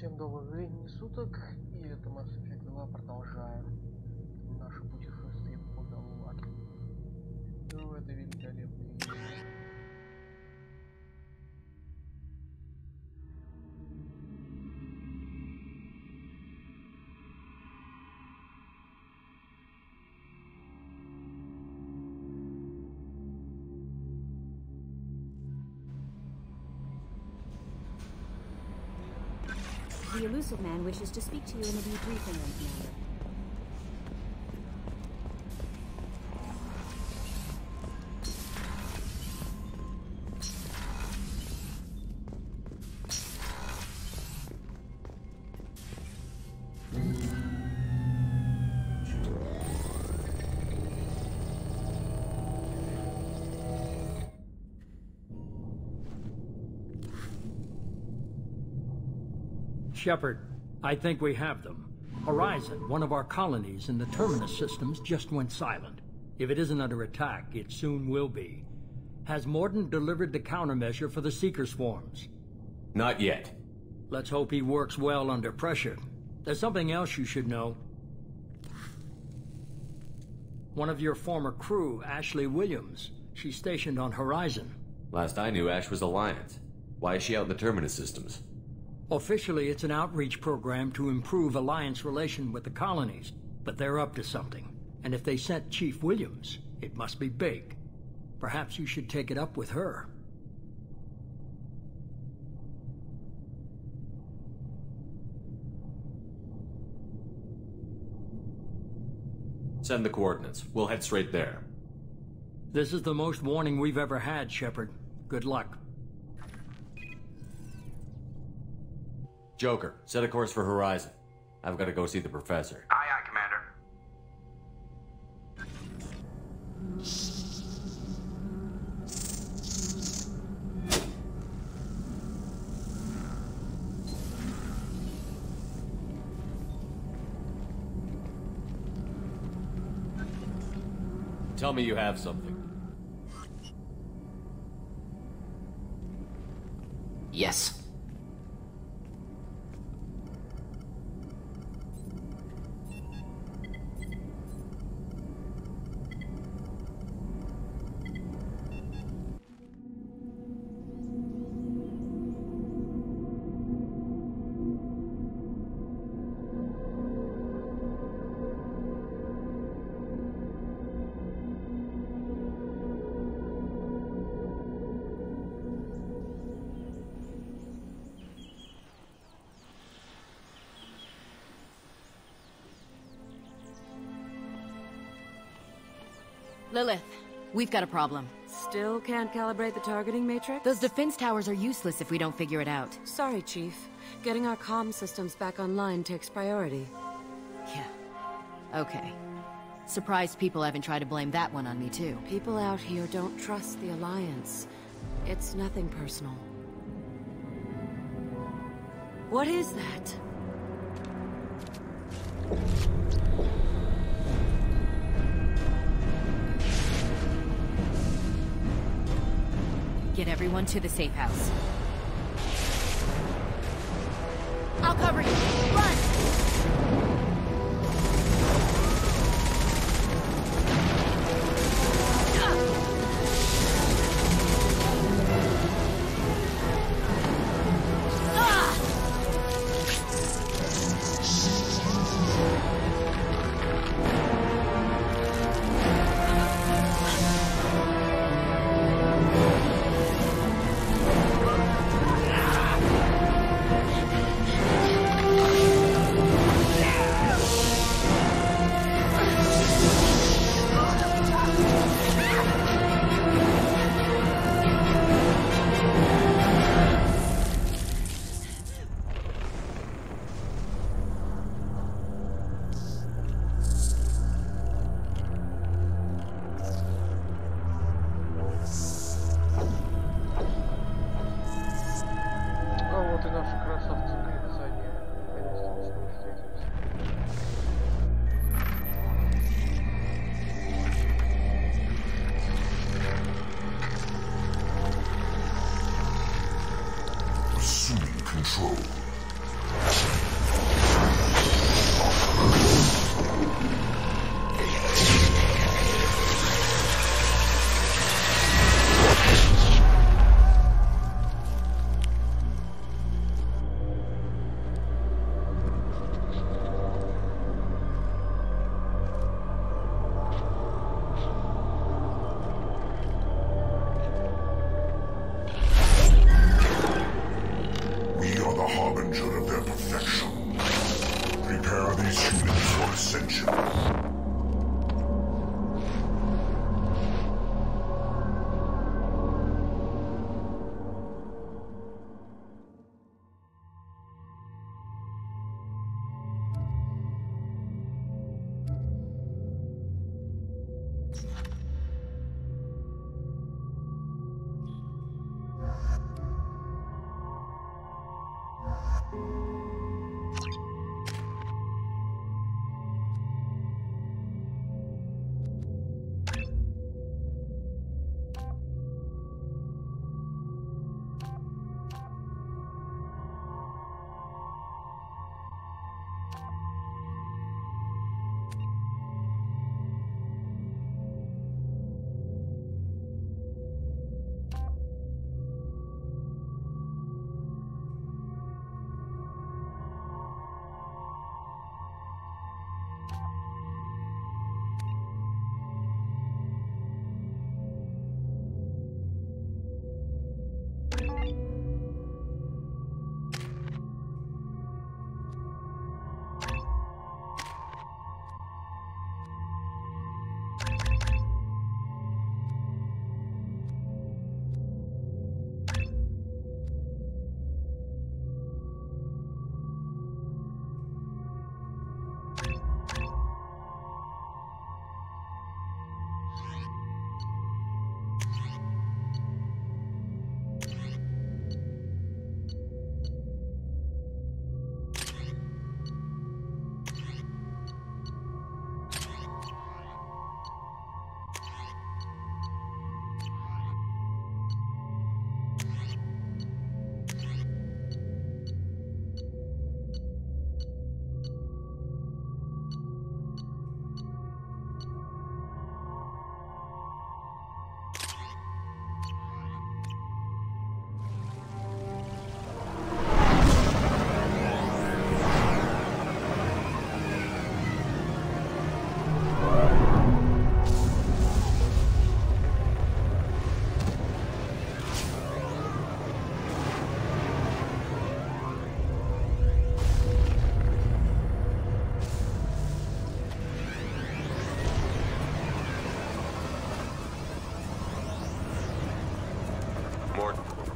Всем доброго времени суток, и это Mass Effect 2. Продолжаем наше путешествие по галактике. Ну, это великолепно. The elusive man wishes to speak to you in a debriefing room, Commander. Shepard, I think we have them. Horizon, one of our colonies in the Terminus systems, just went silent. If it isn't under attack, it soon will be. Has Mordin delivered the countermeasure for the Seeker swarms? Not yet. Let's hope he works well under pressure. There's something else you should know. One of your former crew, Ashley Williams, she's stationed on Horizon. Last I knew, Ash was Alliance. Why is she out in the Terminus systems? Officially, it's an outreach program to improve Alliance relation with the colonies, but they're up to something. And if they sent Chief Williams, it must be big. Perhaps you should take it up with her. Send the coordinates. We'll head straight there. This is the most warning we've ever had, Shepard. Good luck. Joker, set a course for Horizon. I've got to go see the professor. Aye, aye, Commander. Tell me you have something. Yes. Lilith, we've got a problem. Still can't calibrate the targeting matrix? Those defense towers are useless if we don't figure it out. Sorry, Chief. Getting our comm systems back online takes priority. Yeah. Okay. Surprised people haven't tried to blame that one on me, too. People out here don't trust the Alliance. It's nothing personal. What is that? Get everyone to the safe house. I'll cover you. Run!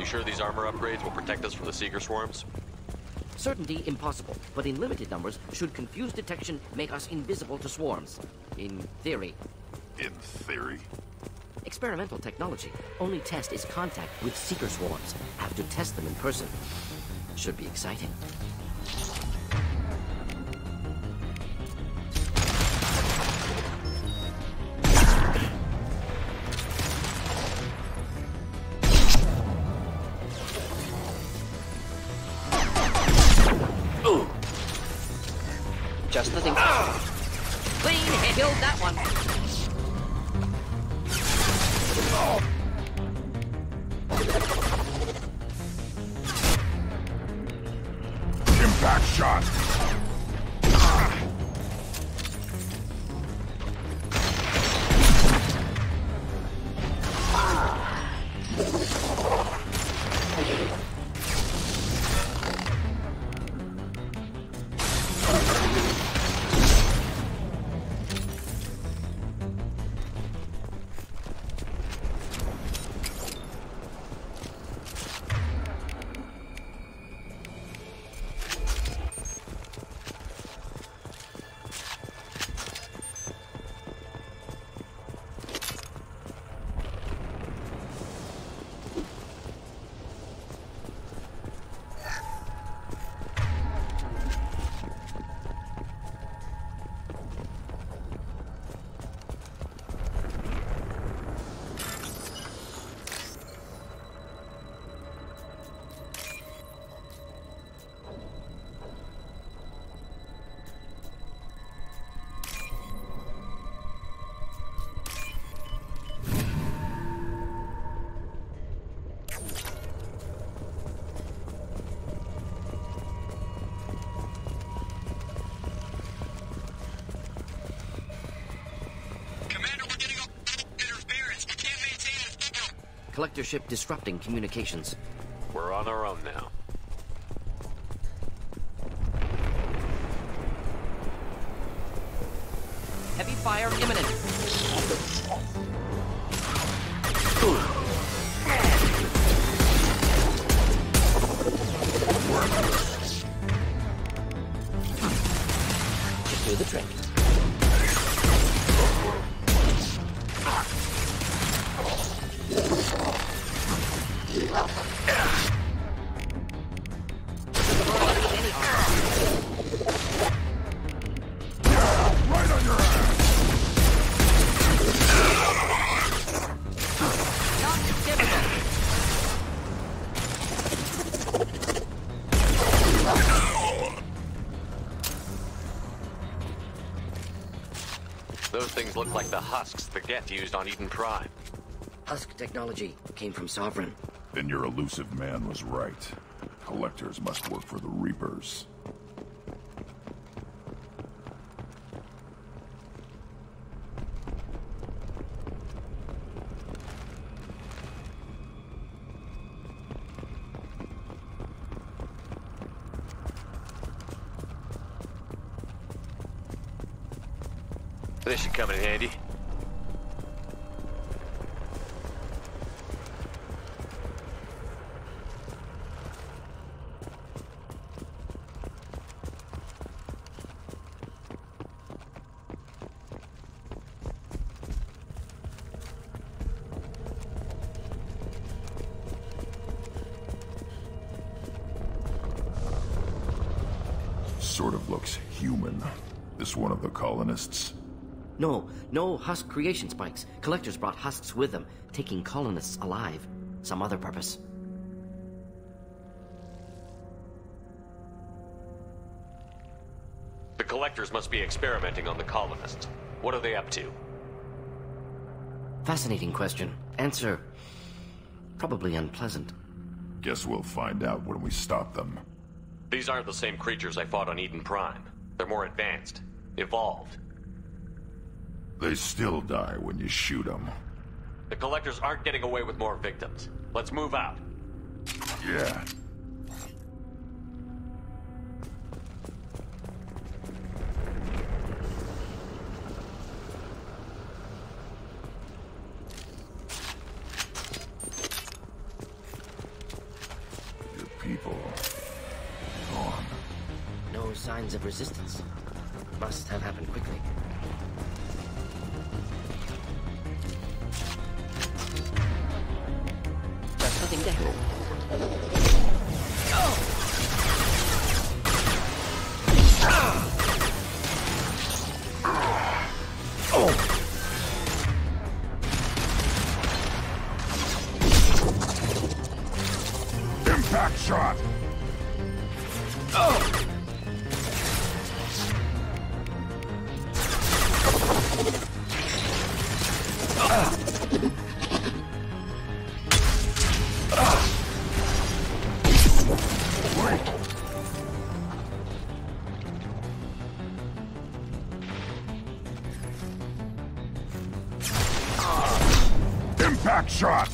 You sure these armor upgrades will protect us from the seeker swarms? Certainty impossible, but in limited numbers, should confused detection make us invisible to swarms. In theory. In theory? Experimental technology. Only test is contact with seeker swarms. Have to test them in person. Should be exciting. Just the thing. Clean, killed that one. Impact shot. Collector ship disrupting communications. We're on our own now. Heavy fire imminent. Just do the trick. Those things look like the husks the Geth used on Eden Prime. Husk technology came from Sovereign. Then your elusive man was right. Collectors must work for the Reapers. This should come in handy. Sort of looks human. This one of the colonists? No husk creation spikes. Collectors brought husks with them, taking colonists alive. Some other purpose. The collectors must be experimenting on the colonists. What are they up to? Fascinating question. Answer, probably unpleasant. Guess we'll find out when we stop them. These aren't the same creatures I fought on Eden Prime. They're more advanced. Evolved. They still die when you shoot them. The collectors aren't getting away with more victims. Let's move out. Yeah. signs of resistance. Must have happened quickly. There's nothing there. Impact shot! Impact shot!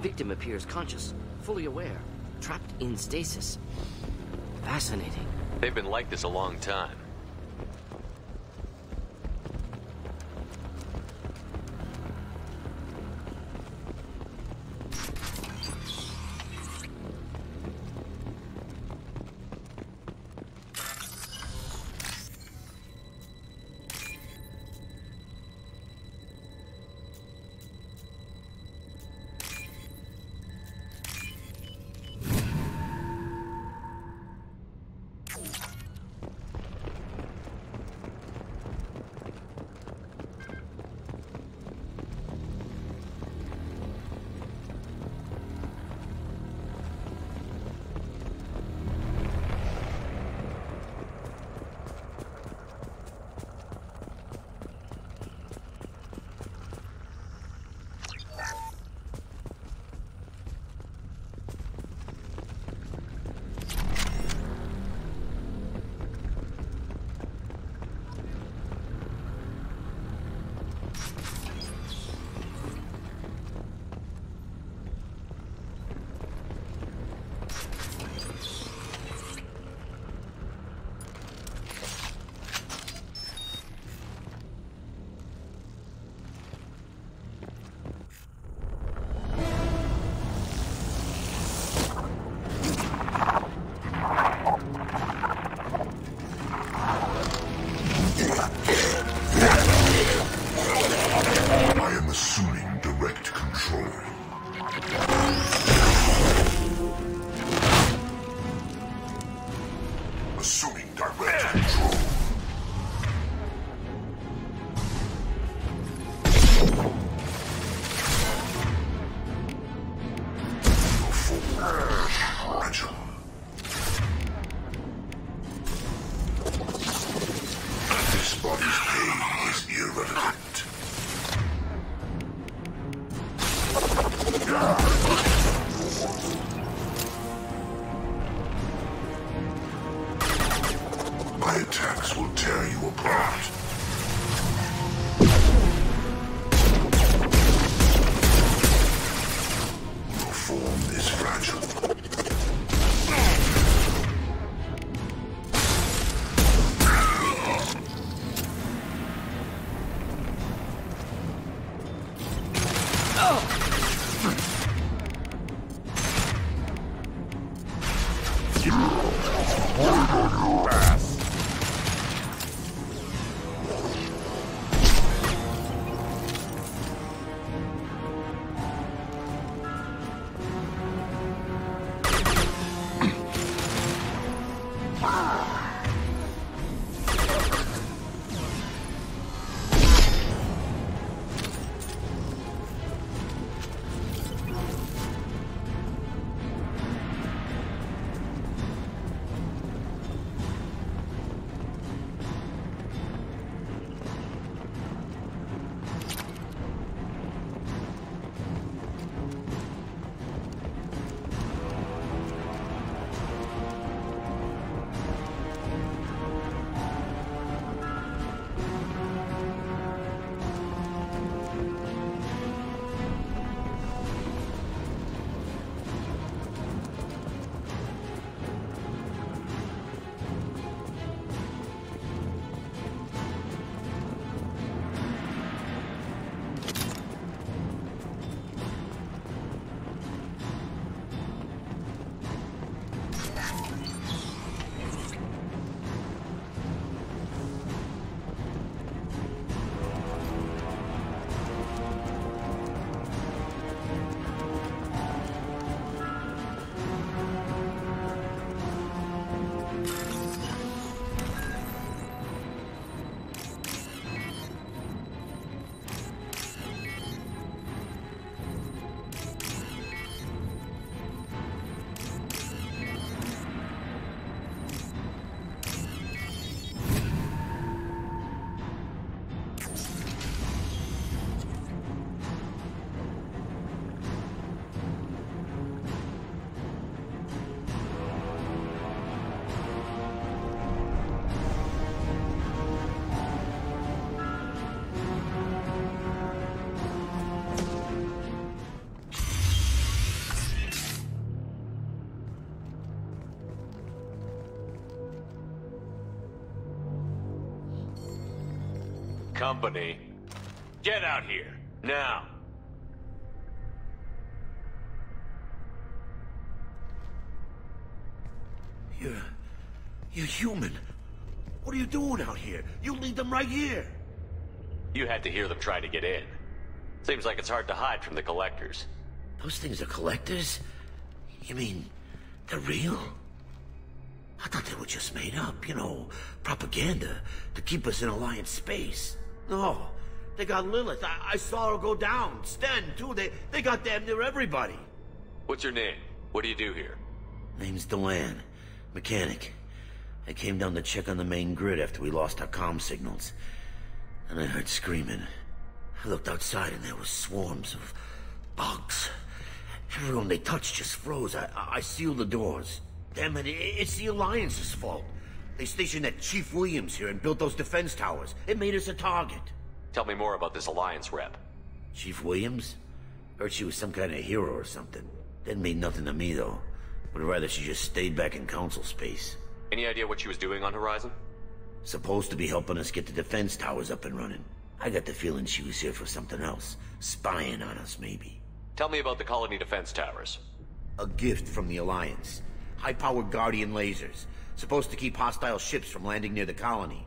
Victim appears conscious, fully aware, trapped in stasis. Fascinating. They've been like this a long time. My attacks will tear you apart. Company, get out here, now! You're human. What are you doing out here? You lead them right here. You had to hear them try to get in. Seems like it's hard to hide from the collectors. Those things are collectors? You mean, they're real? I thought they were just made up, you know, propaganda to keep us in Alliance space. No, they got Lilith. I saw her go down. Sten, too. They got damn near everybody. What's your name? What do you do here? Name's Delan. Mechanic. I came down to check on the main grid after we lost our comm signals. And I heard screaming. I looked outside and there was swarms of bugs. Everyone they touched just froze. I sealed the doors. Damn it, it's the Alliance's fault. They stationed that Chief Williams here and built those defense towers. It made us a target. Tell me more about this Alliance rep. Chief Williams? Heard she was some kind of hero or something. Didn't mean nothing to me, though. Would rather she just stayed back in Council space. Any idea what she was doing on Horizon? Supposed to be helping us get the defense towers up and running. I got the feeling she was here for something else. Spying on us, maybe. Tell me about the colony defense towers. A gift from the Alliance. High-powered Guardian lasers. Supposed to keep hostile ships from landing near the colony.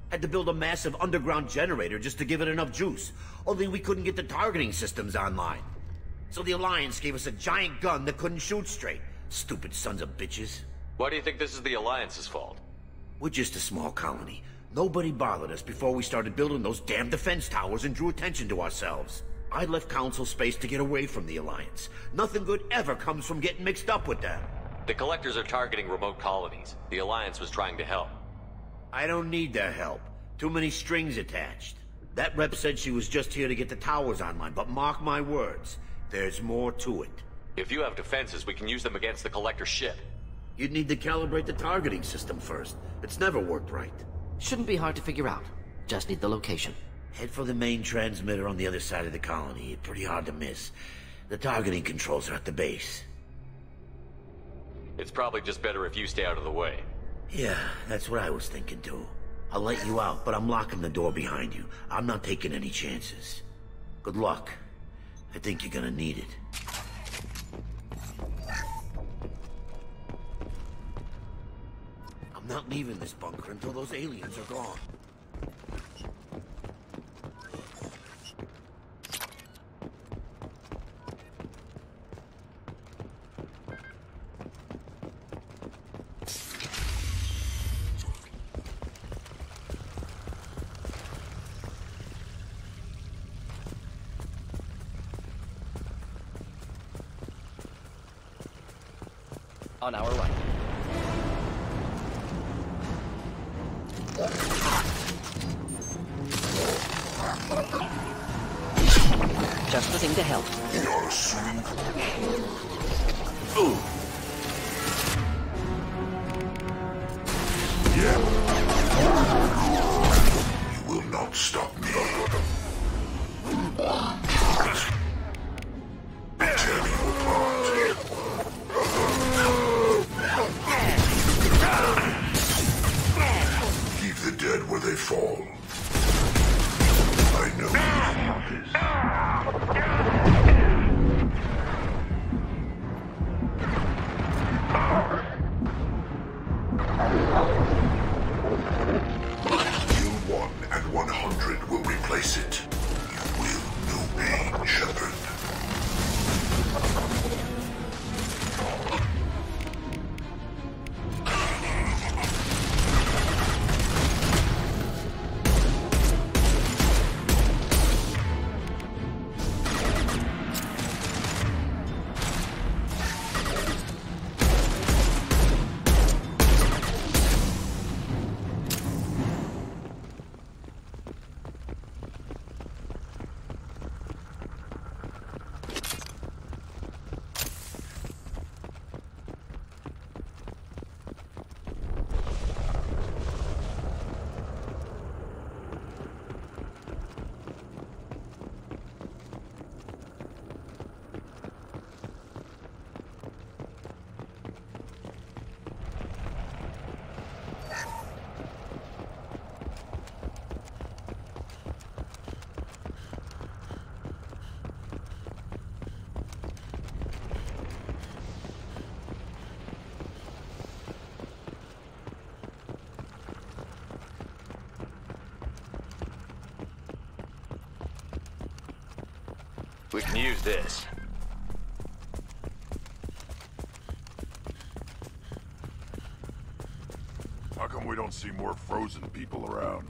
Had to build a massive underground generator just to give it enough juice. Only we couldn't get the targeting systems online. So the Alliance gave us a giant gun that couldn't shoot straight. Stupid sons of bitches. Why do you think this is the Alliance's fault? We're just a small colony. Nobody bothered us before we started building those damn defense towers and drew attention to ourselves. I left Council space to get away from the Alliance. Nothing good ever comes from getting mixed up with them. The collectors are targeting remote colonies. The Alliance was trying to help. I don't need their help. Too many strings attached. That rep said she was just here to get the towers online, but mark my words, there's more to it. If you have defenses, we can use them against the collector ship. You'd need to calibrate the targeting system first. It's never worked right. Shouldn't be hard to figure out. Just need the location. Head for the main transmitter on the other side of the colony. Pretty hard to miss. The targeting controls are at the base. It's probably just better if you stay out of the way. Yeah, that's what I was thinking too. I'll let you out, but I'm locking the door behind you. I'm not taking any chances. Good luck. I think you're gonna need it. I'm not leaving this bunker until those aliens are gone. On our right. Just the thing to help. You're assuming. Ooh. Yeah. You will not stop me. Tear you apart. Leave the dead where they fall. I know you feel this. You 1 and 100 will replace it. You will know pain, Shepard. We can use this. How come we don't see more frozen people around?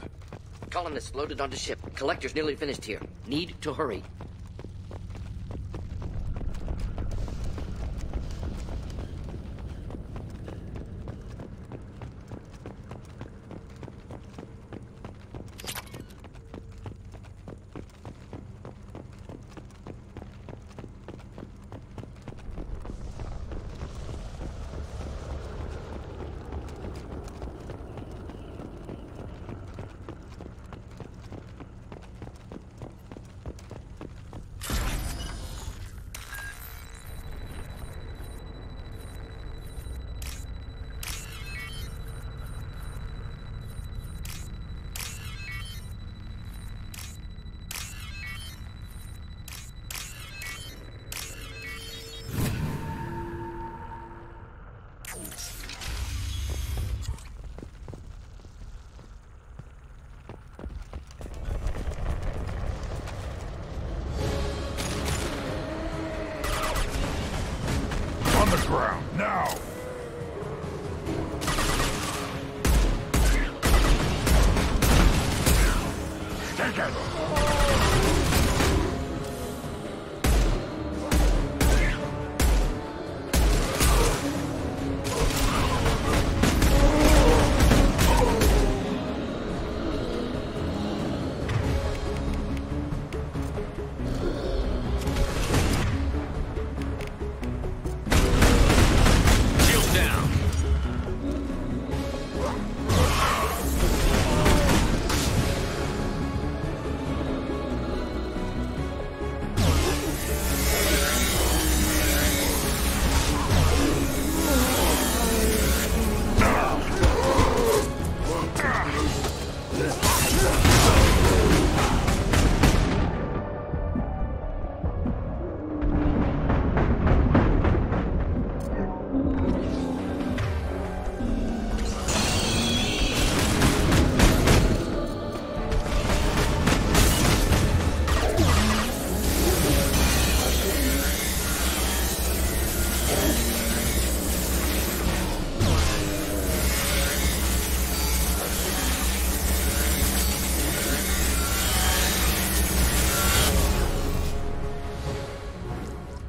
Colonists loaded onto ship. Collector's nearly finished here. Need to hurry. On the ground, now! Take it!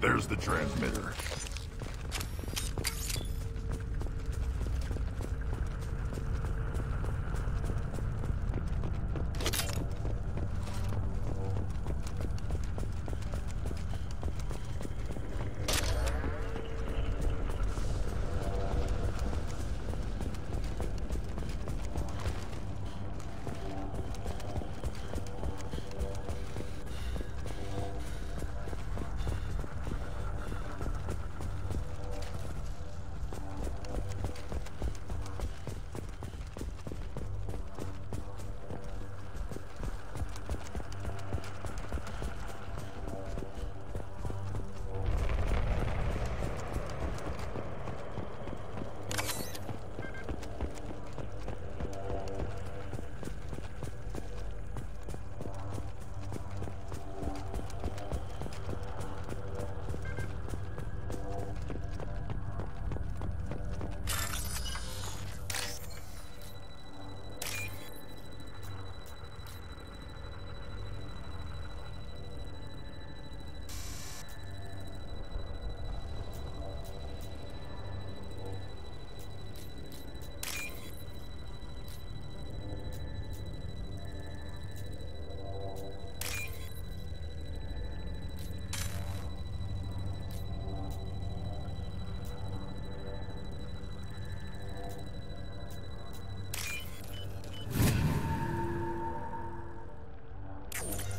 There's the transmitter.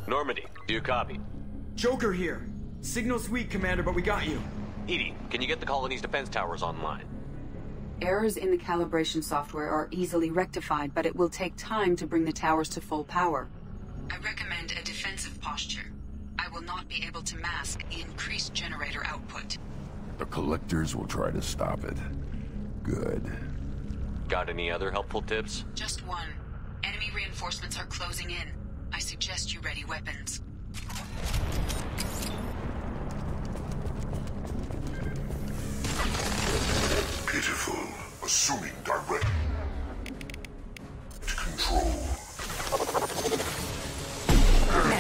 Normandy, do you copy? Joker here. Signal's weak, Commander, but we got you. Edie, can you get the colony's defense towers online? Errors in the calibration software are easily rectified, but it will take time to bring the towers to full power. I recommend a defensive posture. I will not be able to mask the increased generator output. The collectors will try to stop it. Good. Got any other helpful tips? Just one. Enemy reinforcements are closing in. I suggest you ready weapons. Pitiful. Assuming direct control.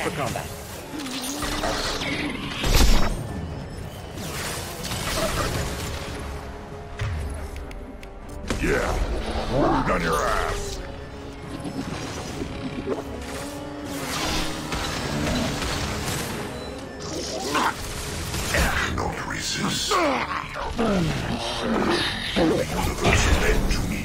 For combat. Yeah. Word on your ass. Cannot resist. Universe led to me.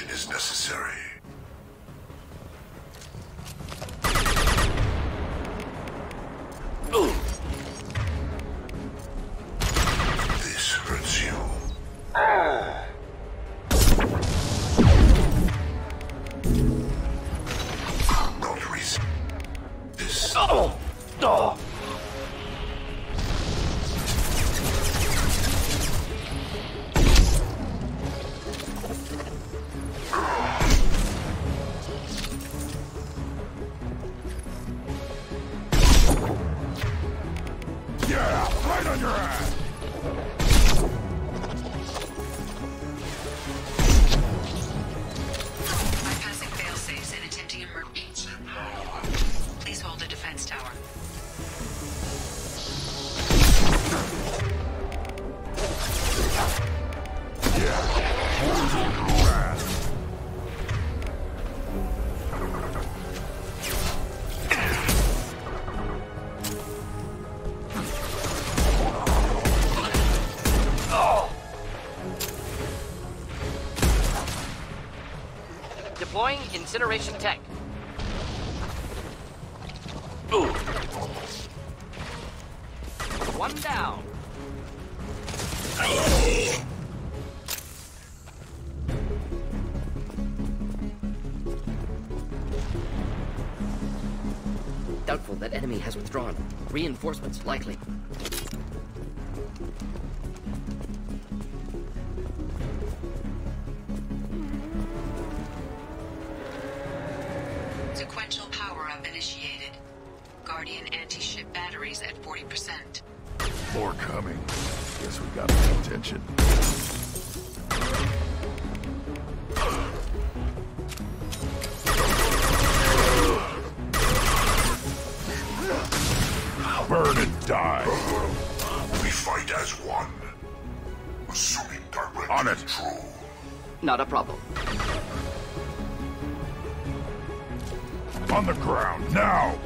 Is necessary. This hurts you. Not reason. This. Deploying incineration tech. One down. Doubtful that enemy has withdrawn. Reinforcements likely. Sequential power-up initiated. Guardian anti-ship batteries at 40%. More coming. Guess we got some attention. Burn and die. We fight as one. Assuming direct On it. control. Not a problem. On the ground, now!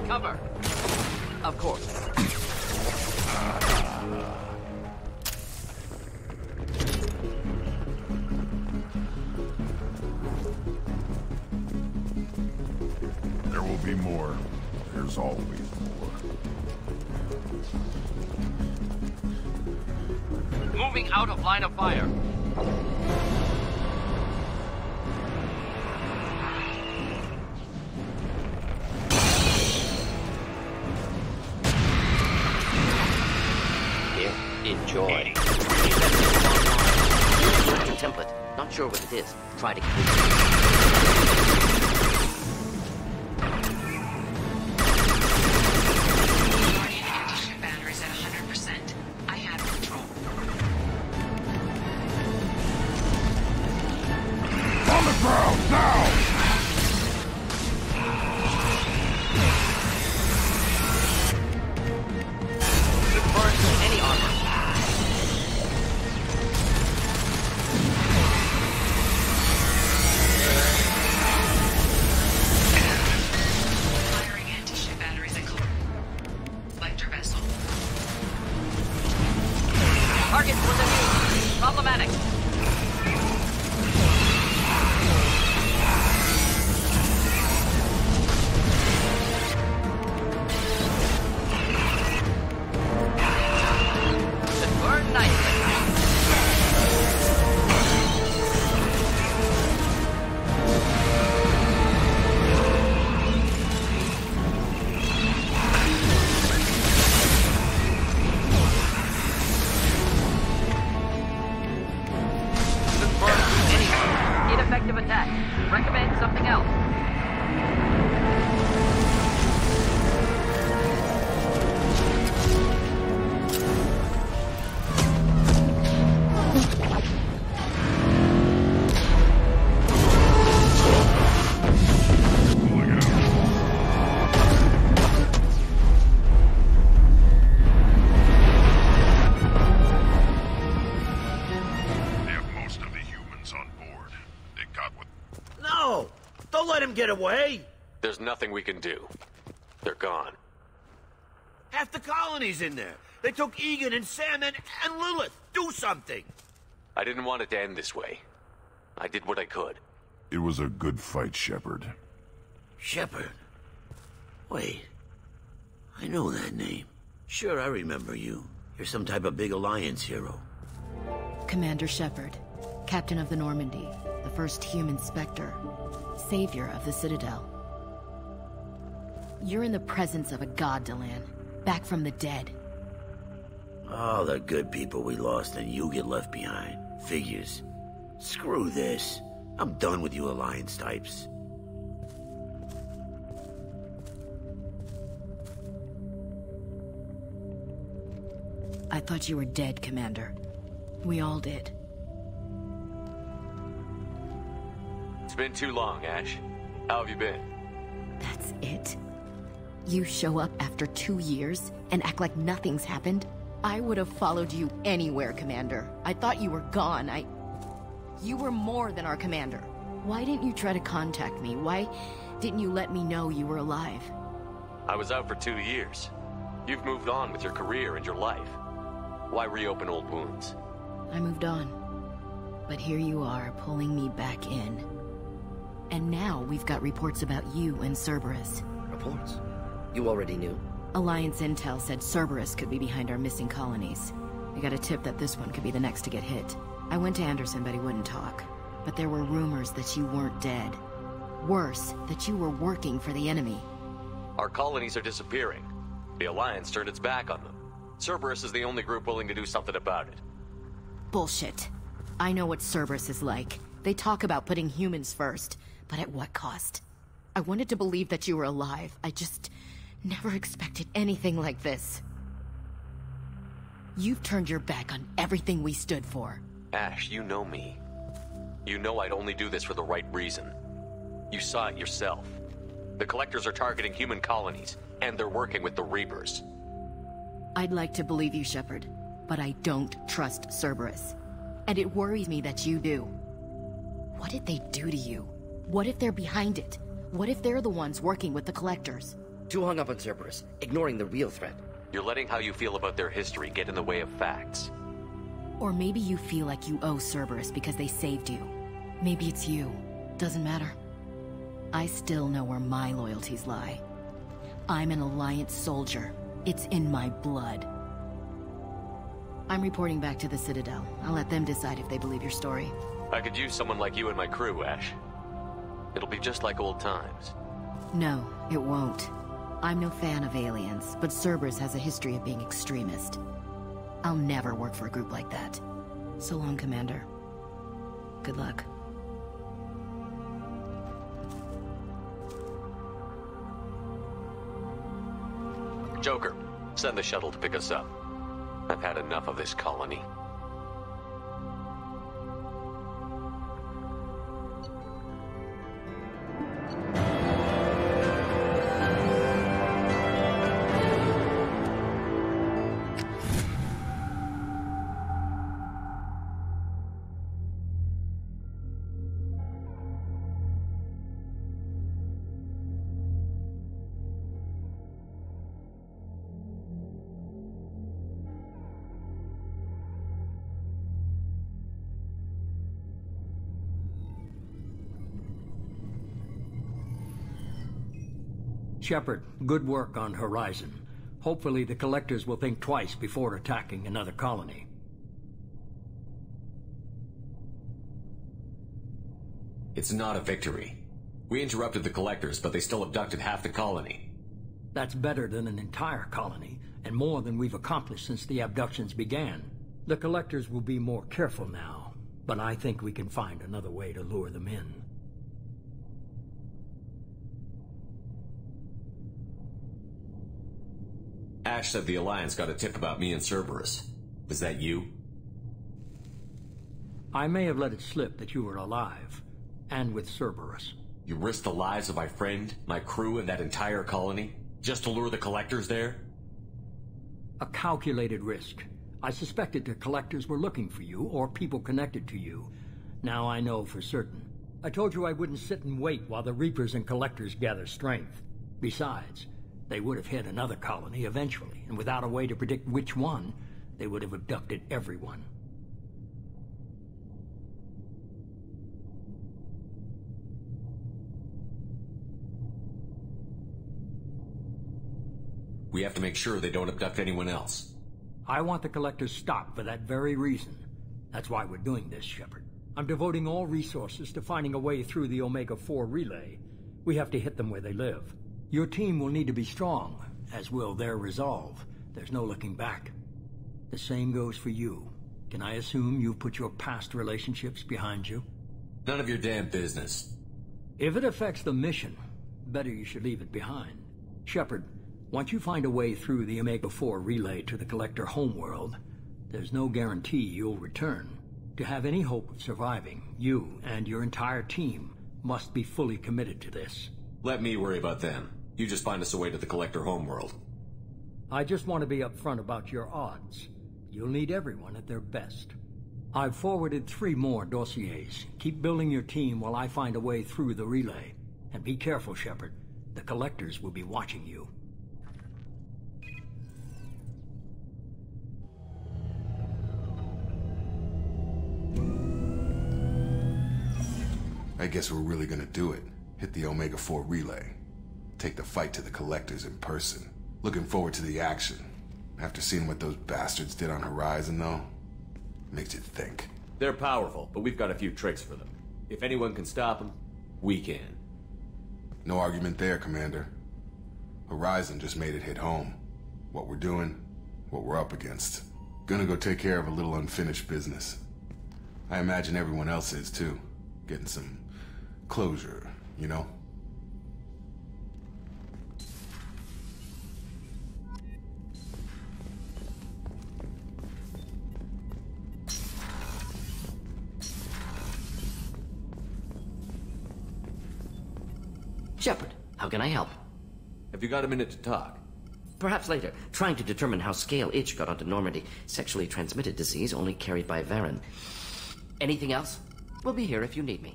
Cover. Of course. There will be more. There's always more. Moving out of line of fire. Enjoy. Template. Not sure what it is. Try to complete it. Guardian anti-ship batteries at 100%. I have control. On the ground, now! Any armor. Firing anti-ship batteries at collector vessel. Target was immune. Problematic. effective attack. Recommend something else. Get away? There's nothing we can do. They're gone. Half the colony's in there. They took Egan and Sam and Lilith. Do something. I didn't want it to end this way. I did what I could. It was a good fight, Shepard. Shepard? Wait. I know that name. Sure, I remember you. You're some type of big Alliance hero. Commander Shepard, Captain of the Normandy, the first human Spectre. Savior of the Citadel. You're in the presence of a god, Delan. Back from the dead. All the good people we lost and you get left behind. Figures. Screw this. I'm done with you Alliance types. I thought you were dead, Commander. We all did. It's been too long, Ash. How have you been? That's it? You show up after 2 years and act like nothing's happened? I would have followed you anywhere, Commander. I thought you were gone. You were more than our commander. Why didn't you try to contact me? Why didn't you let me know you were alive? I was out for 2 years. You've moved on with your career and your life. Why reopen old wounds? I moved on. But here you are, pulling me back in. And now we've got reports about you and Cerberus. Reports? You already knew? Alliance intel said Cerberus could be behind our missing colonies. We got a tip that this one could be the next to get hit. I went to Anderson, but he wouldn't talk. But there were rumors that you weren't dead. Worse, that you were working for the enemy. Our colonies are disappearing. The Alliance turned its back on them. Cerberus is the only group willing to do something about it. Bullshit. I know what Cerberus is like. They talk about putting humans first. But at what cost? I wanted to believe that you were alive. I just never expected anything like this. You've turned your back on everything we stood for. Ash, you know me. You know I'd only do this for the right reason. You saw it yourself. The Collectors are targeting human colonies, and they're working with the Reapers. I'd like to believe you, Shepard, but I don't trust Cerberus. And it worries me that you do. What did they do to you? What if they're behind it? What if they're the ones working with the Collectors? Too hung up on Cerberus, ignoring the real threat. You're letting how you feel about their history get in the way of facts. Or maybe you feel like you owe Cerberus because they saved you. Maybe it's you. Doesn't matter. I still know where my loyalties lie. I'm an Alliance soldier. It's in my blood. I'm reporting back to the Citadel. I'll let them decide if they believe your story. I could use someone like you in my crew, Ash. It'll be just like old times. No, it won't. I'm no fan of aliens, but Cerberus has a history of being extremist. I'll never work for a group like that. So long, Commander. Good luck. Joker, send the shuttle to pick us up. I've had enough of this colony. Shepard, good work on Horizon. Hopefully the Collectors will think twice before attacking another colony. It's not a victory. We interrupted the Collectors, but they still abducted half the colony. That's better than an entire colony, and more than we've accomplished since the abductions began. The Collectors will be more careful now. but I think we can find another way to lure them in. Ash said the Alliance got a tip about me and Cerberus. Was that you? I may have let it slip that you were alive, and with Cerberus. You risked the lives of my friend, my crew, and that entire colony, just to lure the Collectors there? A calculated risk. I suspected the Collectors were looking for you, or people connected to you. Now I know for certain. I told you I wouldn't sit and wait while the Reapers and Collectors gather strength. Besides, they would have hit another colony eventually, and without a way to predict which one, they would have abducted everyone. We have to make sure they don't abduct anyone else. I want the Collectors stopped for that very reason. That's why we're doing this, Shepard. I'm devoting all resources to finding a way through the Omega-4 relay. We have to hit them where they live. Your team will need to be strong, as will their resolve. There's no looking back. The same goes for you. Can I assume you've put your past relationships behind you? None of your damn business. If it affects the mission, better you should leave it behind. Shepard, once you find a way through the Omega-4 relay to the Collector homeworld, there's no guarantee you'll return. To have any hope of surviving, you and your entire team must be fully committed to this. Let me worry about them. You just find us a way to the Collector homeworld. I just want to be upfront about your odds. You'll need everyone at their best. I've forwarded 3 more dossiers. Keep building your team while I find a way through the relay. And be careful, Shepard. The Collectors will be watching you. I guess we're really gonna do it. Hit the Omega-4 relay. Take the fight to the Collectors in person. Looking forward to the action. After seeing what those bastards did on Horizon, though, makes you think. They're powerful, but we've got a few tricks for them. If anyone can stop them, we can. No argument there, Commander. Horizon just made it hit home. What we're doing, what we're up against. Gonna go take care of a little unfinished business. I imagine everyone else is, too. Getting some closure, you know? Shepard, how can I help? Have you got a minute to talk? Perhaps later. Trying to determine how Scale Itch got onto Normandy. Sexually transmitted disease only carried by Varen. Anything else? We'll be here if you need me.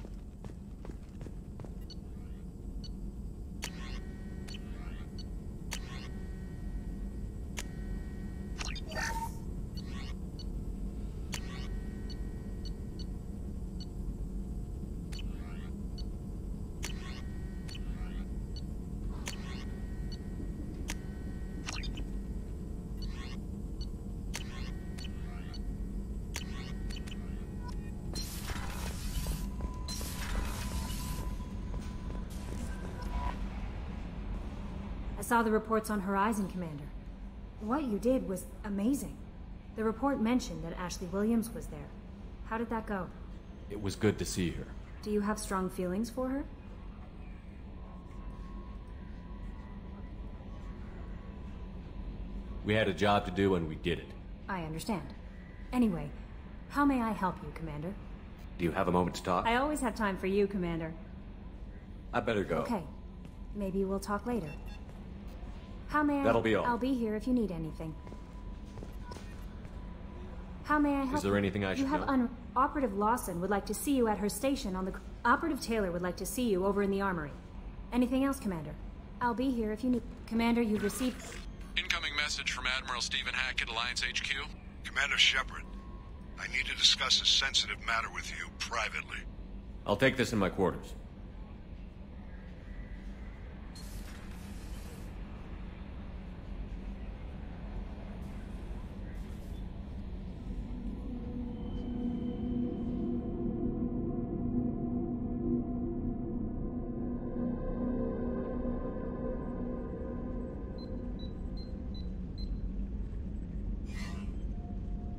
I saw the reports on Horizon, Commander. What you did was amazing. The report mentioned that Ashley Williams was there. How did that go? It was good to see her. Do you have strong feelings for her? We had a job to do and we did it. I understand. Anyway, how may I help you, Commander? Do you have a moment to talk? I always have time for you, Commander. I better go. Okay. Maybe we'll talk later. How may I... That'll be all. I'll be here if you need anything. How may I help you? Is there anything I should know? Operative Lawson would like to see you at her station on the... Operative Taylor would like to see you over in the armory. Anything else, Commander? I'll be here if you need... Commander, you've received... Incoming message from Admiral Stephen Hackett, Alliance HQ. Commander Shepard, I need to discuss a sensitive matter with you privately. I'll take this in my quarters.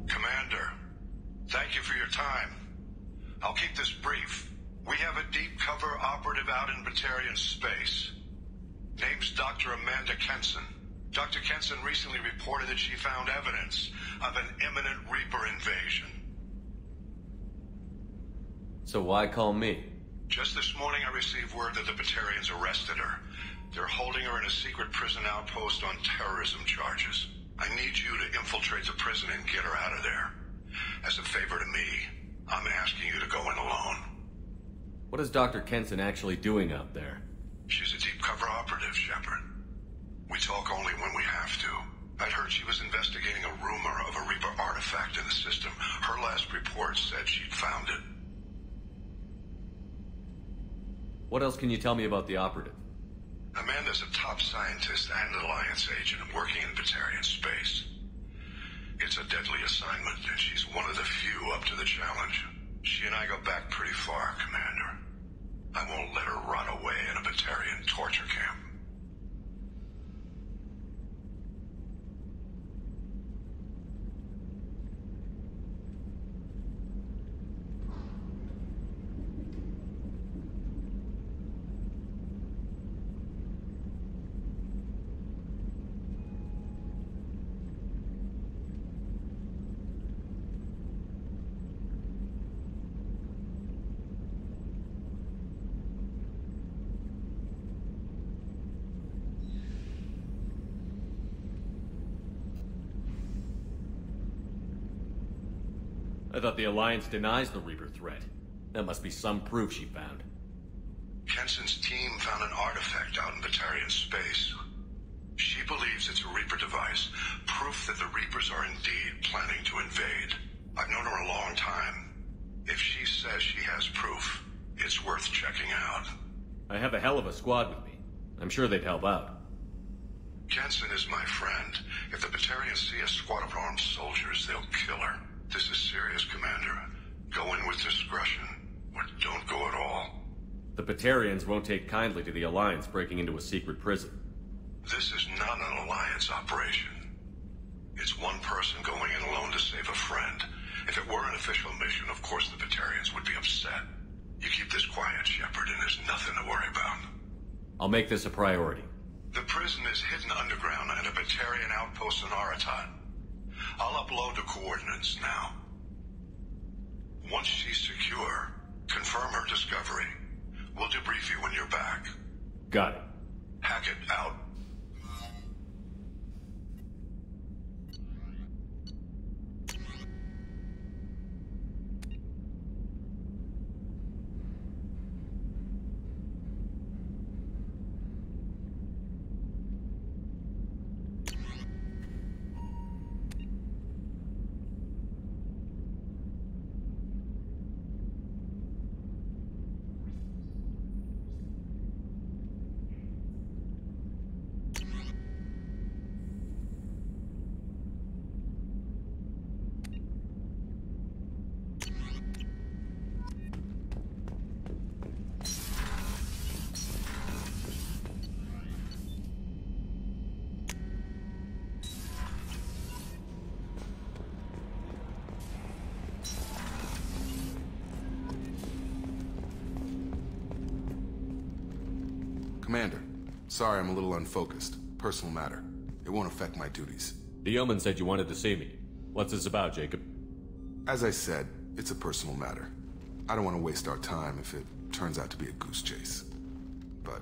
Commander, thank you for your time. I'll keep this brief. We have a deep cover operative out in Batarian space. Name's Dr. Amanda Kenson. Dr. Kenson recently reported that she found evidence of an imminent Reaper invasion. So why call me? Just this morning I received word that the Batarians arrested her. They're holding her in a secret prison outpost on terrorism charges. I need you to infiltrate the prison and get her out of there. As a favor to me, I'm asking you to go in alone. What is Dr. Kenson actually doing out there? She's a deep cover operative, Shepard. We talk only when we have to. I'd heard she was investigating a rumor of a Reaper artifact in the system. Her last report said she'd found it. What else can you tell me about the operative? Amanda's a top scientist and Alliance agent working in Batarian space. It's a deadly assignment, and she's one of the few up to the challenge. She and I go back pretty far, Commander. I won't let her rot away in a Batarian torture camp. I thought the Alliance denies the Reaper threat. That must be some proof she found. Kenson's team found an artifact out in Batarian space. She believes it's a Reaper device, proof that the Reapers are indeed planning to invade. I've known her a long time. If she says she has proof, it's worth checking out. I have a hell of a squad with me. I'm sure they'd help out. Kenson is my friend. If the Batarians see a squad of armed soldiers, they'll kill her. This is serious, Commander. Go in with discretion, or don't go at all. The Batarians won't take kindly to the Alliance breaking into a secret prison. This is not an Alliance operation. It's one person going in alone to save a friend. If it were an official mission, of course the Batarians would be upset. You keep this quiet, Shepard, and there's nothing to worry about. I'll make this a priority. The prison is hidden underground at a Batarian outpost in Aratat. I'll upload the coordinates now. Once she's secure, confirm her discovery. We'll debrief you when you're back. Got it. Hackett out. Commander, sorry I'm a little unfocused. Personal matter. It won't affect my duties. The yeoman said you wanted to see me. What's this about, Jacob? As I said, it's a personal matter. I don't want to waste our time if it turns out to be a goose chase. But...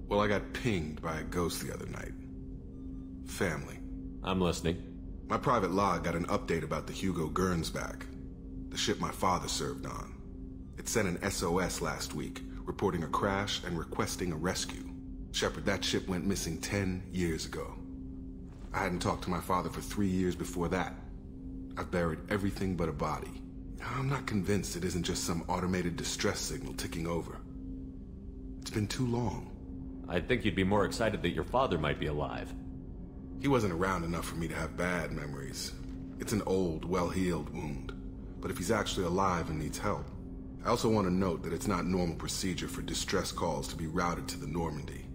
well, I got pinged by a ghost the other night. Family. I'm listening. My private log got an update about the Hugo Gernsback, the ship my father served on. It sent an SOS last week, reporting a crash and requesting a rescue. Shepard, that ship went missing 10 years ago. I hadn't talked to my father for 3 years before that. I've buried everything but a body. I'm not convinced it isn't just some automated distress signal ticking over. It's been too long. I'd think you'd be more excited that your father might be alive. He wasn't around enough for me to have bad memories. It's an old, well-healed wound. But if he's actually alive and needs help, I also want to note that it's not normal procedure for distress calls to be routed to the Normandy.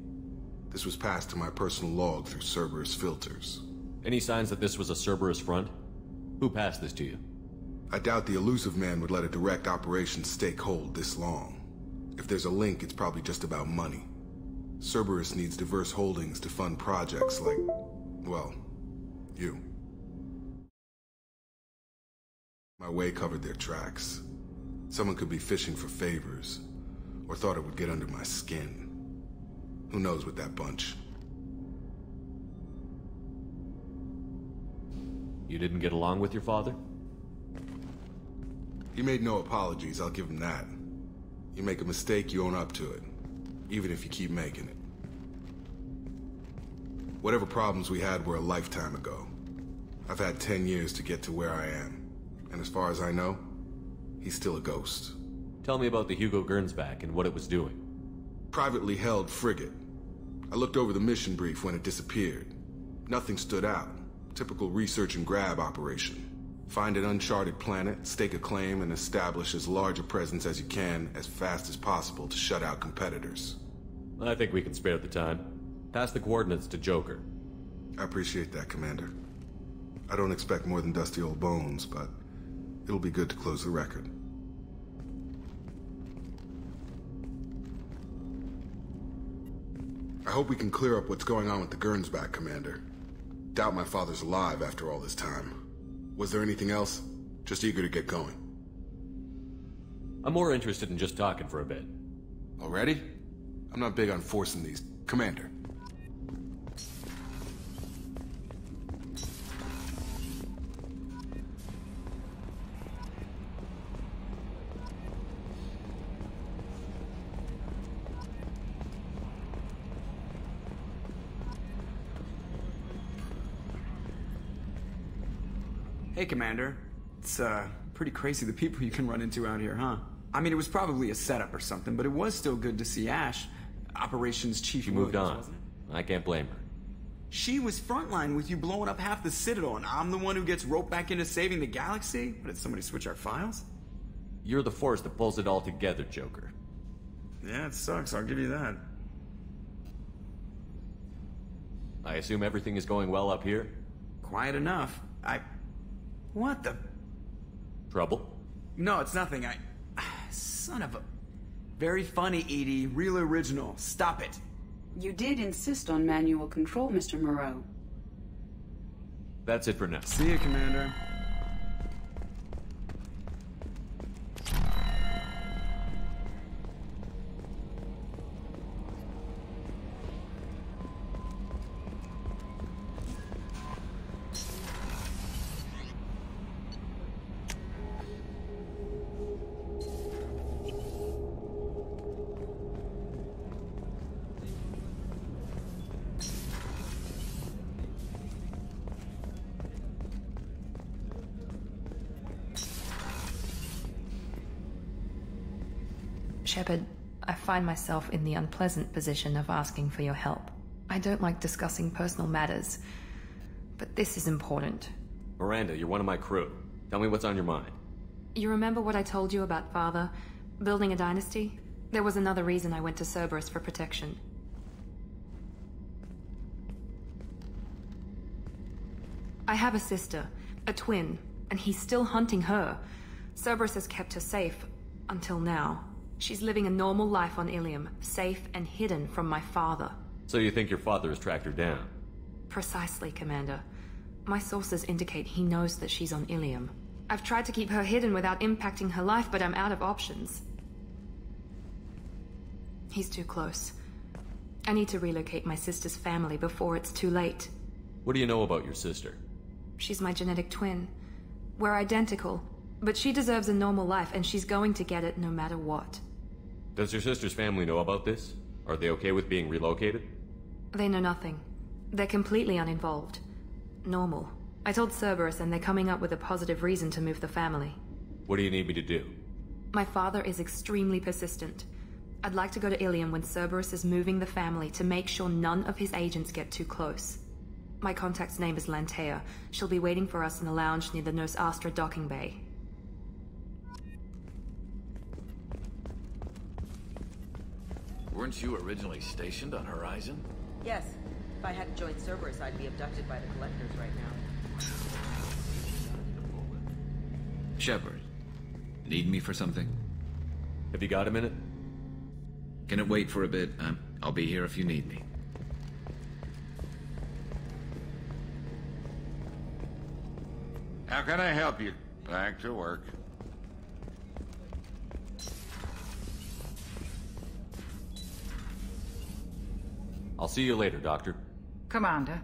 This was passed to my personal log through Cerberus filters. Any signs that this was a Cerberus front? Who passed this to you? I doubt the elusive man would let a direct operation stake hold this long. If there's a link, it's probably just about money. Cerberus needs diverse holdings to fund projects like, well, you. My way covered their tracks. Someone could be fishing for favors, or thought it would get under my skin. Who knows with that bunch? You didn't get along with your father? He made no apologies, I'll give him that. You make a mistake, you own up to it. Even if you keep making it. Whatever problems we had were a lifetime ago. I've had 10 years to get to where I am. And as far as I know, he's still a ghost. Tell me about the Hugo Gernsback and what it was doing. Privately held frigate. I looked over the mission brief when it disappeared. Nothing stood out. Typical research and grab operation. Find an uncharted planet, stake a claim, and establish as large a presence as you can as fast as possible to shut out competitors. I think we can spare the time. Pass the coordinates to Joker. I appreciate that, Commander. I don't expect more than dusty old bones, but it'll be good to close the record. I hope we can clear up what's going on with the Gernsback, Commander. Doubt my father's alive after all this time. Was there anything else? Just eager to get going. I'm more interested in just talking for a bit. Already? I'm not big on forcing these. Commander. Hey, Commander. It's, pretty crazy the people you can run into out here, huh? I mean, it was probably a setup or something, but it was still good to see Ash, Operations Chief. She moved on. I can't blame her. She was frontline with you blowing up half the Citadel, and I'm the one who gets roped back into saving the galaxy? What, did somebody switch our files? You're the force that pulls it all together, Joker. Yeah, it sucks, I'll give you that. I assume everything is going well up here? Quiet enough. What the? Trouble? No, it's nothing. Son of a... Very funny, Edie. Real original. Stop it. You did insist on manual control, Mr. Moreau. That's it for now. See you, Commander. Shepard, I find myself in the unpleasant position of asking for your help. I don't like discussing personal matters, but this is important. Miranda, you're one of my crew. Tell me what's on your mind. You remember what I told you about Father? Building a dynasty? There was another reason I went to Cerberus for protection. I have a sister, a twin, and he's still hunting her. Cerberus has kept her safe, until now. She's living a normal life on Ilium, safe and hidden from my father. So you think your father has tracked her down? Precisely, Commander. My sources indicate he knows that she's on Ilium. I've tried to keep her hidden without impacting her life, but I'm out of options. He's too close. I need to relocate my sister's family before it's too late. What do you know about your sister? She's my genetic twin. We're identical, but she deserves a normal life, and she's going to get it no matter what. Does your sister's family know about this? Are they okay with being relocated? They know nothing. They're completely uninvolved. Normal. I told Cerberus, and they're coming up with a positive reason to move the family. What do you need me to do? My father is extremely persistent. I'd like to go to Ilium when Cerberus is moving the family to make sure none of his agents get too close. My contact's name is Lantea. She'll be waiting for us in the lounge near the Nos Astra docking bay. Weren't you originally stationed on Horizon? Yes. If I hadn't joined Cerberus, I'd be abducted by the Collectors right now. Shepard, need me for something? Have you got a minute? Can it wait for a bit? I'll be here if you need me. How can I help you? Back to work. I'll see you later, Doctor. Commander.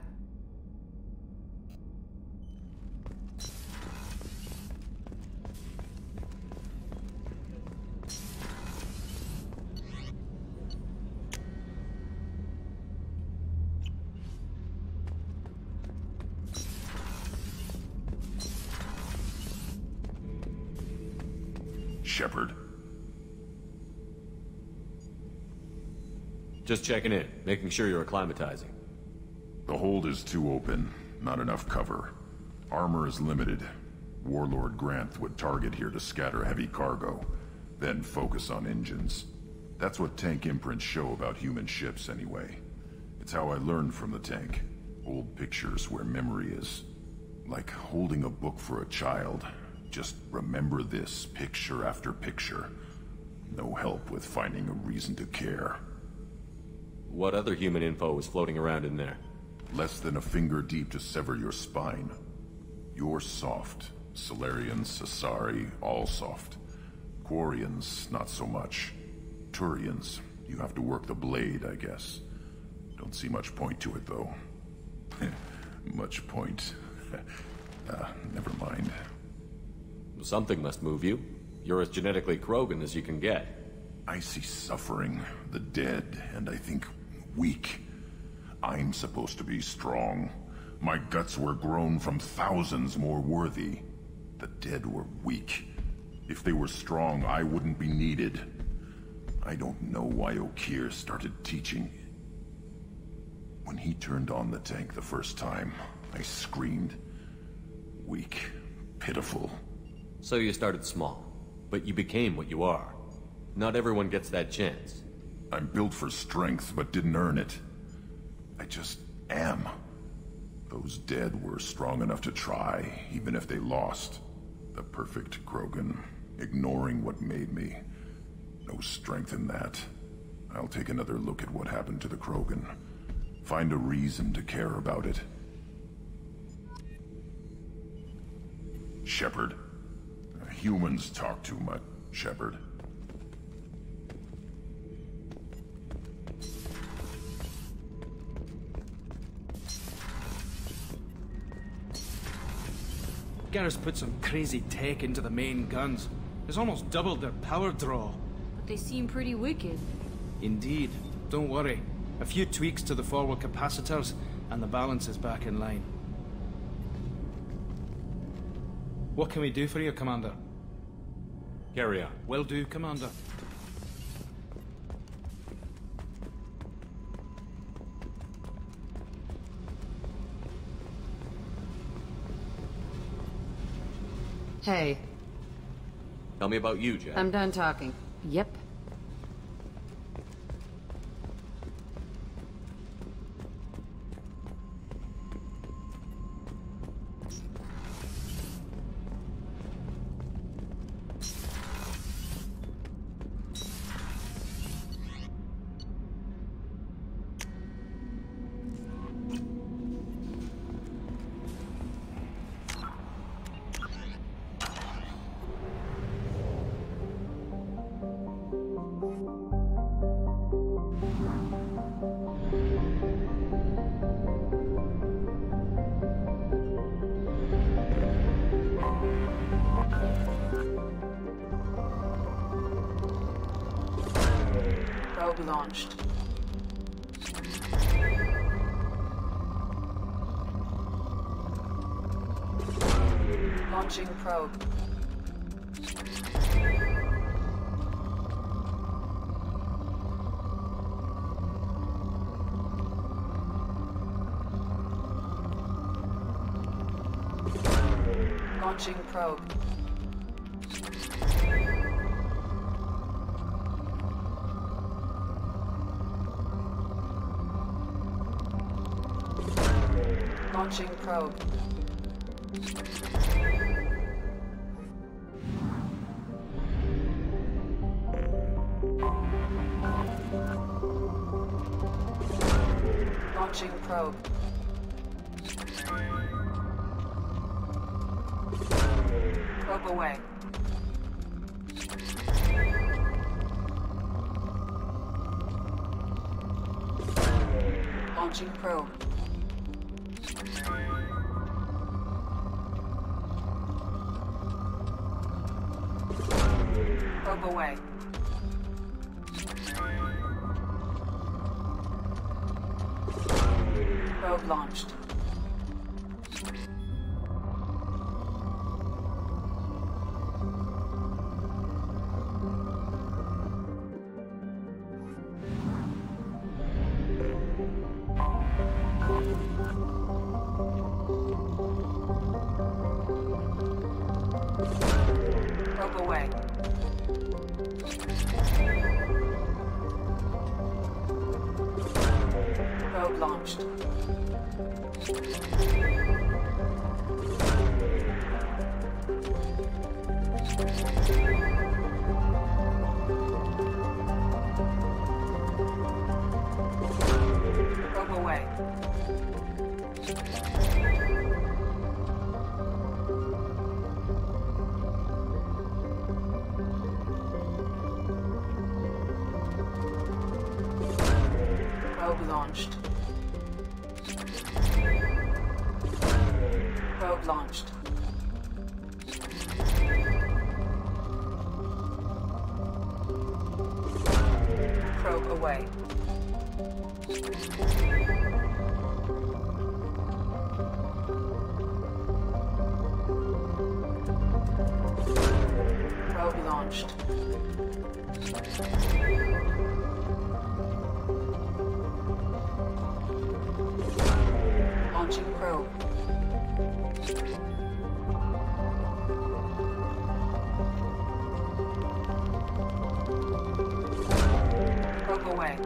Shepard. Just checking in, making sure you're acclimatizing. The hold is too open, not enough cover. Armor is limited. Warlord Granth would target here to scatter heavy cargo, then focus on engines. That's what tank imprints show about human ships anyway. It's how I learned from the tank. Old pictures where memory is. Like holding a book for a child. Just remember this picture after picture. No help with finding a reason to care. What other human info was floating around in there? Less than a finger deep to sever your spine. You're soft. Solarians, Sasari, all soft. Quarians, not so much. Turians, you have to work the blade, I guess. Don't see much point to it, though. Much point. Never mind. Something must move you. You're as genetically Krogan as you can get. I see suffering, the dead, and I think weak. I'm supposed to be strong. My guts were grown from thousands more worthy. The dead were weak. If they were strong, I wouldn't be needed. I don't know why Okeer started teaching. When he turned on the tank the first time, I screamed. Weak, pitiful. So you started small, but you became what you are. Not everyone gets that chance. I'm built for strength, but didn't earn it. I just am. Those dead were strong enough to try, even if they lost. The perfect Krogan, ignoring what made me. No strength in that. I'll take another look at what happened to the Krogan. Find a reason to care about it. Shepard. Humans talk too much, Shepard. Garrus put some crazy tech into the main guns. It's almost doubled their power draw. But they seem pretty wicked. Indeed. Don't worry. A few tweaks to the forward capacitors, and the balance is back in line. What can we do for you, Commander? Carry on. Will do, Commander. Hey. Tell me about you, Jack. I'm done talking. Yep. Probe launched. Launching probe. Launching probe. Launching probe. Launching probe. Probe away. Launching probe. Probe away. Probe launched. Probe away. Probe launched. Probe away. Probe launched. Probe launched. Probe away. Probe launched. Launching probe. Probe away.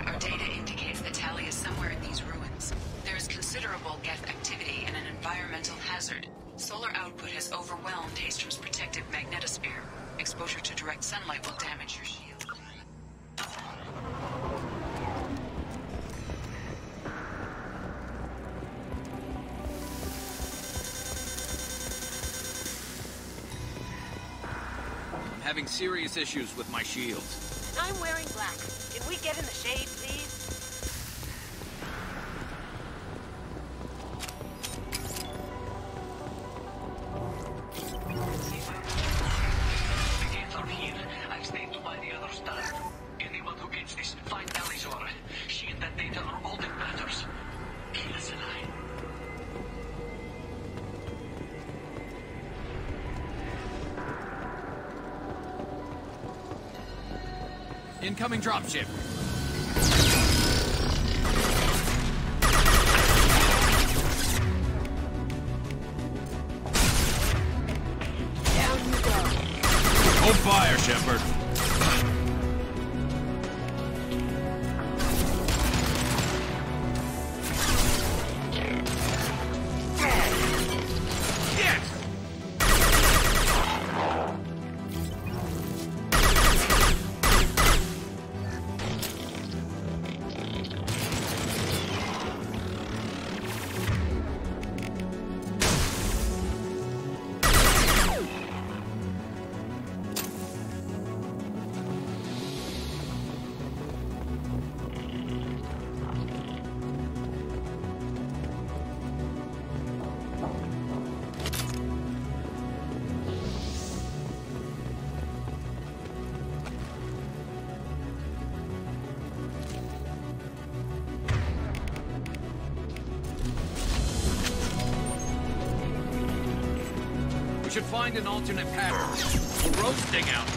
Our data indicates that Tally is somewhere in these ruins. There is considerable geth activity and an environmental hazard. Solar output has overwhelmed Hastrom's protective magnetosphere. Exposure to direct sunlight will damage your shield. I'm having serious issues with my shields. And I'm wearing black. Can we get in the shade, please? Incoming dropship. Down you go. Hold fire, Shepard. Should find an alternate pattern. Roasting out.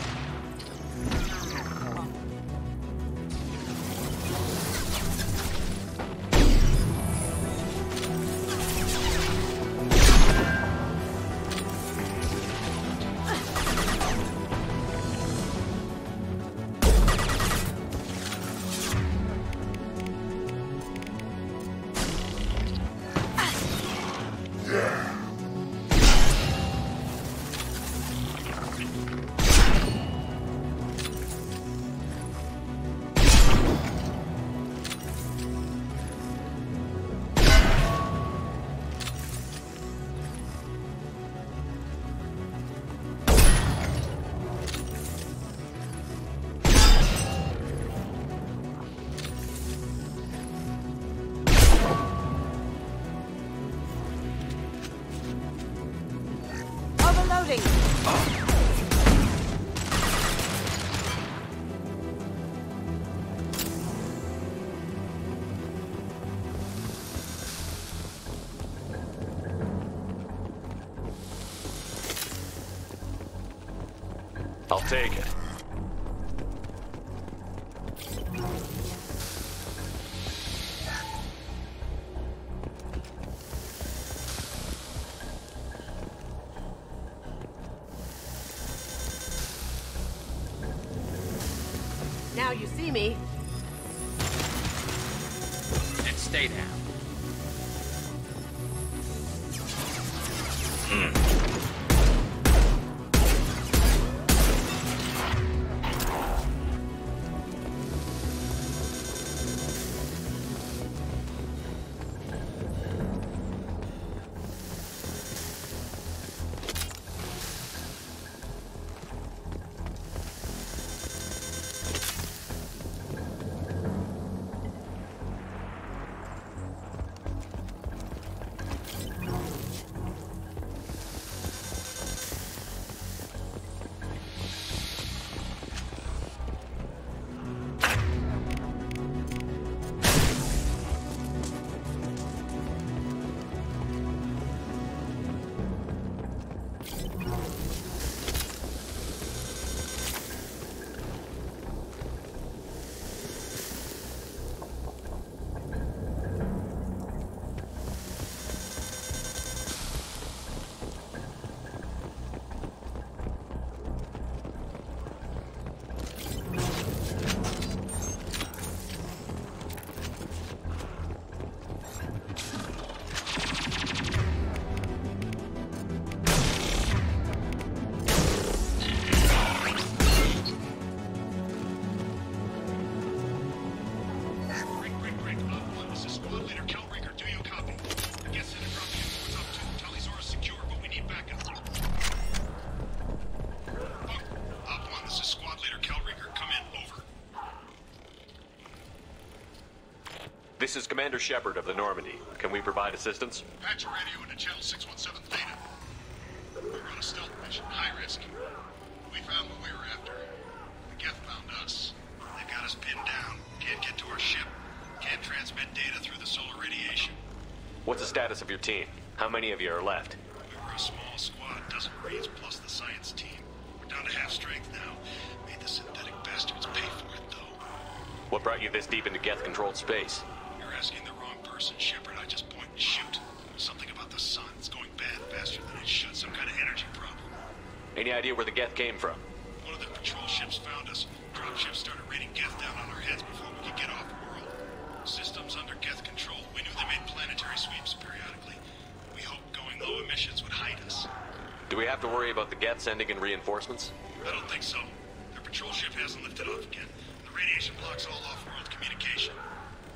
I'll take it. Now you see me. And stay down. This is Commander Shepard of the Normandy. Can we provide assistance? Patch your radio into channel 617 Theta. We're on a stealth mission, high risk. We found what we were after. The Geth found us. They've got us pinned down. Can't get to our ship. Can't transmit data through the solar radiation. What's the status of your team? How many of you are left? We were a small squad, dozen Marines plus the science team. We're down to half strength now. Made the synthetic bastards pay for it, though. What brought you this deep into Geth-controlled space? You're asking the wrong person, Shepard. I just point and shoot. Something about the sun. It's going bad faster than it should. Some kind of energy problem. Any idea where the Geth came from? One of the patrol ships found us. Dropships started raining Geth down on our heads before we could get off world. Systems under Geth control. We knew they made planetary sweeps periodically. We hoped going low emissions would hide us. Do we have to worry about the Geth sending in reinforcements? I don't think so. Their patrol ship hasn't lifted off again. The radiation blocks all off-world communication.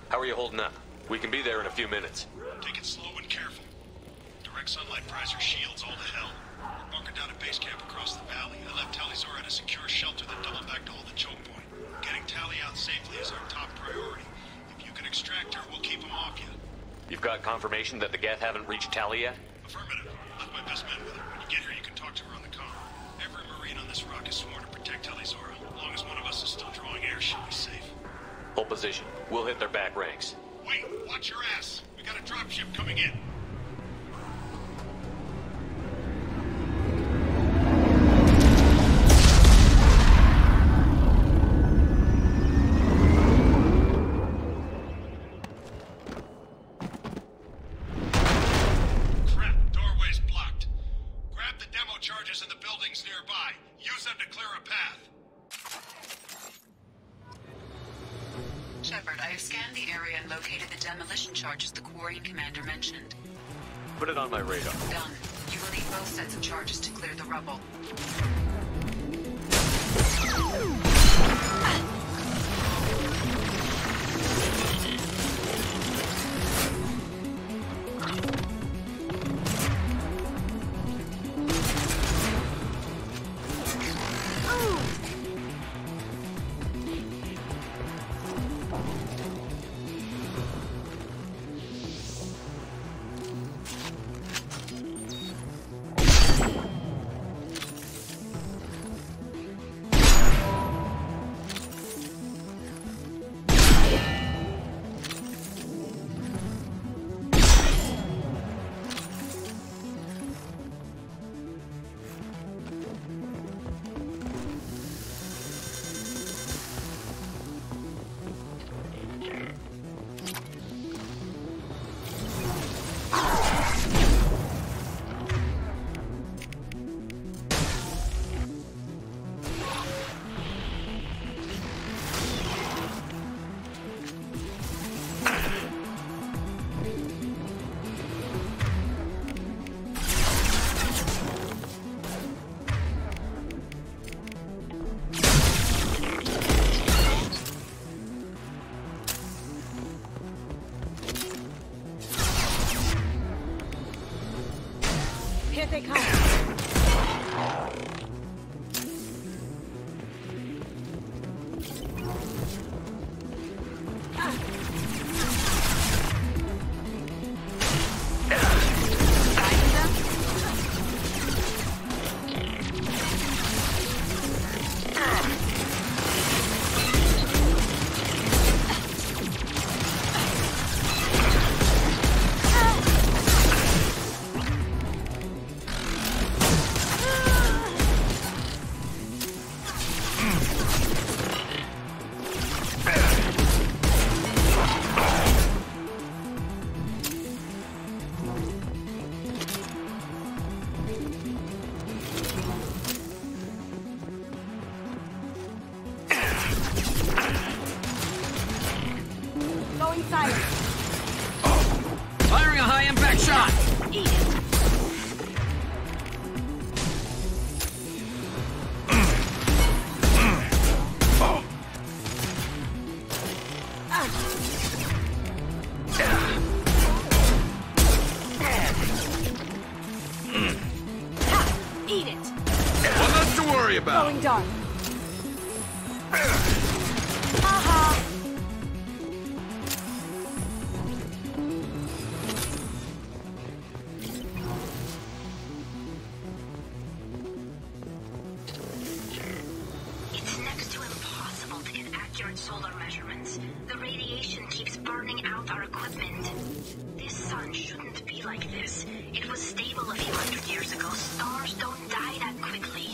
How are you holding up? We can be there in a few minutes. Take it slow and careful. Direct sunlight fries our shields all to hell. We're bunkered down at base camp across the valley. I left Tali'Zorah at a secure shelter that doubled back to hold the choke point. Getting Tali out safely is our top priority. If you can extract her, we'll keep them off you. You've got confirmation that the Geth haven't reached Tali yet? Affirmative. Left my best men with her. When you get here, you can talk to her on the comm. Every Marine on this rock is sworn to protect Tali'Zorah. As long as one of us is still drawing air, she'll be safe. Hold position. We'll hit their back ranks. Wait, watch your ass. We got a dropship coming in. Crap, doorway's blocked. Grab the demo charges in the buildings nearby. Use them to clear a path. Shepard, I have scanned the area and located the demolition charges the quarry commander mentioned. Put it on my radar. Done. You will need both sets of charges to clear the rubble. Here they come. Firing a high-impact shot! Eat it. Eat it. Well, nothing to worry about. Going dark. Haha. solar measurements. The radiation keeps burning out our equipment. This sun shouldn't be like this. It was stable a few hundred years ago. Stars don't die that quickly.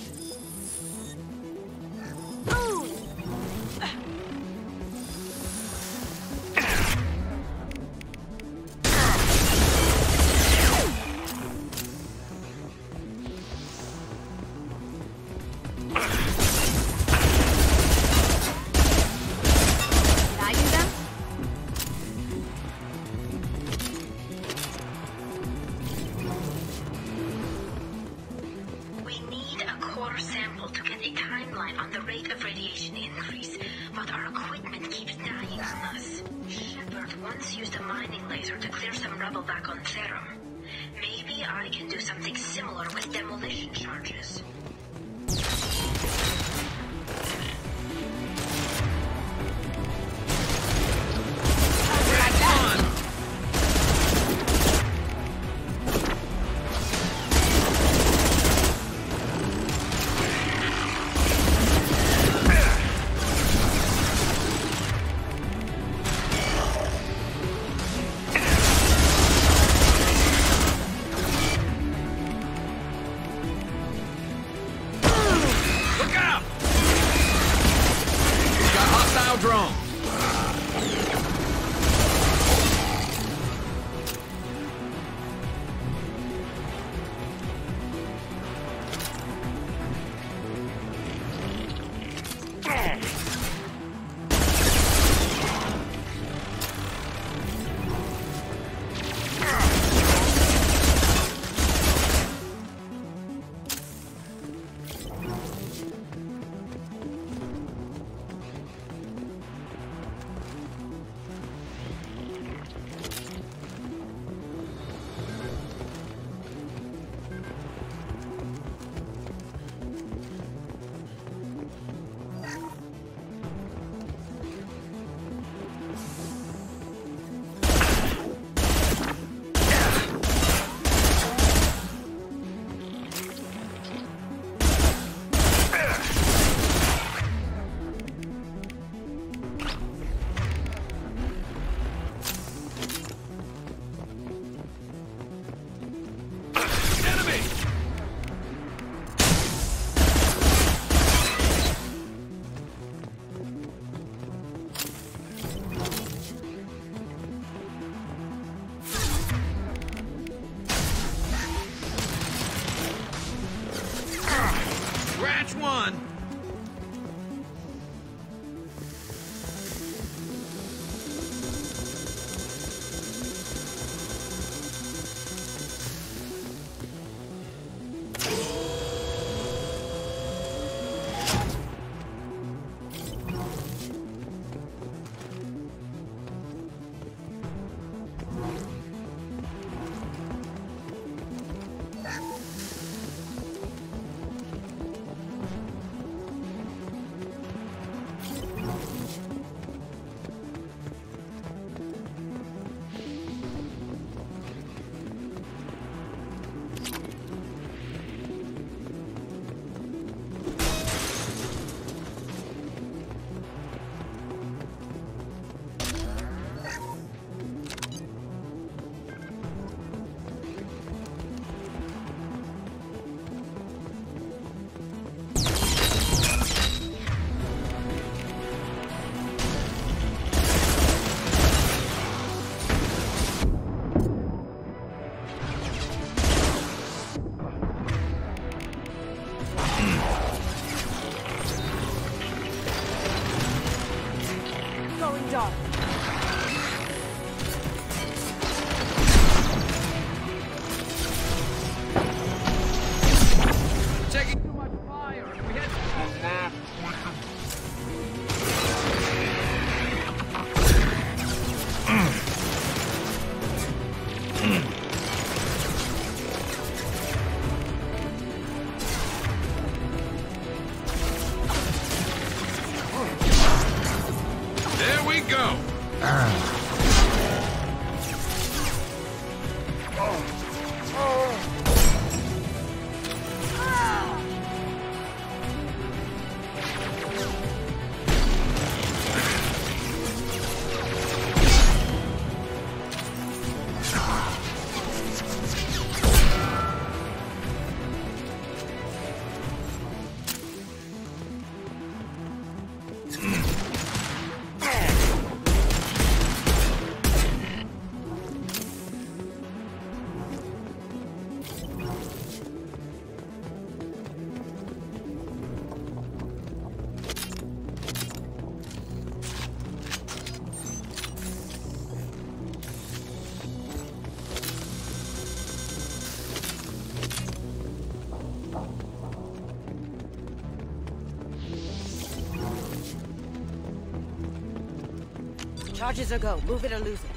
Charges a go. Move it or lose it.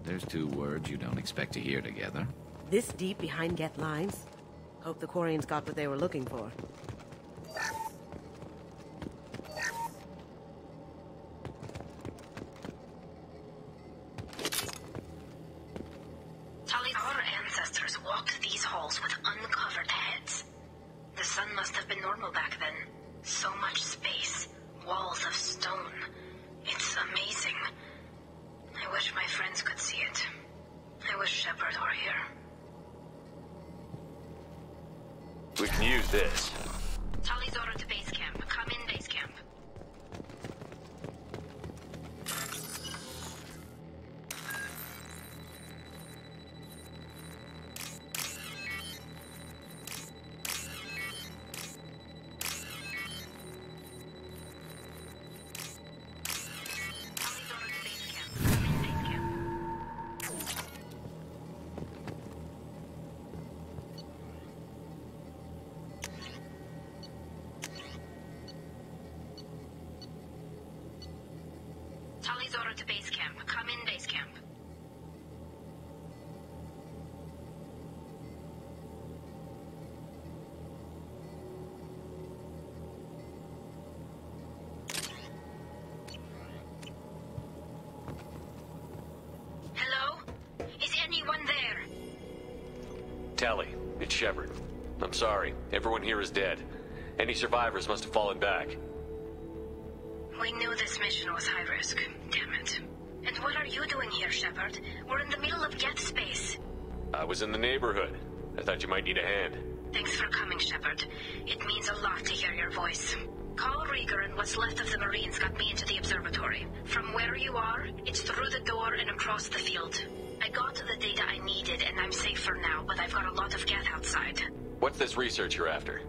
There's two words you don't expect to hear together. This deep behind Get lines? Hope the Quarians got what they were looking for. Our ancestors walked these halls with uncovered heads. The sun must have been normal back then. So much space. Walls of stone. It's amazing. I wish my friends could see it. I wish Shepard were here. We can use this. Tully's order to base camp. Come in, base camp. Tully's order to base camp. Come in, base camp. Hello? Is anyone there? Tally, it's Shepard. I'm sorry. Everyone here is dead. Any survivors must have fallen back. We knew this mission was high risk. Damn it. And what are you doing here, Shepard? We're in the middle of Geth space. I was in the neighborhood. I thought you might need a hand. Thanks for coming, Shepard. It means a lot to hear your voice. Call Rieger and what's left of the Marines got me into the observatory. From where you are, it's through the door and across the field. I got the data I needed and I'm safe for now, but I've got a lot of Geth outside. What's this research you're after?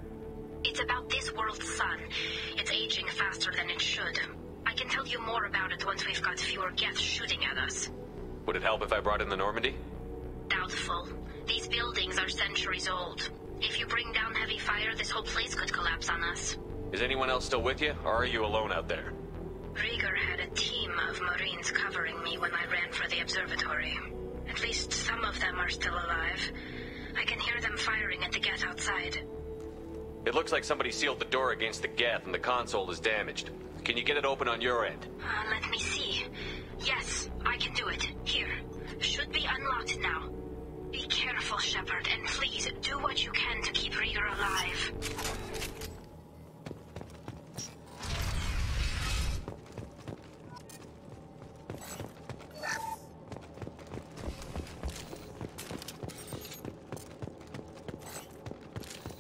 It's about this world's sun. It's aging faster than it should. I can tell you more about it once we've got fewer Geth shooting at us. Would it help if I brought in the Normandy? Doubtful. These buildings are centuries old. If you bring down heavy fire, this whole place could collapse on us. Is anyone else still with you, or are you alone out there? Rieger had a team of Marines covering me when I ran for the observatory. At least some of them are still alive. I can hear them firing at the Geth outside. It looks like somebody sealed the door against the Geth and the console is damaged. Can you get it open on your end? Let me see. Yes, I can do it. Here. Should be unlocked now. Be careful, Shepard, and please do what you can to keep Rieger alive.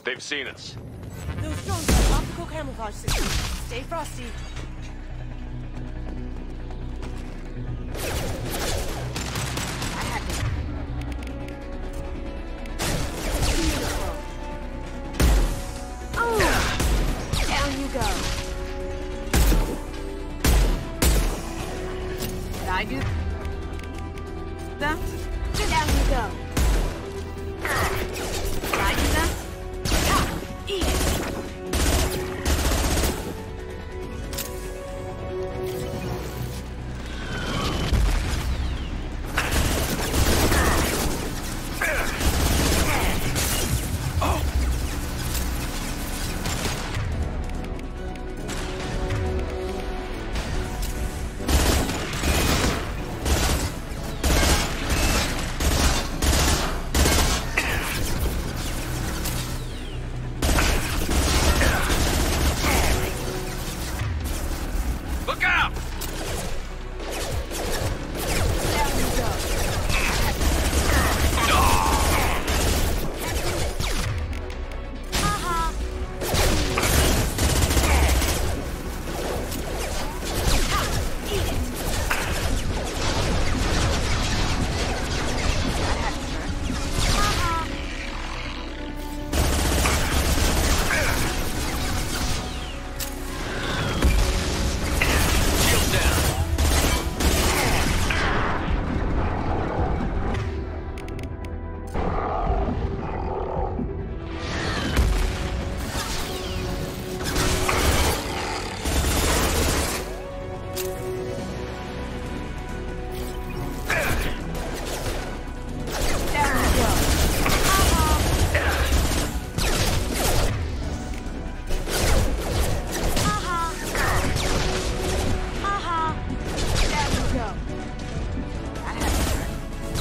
They've seen us. Those drones have optical camouflage systems. Stay frosty. I had this. Beautiful. Oh! Down you go. Did I do that? Down you go. Did I do that? Eat it!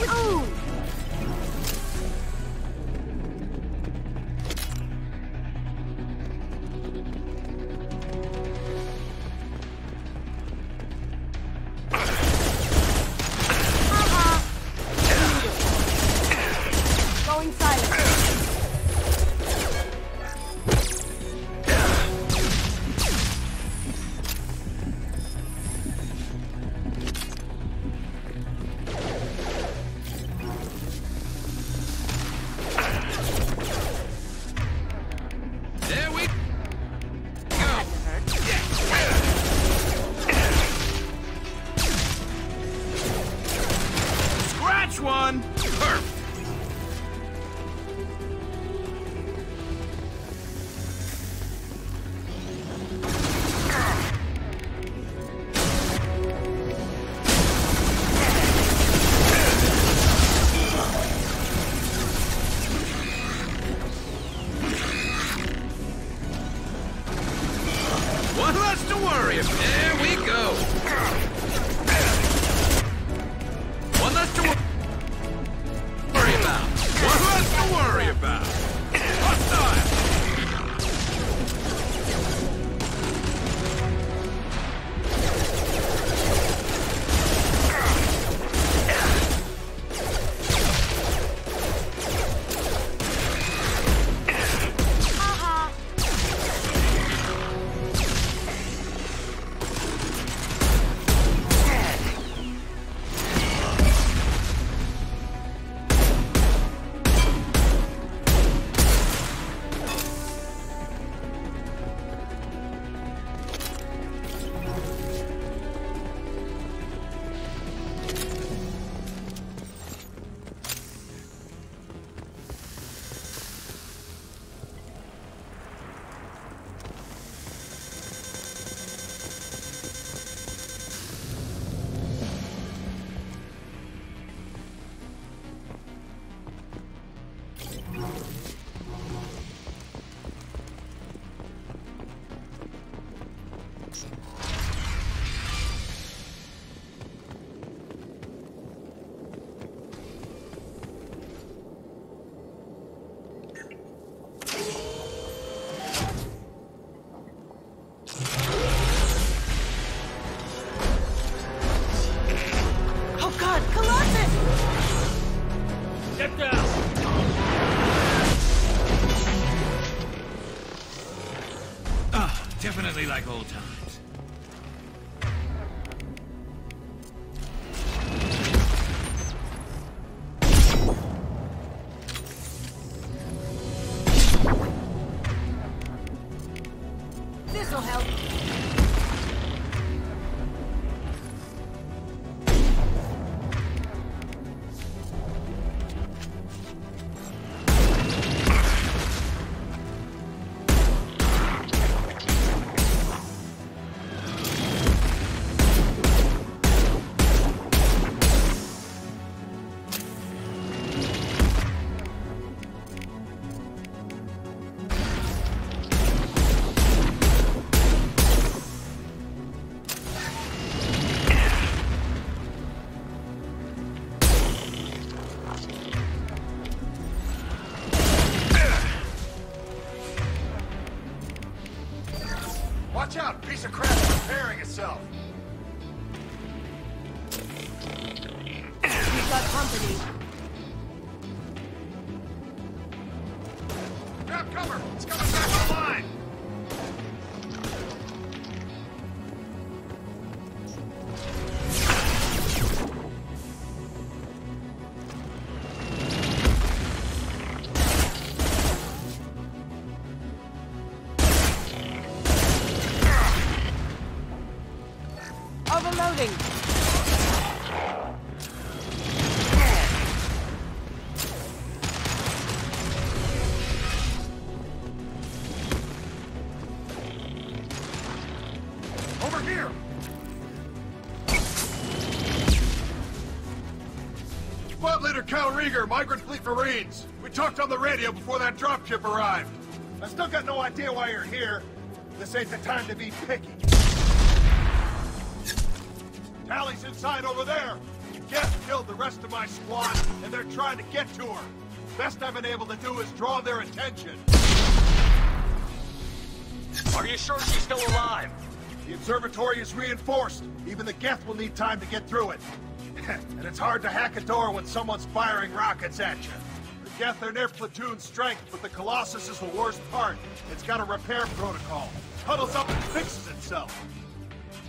Ow! Going silent. There we go. Scratch one. Perfect. One less to worry about. There we go. One less to worry about. One less to worry about. Hostile. Oh god, Colossus! Get down! Ah, definitely like old times. This'll help. Watch out! Piece of crap is repairing itself. We've got company. Grab cover! It's coming back online! Overloading. Over here! Squad leader Cal Rieger, Migrant Fleet Marines. We talked on the radio before that dropship arrived. I still got no idea why you're here. This ain't the time to be picky. Tally's inside over there. Geth killed the rest of my squad, and they're trying to get to her. Best I've been able to do is draw their attention. Are you sure she's still alive? The observatory is reinforced. Even the Geth will need time to get through it. And it's hard to hack a door when someone's firing rockets at you. The Geth are near platoon strength, but the Colossus is the worst part. It's got a repair protocol. Huddles up and fixes itself.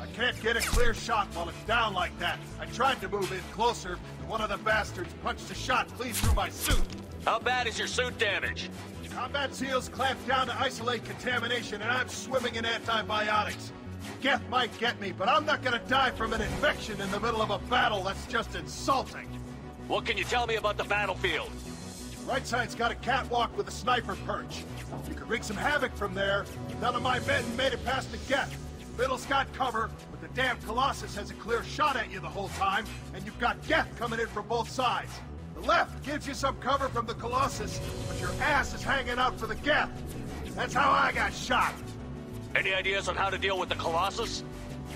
I can't get a clear shot while it's down like that. I tried to move in closer, and one of the bastards punched a shot clean through my suit. How bad is your suit damaged? Combat SEALs clamped down to isolate contamination, and I'm swimming in antibiotics. Geth might get me, but I'm not gonna die from an infection in the middle of a battle. That's just insulting. What can you tell me about the battlefield? Right side's got a catwalk with a sniper perch. You can wreak some havoc from there. None of my men made it past the Geth. Middle's got cover, but the damn Colossus has a clear shot at you the whole time, and you've got Geth coming in from both sides. The left gives you some cover from the Colossus, but your ass is hanging out for the Geth. That's how I got shot. Any ideas on how to deal with the Colossus?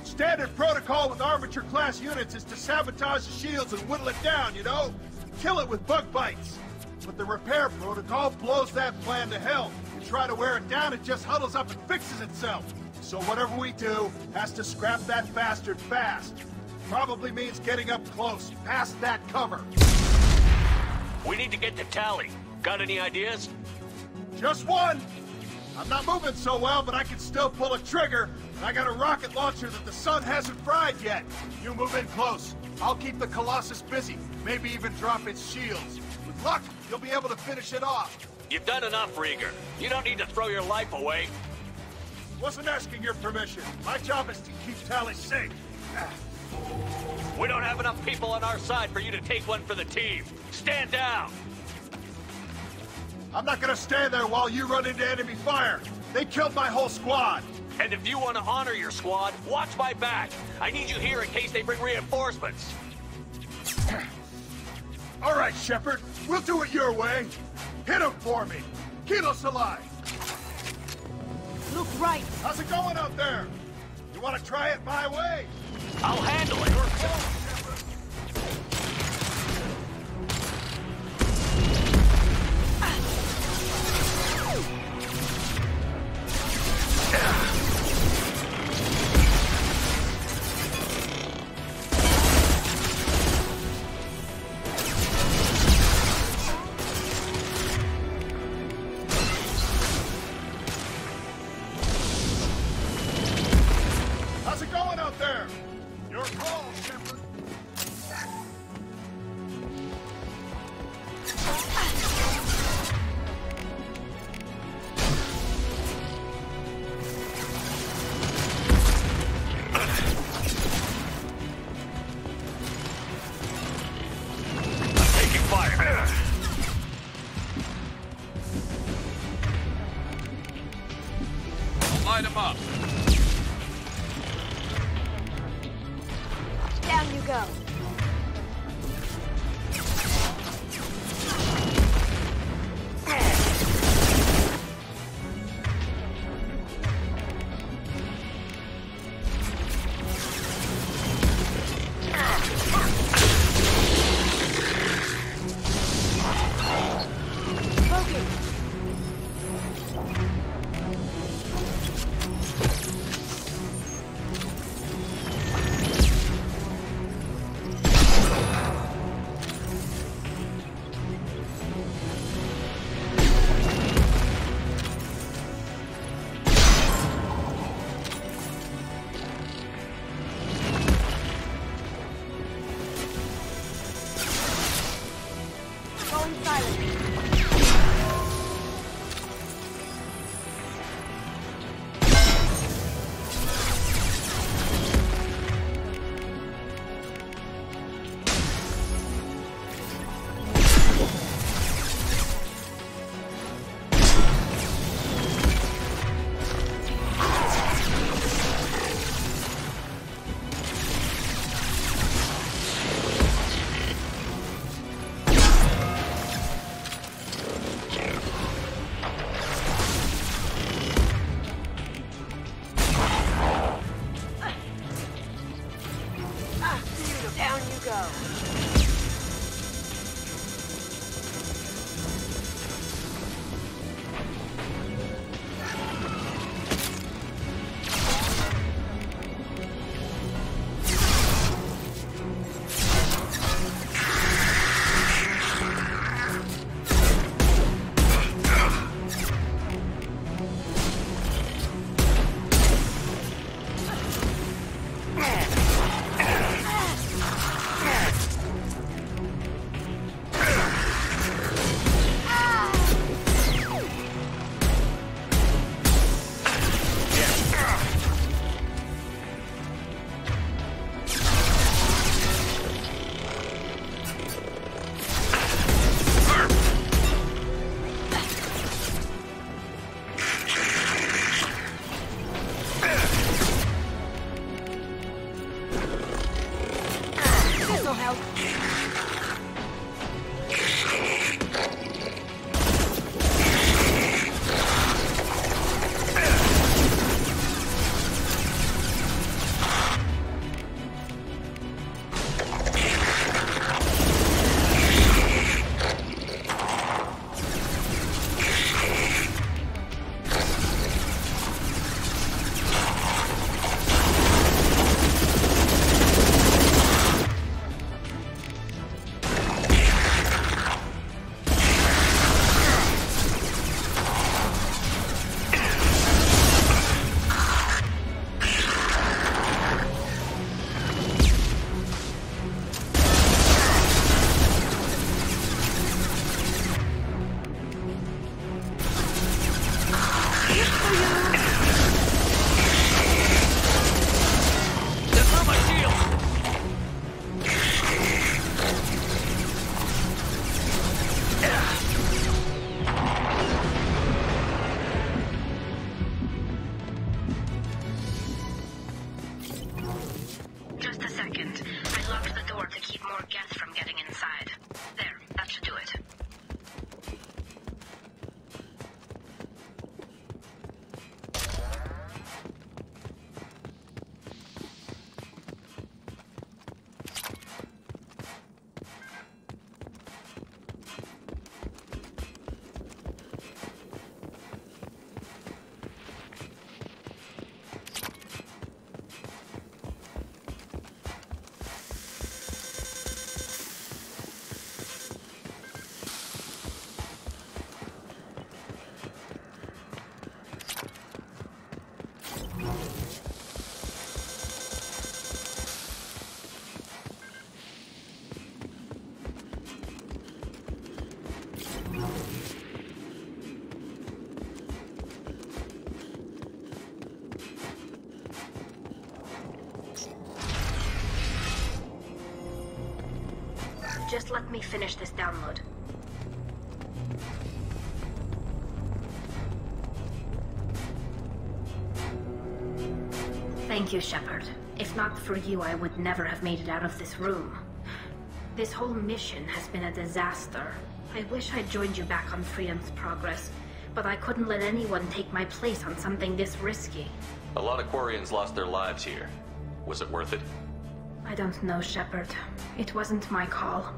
Standard protocol with armature-class units is to sabotage the shields and whittle it down, you know? Kill it with bug bites. But the repair protocol blows that plan to hell. You try to wear it down, it just huddles up and fixes itself. So whatever we do has to scrap that bastard fast. Probably means getting up close, past that cover. We need to get to Tally. Got any ideas? Just one. I'm not moving so well, but I can still pull a trigger. And I got a rocket launcher that the sun hasn't fried yet. You move in close. I'll keep the Colossus busy. Maybe even drop its shields. With luck, you'll be able to finish it off. You've done enough, Rieger. You don't need to throw your life away. Wasn't asking your permission. My job is to keep Tally safe. We don't have enough people on our side for you to take one for the team. Stand down! I'm not gonna stand there while you run into enemy fire. They killed my whole squad. And if you want to honor your squad, watch my back. I need you here in case they bring reinforcements. All right, Shepard. We'll do it your way. Hit him for me. Kilos alive. Look right. How's it going out there? You want to try it my way? I'll handle it. Your call, how's it going out there? Your call, Shepard. Taking fire. Light him up. Down you go. Just let me finish this download. Thank you, Shepard. If not for you, I would never have made it out of this room. This whole mission has been a disaster. I wish I'd joined you back on Freedom's Progress, but I couldn't let anyone take my place on something this risky. A lot of Quarians lost their lives here. Was it worth it? I don't know, Shepard. It wasn't my call.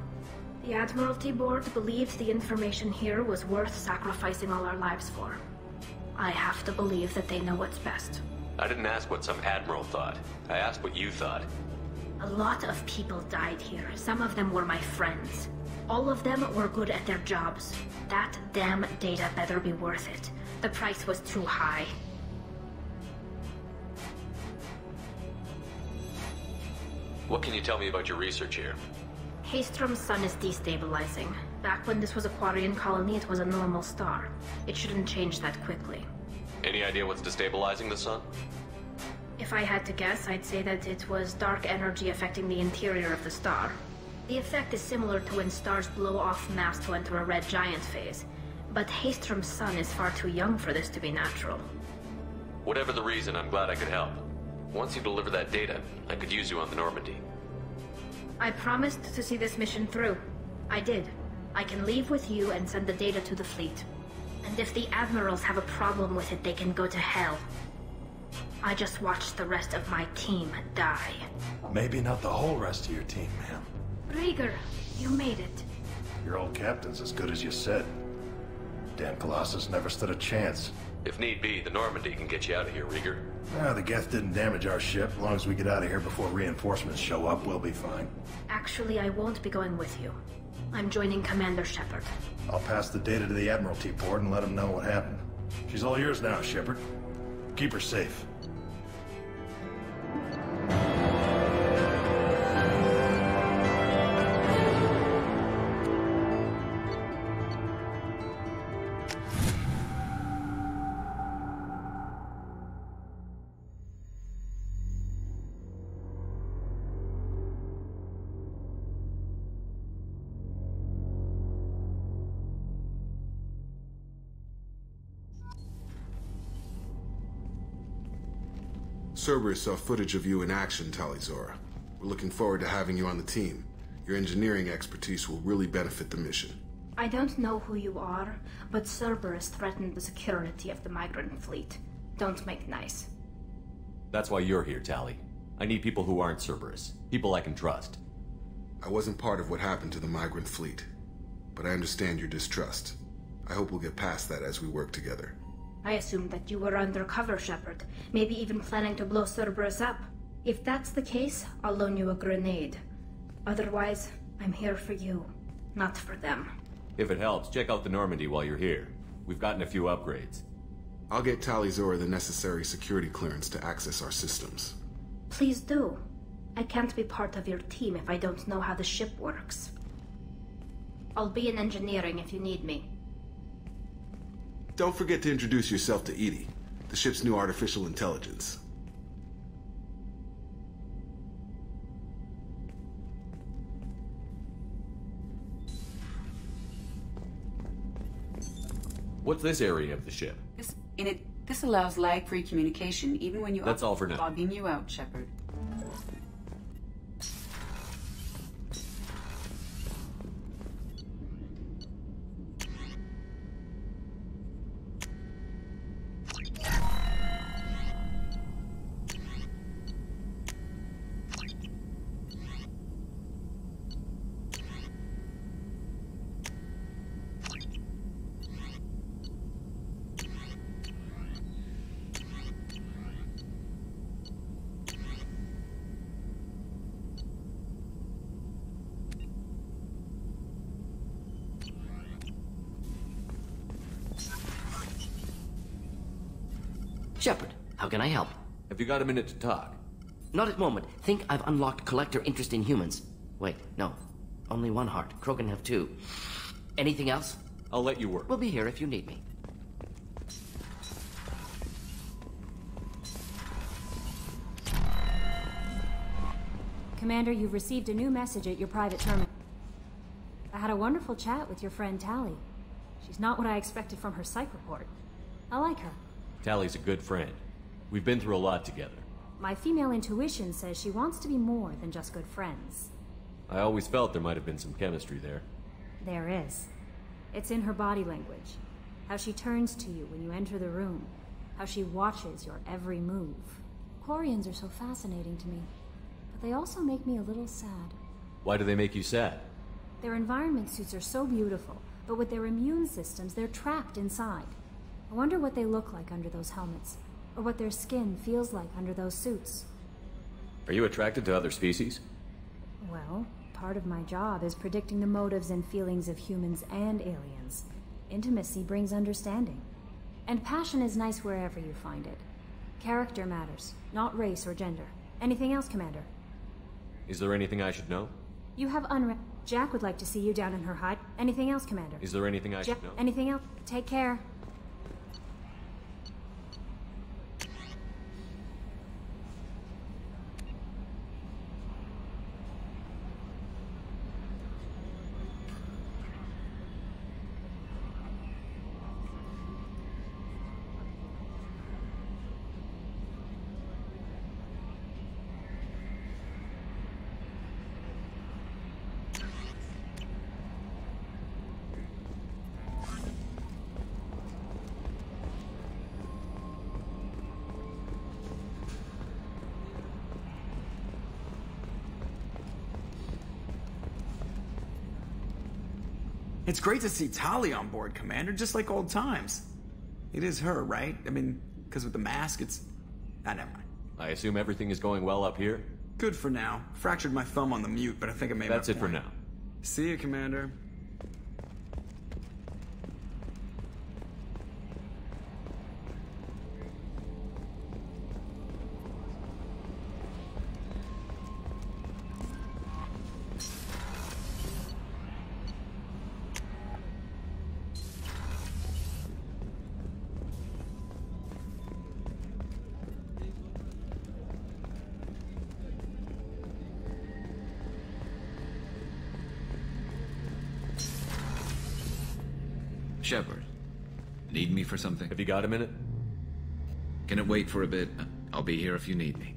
The Admiralty Board believed the information here was worth sacrificing all our lives for. I have to believe that they know what's best. I didn't ask what some admiral thought. I asked what you thought. A lot of people died here. Some of them were my friends. All of them were good at their jobs. That damn data better be worth it. The price was too high. What can you tell me about your research here? Haystrom's sun is destabilizing. Back when this was a Quarian colony, it was a normal star. It shouldn't change that quickly. Any idea what's destabilizing the sun? If I had to guess, I'd say that it was dark energy affecting the interior of the star. The effect is similar to when stars blow off mass to enter a red giant phase. But Haystrom's sun is far too young for this to be natural. Whatever the reason, I'm glad I could help. Once you deliver that data, I could use you on the Normandy. I promised to see this mission through. I did. I can leave with you and send the data to the fleet. And if the admirals have a problem with it, they can go to hell. I just watched the rest of my team die. Maybe not the whole rest of your team, ma'am. Rieger, you made it. Your old captain's as good as you said. Damn Colossus never stood a chance. If need be, the Normandy can get you out of here, Rieger. The Geth didn't damage our ship. As long as we get out of here before reinforcements show up, we'll be fine. Actually, I won't be going with you. I'm joining Commander Shepard. I'll pass the data to the Admiralty Board and let them know what happened. She's all yours now, Shepard. Keep her safe. Cerberus saw footage of you in action, Talizora. We're looking forward to having you on the team. Your engineering expertise will really benefit the mission. I don't know who you are, but Cerberus threatened the security of the migrant fleet. Don't make nice. That's why you're here, Tali. I need people who aren't Cerberus. People I can trust. I wasn't part of what happened to the migrant fleet, but I understand your distrust. I hope we'll get past that as we work together. I assumed that you were undercover, Shepard. Maybe even planning to blow Cerberus up. If that's the case, I'll loan you a grenade. Otherwise, I'm here for you, not for them. If it helps, check out the Normandy while you're here. We've gotten a few upgrades. I'll get Talizora the necessary security clearance to access our systems. Please do. I can't be part of your team if I don't know how the ship works. I'll be in engineering if you need me. Don't forget to introduce yourself to Edie, the ship's new artificial intelligence. What's this area of the ship? This allows lag-free communication even when you... That's all for now. Logging you out, Shepard. Shepard, how can I help? Have you got a minute to talk? Not at the moment. Think I've unlocked collector interest in humans. Wait, no. Only one heart. Krogan have two. Anything else? I'll let you work. We'll be here if you need me. Commander, you've received a new message at your private terminal. had a wonderful chat with your friend Tally. She's not what I expected from her psych report. I like her. Tally's a good friend. We've been through a lot together. My female intuition says she wants to be more than just good friends. I always felt there might have been some chemistry there. There is. It's in her body language. How she turns to you when you enter the room. How she watches your every move. Quarians are so fascinating to me, but they also make me a little sad. Why do they make you sad? Their environment suits are so beautiful, but with their immune systems, they're trapped inside. I wonder what they look like under those helmets, or what their skin feels like under those suits. Are you attracted to other species? Well, part of my job is predicting the motives and feelings of humans and aliens. Intimacy brings understanding. And passion is nice wherever you find it. Character matters, not race or gender. Anything else, Commander? Is there anything I should know? You have Jack would like to see you down in her hut. Anything else, Commander? Is there anything I should know? Anything else? Take care. It's great to see Tali on board, Commander, just like old times. It is her, right? I mean, because with the mask, it's... Ah, never mind. I assume everything is going well up here? Good for now. Fractured my thumb on the mute, but I think I made my point. That's it for now. See you, Commander. Shepard, need me for something? Have you got a minute? Can it wait for a bit? I'll be here if you need me.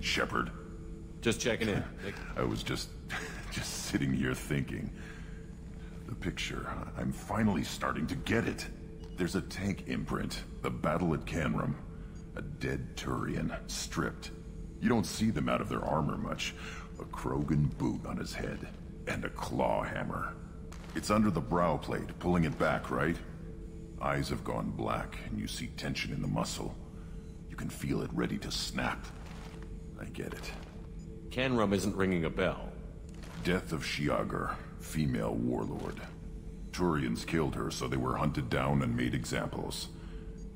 Shepard. Just checking in. I was just sitting here thinking. The picture, I'm finally starting to get it. There's a tank imprint, the battle at Canrum. A dead Turian, stripped. You don't see them out of their armor much. A Krogan boot on his head, and a claw hammer. It's under the brow plate, pulling it back, right? Eyes have gone black, and you see tension in the muscle. You can feel it ready to snap. I get it. Canrum isn't ringing a bell. Death of Shiagar, female warlord. Turians killed her, so they were hunted down and made examples.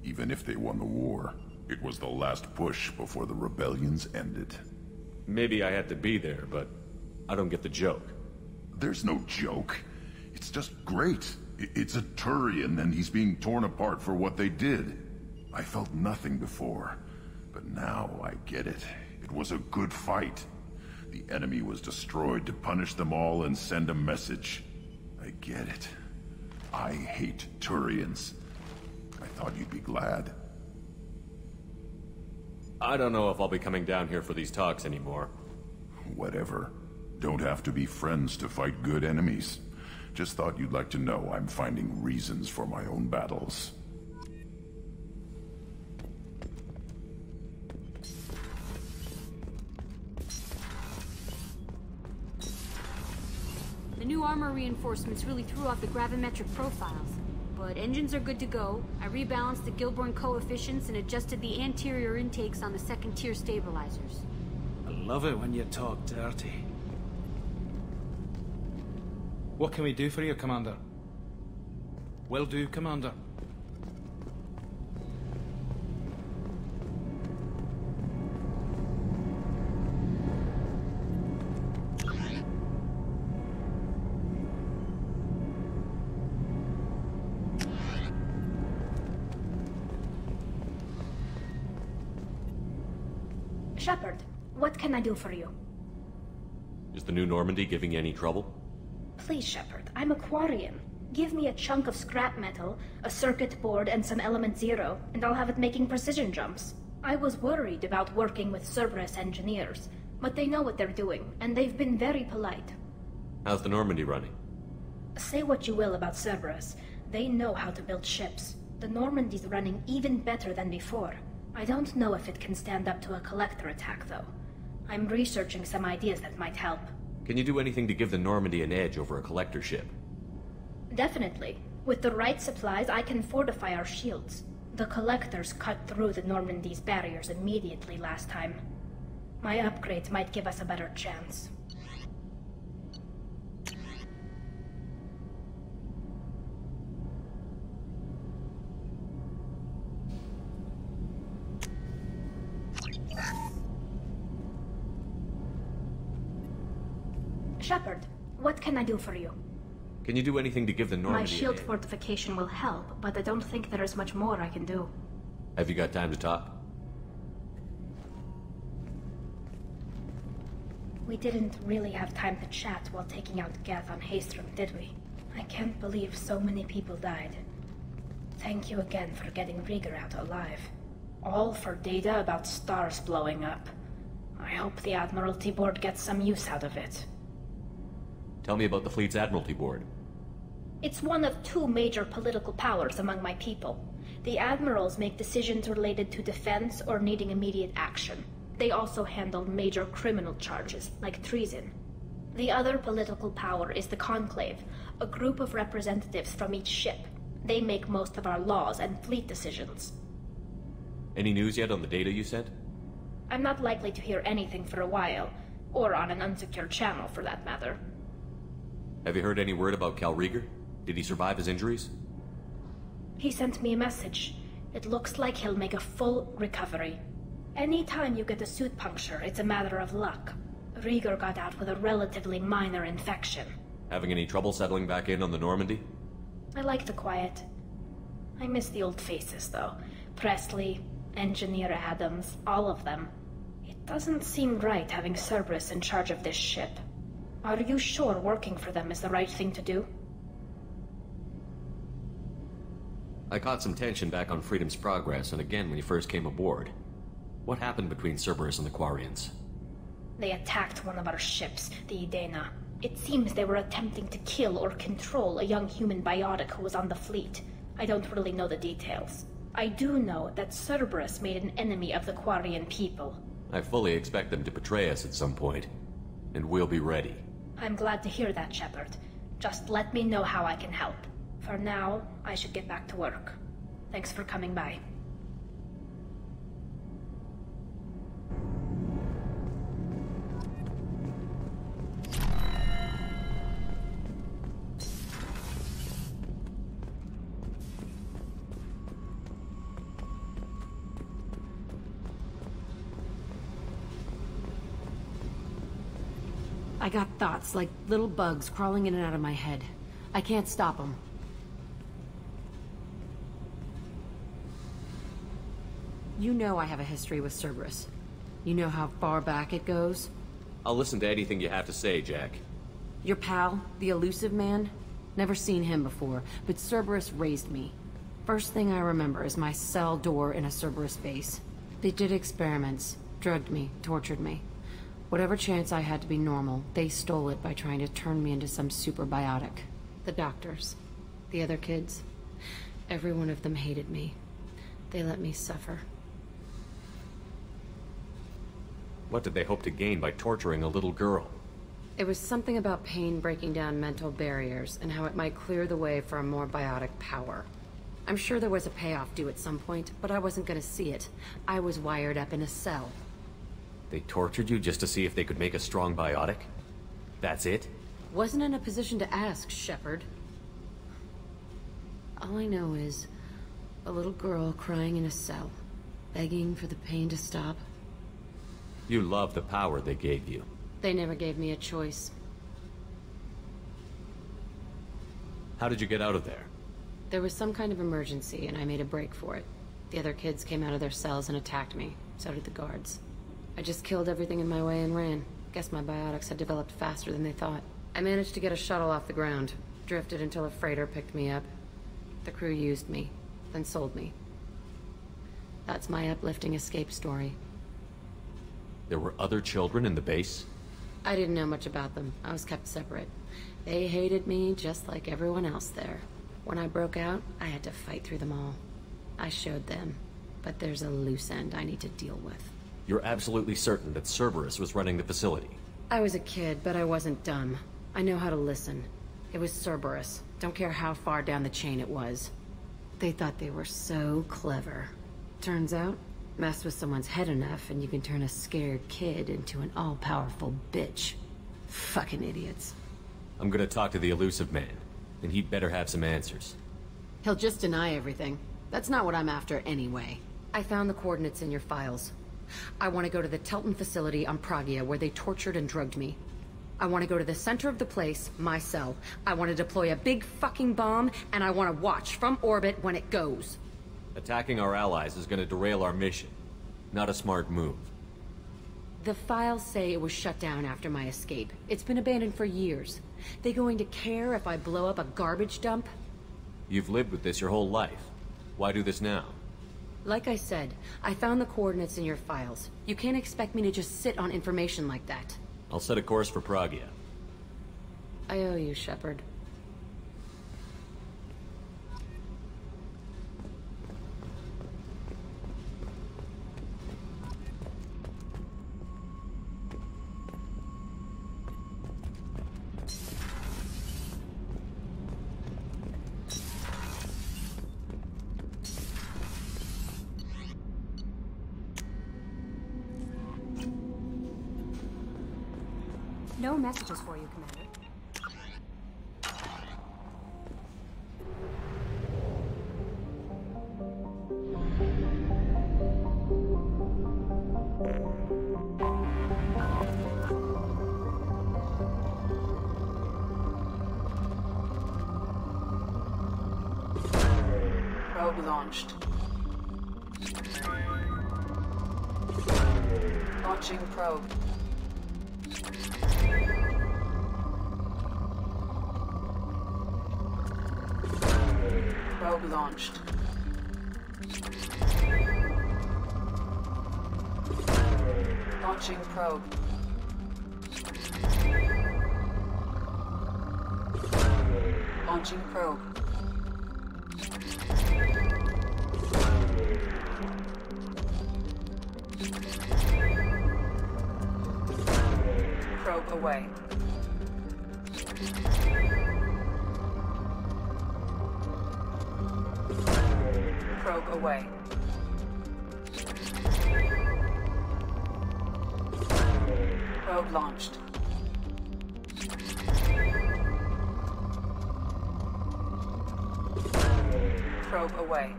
Even if they won the war, it was the last push before the rebellions ended. Maybe I had to be there, but I don't get the joke. There's no joke. It's just great. It's a Turian, and he's being torn apart for what they did. I felt nothing before, but now I get it. It was a good fight. The enemy was destroyed to punish them all and send a message. I get it. I hate Turians. I thought you'd be glad. I don't know if I'll be coming down here for these talks anymore. Whatever. Don't have to be friends to fight good enemies. Just thought you'd like to know I'm finding reasons for my own battles. The new armor reinforcements really threw off the gravimetric profiles. But engines are good to go. I rebalanced the Gilborn coefficients and adjusted the anterior intakes on the second-tier stabilizers. I love it when you talk dirty. What can we do for you, Commander? Will do, Commander. Shepard, what can I do for you? Is the new Normandy giving you any trouble? Please, Shepard, I'm a Quarian. Give me a chunk of scrap metal, a circuit board, and some element zero, and I'll have it making precision jumps. I was worried about working with Cerberus engineers, but they know what they're doing, and they've been very polite. How's the Normandy running? Say what you will about Cerberus, they know how to build ships. The Normandy's running even better than before. I don't know if it can stand up to a collector attack, though. I'm researching some ideas that might help. Can you do anything to give the Normandy an edge over a collector ship? Definitely. With the right supplies, I can fortify our shields. The collectors cut through the Normandy's barriers immediately last time. My upgrades might give us a better chance. Shepard, what can I do for you? Can you do anything to give the Normandy My shield an edge? fortification will help, but I don't think there is much more I can do. Have you got time to talk? We didn't really have time to chat while taking out Geth on Haestrom, did we? I can't believe so many people died. Thank you again for getting Rieger out alive. All for data about stars blowing up. I hope the Admiralty Board gets some use out of it. Tell me about the fleet's Admiralty Board. It's one of two major political powers among my people. The admirals make decisions related to defense or needing immediate action. They also handle major criminal charges, like treason. The other political power is the Conclave, a group of representatives from each ship. They make most of our laws and fleet decisions. Any news yet on the data you sent? I'm not likely to hear anything for a while, or on an unsecured channel for that matter. Have you heard any word about Cal Rieger? Did he survive his injuries? He sent me a message. It looks like he'll make a full recovery. Anytime you get a suit puncture, it's a matter of luck. Rieger got out with a relatively minor infection. Having any trouble settling back in on the Normandy? I like the quiet. I miss the old faces, though. Presley, Engineer Adams, all of them. It doesn't seem right having Cerberus in charge of this ship. Are you sure working for them is the right thing to do? I caught some tension back on Freedom's Progress and again when you first came aboard. What happened between Cerberus and the Quarians? They attacked one of our ships, the Idena. It seems they were attempting to kill or control a young human biotic who was on the fleet. I don't really know the details. I do know that Cerberus made an enemy of the Quarian people. I fully expect them to betray us at some point, and we'll be ready. I'm glad to hear that, Shepard. Just let me know how I can help. For now, I should get back to work. Thanks for coming by. I got thoughts like little bugs crawling in and out of my head. I can't stop them. You know I have a history with Cerberus. You know how far back it goes? I'll listen to anything you have to say, Jack. Your pal, the elusive man? Never seen him before, but Cerberus raised me. First thing I remember is my cell door in a Cerberus base. They did experiments, drugged me, tortured me. Whatever chance I had to be normal, they stole it by trying to turn me into some super biotic. The doctors, the other kids, every one of them hated me. They let me suffer. What did they hope to gain by torturing a little girl? It was something about pain breaking down mental barriers and how it might clear the way for a more biotic power. I'm sure there was a payoff due at some point, but I wasn't going to see it. I was wired up in a cell. They tortured you just to see if they could make a strong biotic? That's it? Wasn't in a position to ask, Shepard. All I know is a little girl crying in a cell, begging for the pain to stop. You love the power they gave you. They never gave me a choice. How did you get out of there? There was some kind of emergency, and I made a break for it. The other kids came out of their cells and attacked me. So did the guards. I just killed everything in my way and ran. Guess my biotics had developed faster than they thought. I managed to get a shuttle off the ground. Drifted until a freighter picked me up. The crew used me, then sold me. That's my uplifting escape story. There were other children in the base? I didn't know much about them. I was kept separate. They hated me just like everyone else there. When I broke out, I had to fight through them all. I showed them, but there's a loose end I need to deal with. You're absolutely certain that Cerberus was running the facility? I was a kid, but I wasn't dumb. I know how to listen. It was Cerberus. Don't care how far down the chain it was. They thought they were so clever. Turns out, mess with someone's head enough and you can turn a scared kid into an all-powerful bitch. Fucking idiots. I'm gonna talk to the elusive man, and he'd better have some answers. He'll just deny everything. That's not what I'm after anyway. I found the coordinates in your files. I want to go to the Telton facility on Pragia where they tortured and drugged me. I want to go to the center of the place, my cell. I want to deploy a big fucking bomb, and I want to watch from orbit when it goes. Attacking our allies is gonna derail our mission. Not a smart move. The files say it was shut down after my escape. It's been abandoned for years. They going to care if I blow up a garbage dump? You've lived with this your whole life. Why do this now? Like I said, I found the coordinates in your files. You can't expect me to just sit on information like that. I'll set a course for Pragia. I owe you, Shepard. No messages for you, Commander. Probe launched. Launching probe. Probe launched. Launching probe. Launching probe. Probe away. Probe away. Probe launched. Probe away.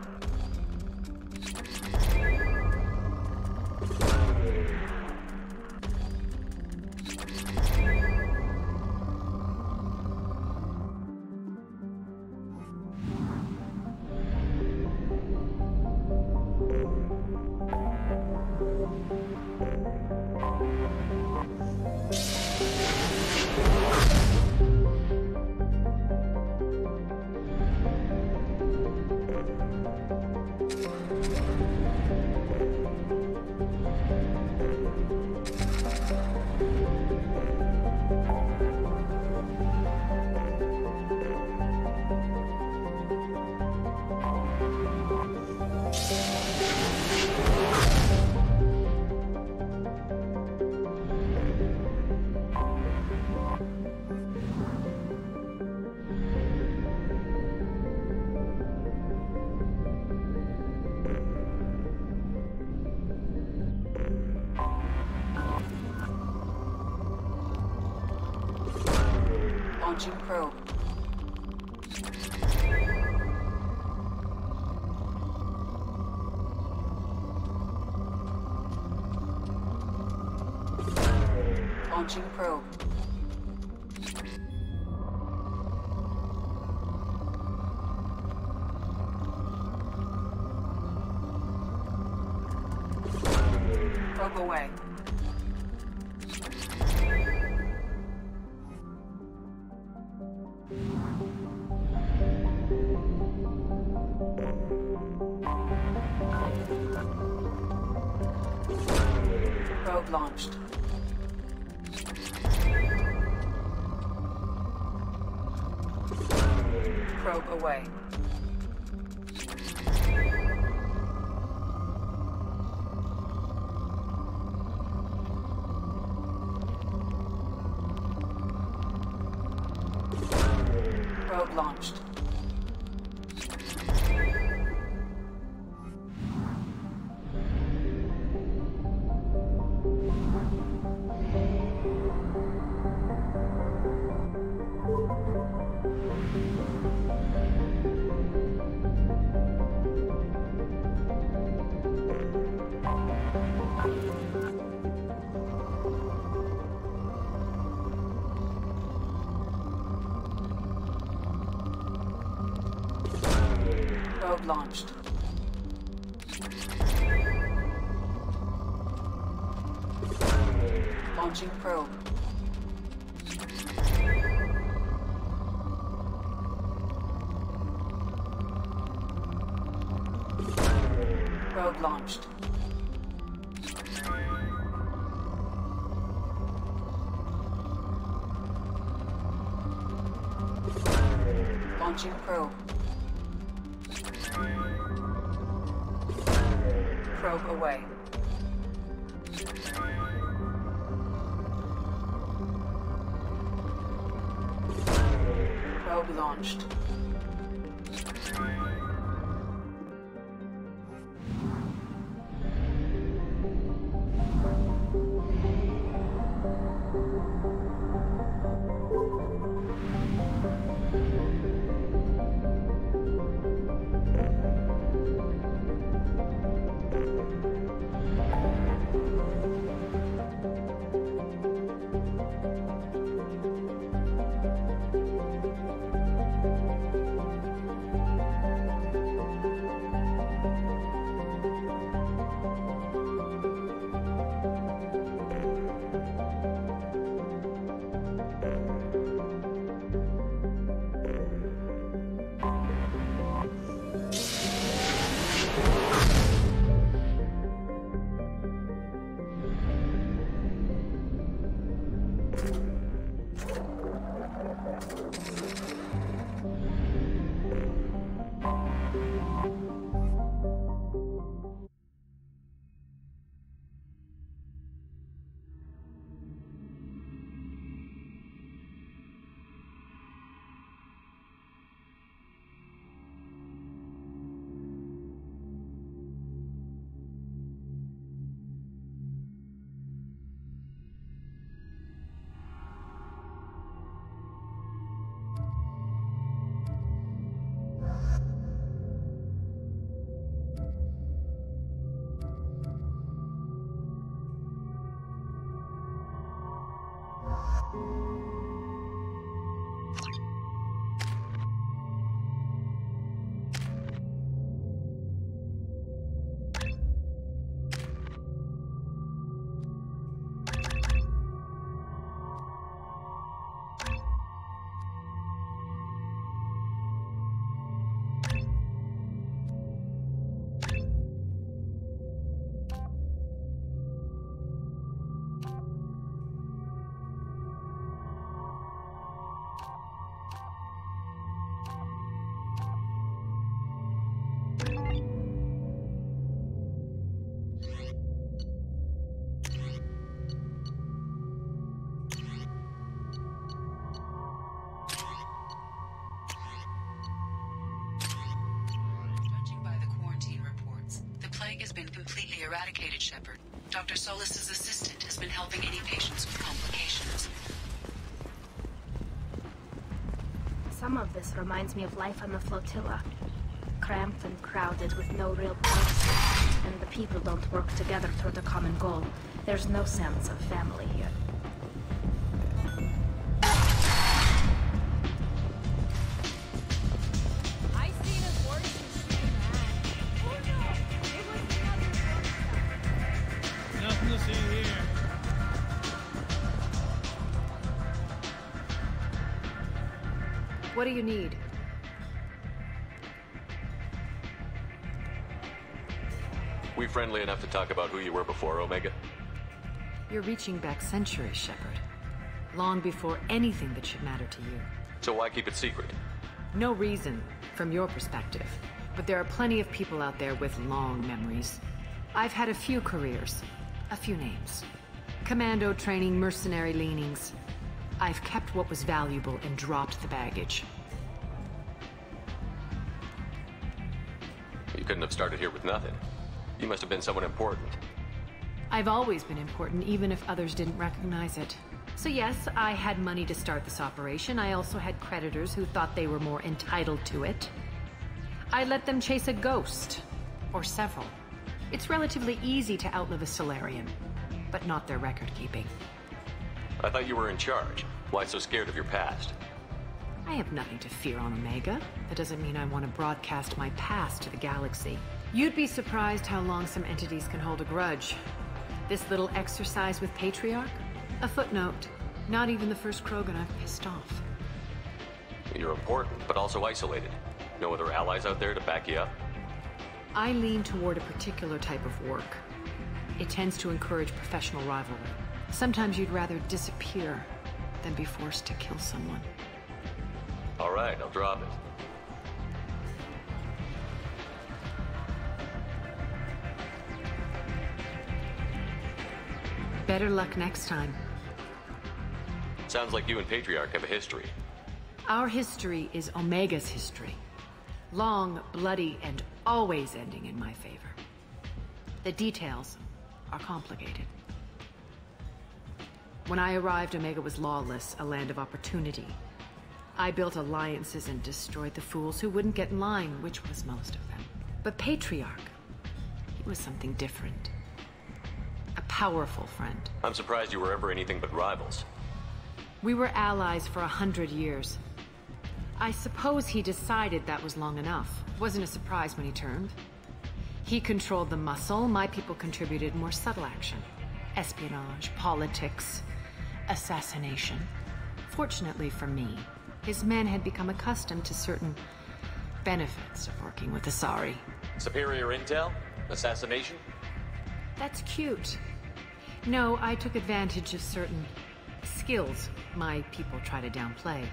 Launching probe. Launching probe. Probe away. Probe launched. Probe away. Probe launched. Probe launched. Launching probe. Probe launched. Launching probe. Probe away. Probe launched. Eradicated, Shepard. Dr. Solis's assistant has been helping any patients with complications. Some of this reminds me of life on the flotilla. Cramped and crowded with no real purpose. And the people don't work together toward a common goal. There's no sense of family here. What do you need? We friendly enough to talk about who you were before, Omega? You're reaching back centuries, Shepard. Long before anything that should matter to you. So why keep it secret? No reason, from your perspective. But there are plenty of people out there with long memories. I've had a few careers, a few names. Commando training, mercenary leanings. I've kept what was valuable and dropped the baggage. You couldn't have started here with nothing. You must have been someone important. I've always been important, even if others didn't recognize it. So yes, I had money to start this operation. I also had creditors who thought they were more entitled to it. I let them chase a ghost, or several. It's relatively easy to outlive a Solarian, but not their record-keeping. I thought you were in charge. Why so scared of your past? I have nothing to fear on Omega. That doesn't mean I want to broadcast my past to the galaxy. You'd be surprised how long some entities can hold a grudge. This little exercise with Patriarch? A footnote. Not even the first Krogan I've pissed off. You're important, but also isolated. No other allies out there to back you up? I lean toward a particular type of work. It tends to encourage professional rivalry. Sometimes you'd rather disappear than be forced to kill someone. All right, I'll drop it. Better luck next time. Sounds like you and Patriarch have a history. Our history is Omega's history. Long, bloody, and always ending in my favor. The details are complicated. When I arrived, Omega was lawless, a land of opportunity. I built alliances and destroyed the fools who wouldn't get in line, which was most of them. But Patriarch, he was something different. A powerful friend. I'm surprised you were ever anything but rivals. We were allies for 100 years. I suppose he decided that was long enough. Wasn't a surprise when he turned. He controlled the muscle, my people contributed more subtle action. Espionage, politics, assassination. Fortunately for me, his men had become accustomed to certain benefits of working with Asari. Superior intel? Assassination? That's cute. No, I took advantage of certain skills my people try to downplay.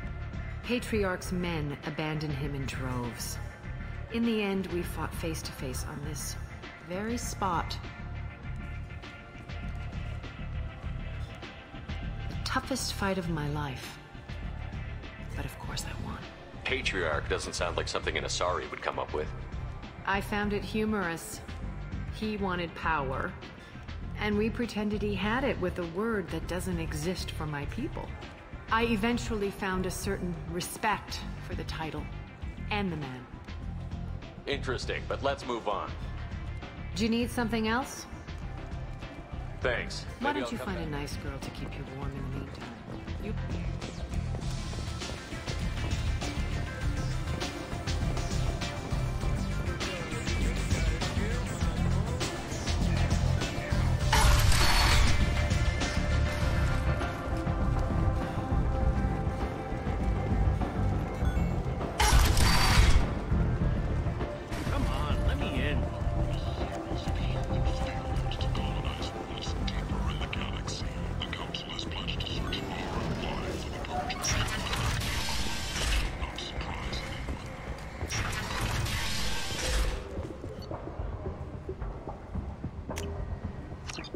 Patriarch's men abandoned him in droves. In the end, we fought face to face on this very spot. The toughest fight of my life. But of course I won. Patriarch doesn't sound like something an Asari would come up with. I found it humorous. He wanted power, and we pretended he had it with a word that doesn't exist for my people. I eventually found a certain respect for the title and the man. Interesting, but let's move on. Do you need something else? Thanks. Why don't you find a nice girl to keep you warm in the meantime? You...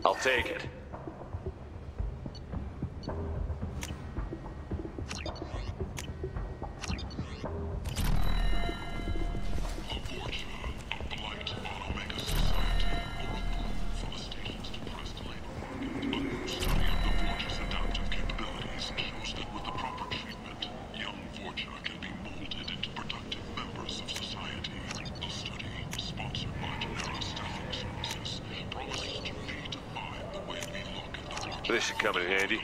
I'll take it. This should come in handy.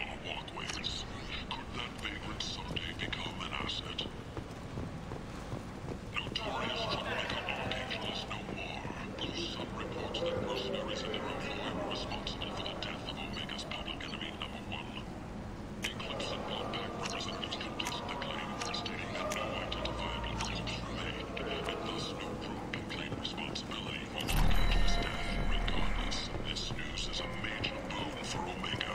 This news is a major boon for Omega.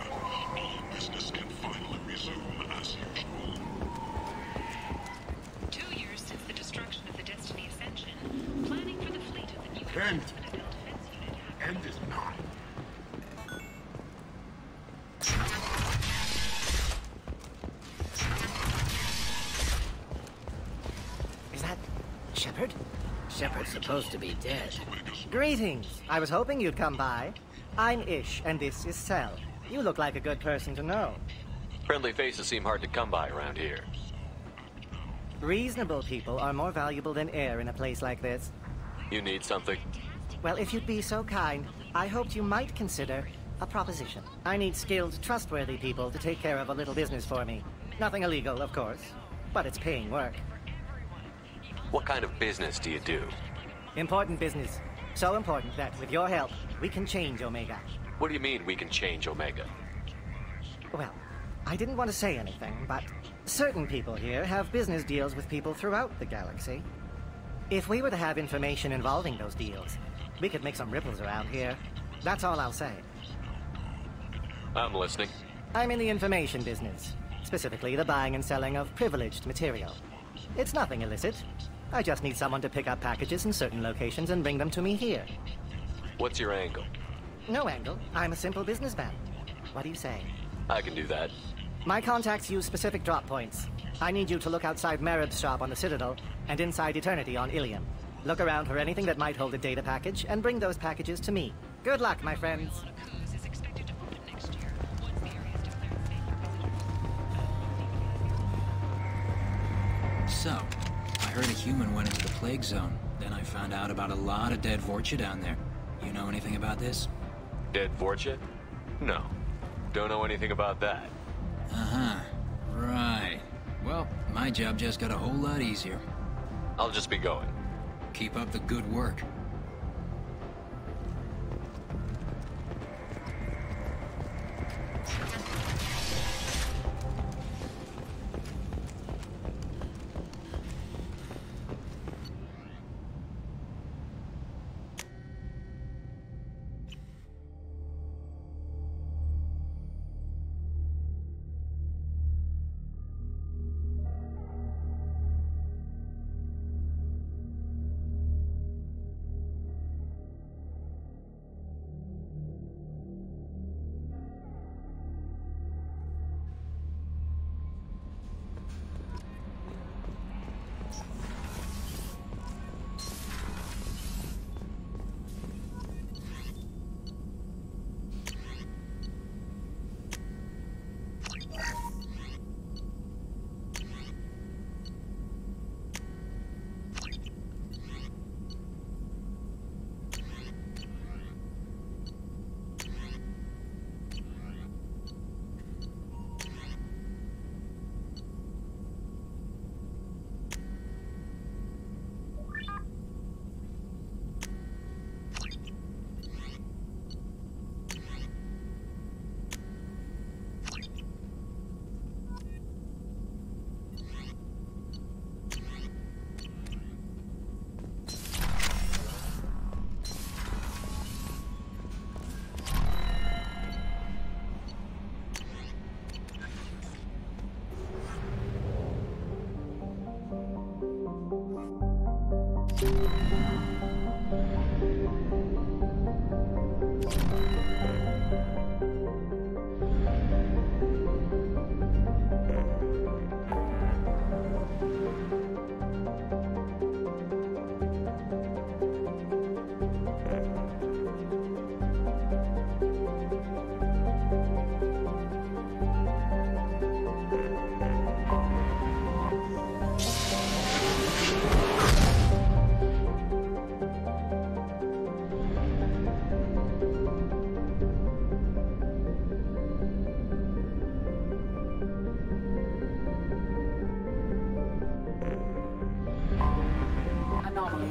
It's supposed to be dead. Greetings. I was hoping you'd come by. I'm Ish, and this is Cell. You look like a good person to know. Friendly faces seem hard to come by around here. Reasonable people are more valuable than air in a place like this. You need something? Well, if you'd be so kind, I hoped you might consider a proposition. I need skilled, trustworthy people to take care of a little business for me. Nothing illegal, of course, but it's paying work. What kind of business do you do? Important business. So important that, with your help, we can change Omega. What do you mean we can change Omega? Well, I didn't want to say anything, but certain people here have business deals with people throughout the galaxy. If we were to have information involving those deals, we could make some ripples around here. That's all I'll say. I'm listening. I'm in the information business, specifically the buying and selling of privileged material. It's nothing illicit. I just need someone to pick up packages in certain locations and bring them to me here. What's your angle? No angle. I'm a simple businessman. What do you say? I can do that. My contacts use specific drop points. I need you to look outside Merib's shop on the Citadel and inside Eternity on Ilium. Look around for anything that might hold a data package and bring those packages to me. Good luck, my friends. So, I heard a human went into the plague zone. Then I found out about a lot of dead Vorcha down there. You know anything about this? Dead Vorcha? No. Don't know anything about that. Uh-huh. Right. Well, my job just got a whole lot easier. I'll just be going. Keep up the good work.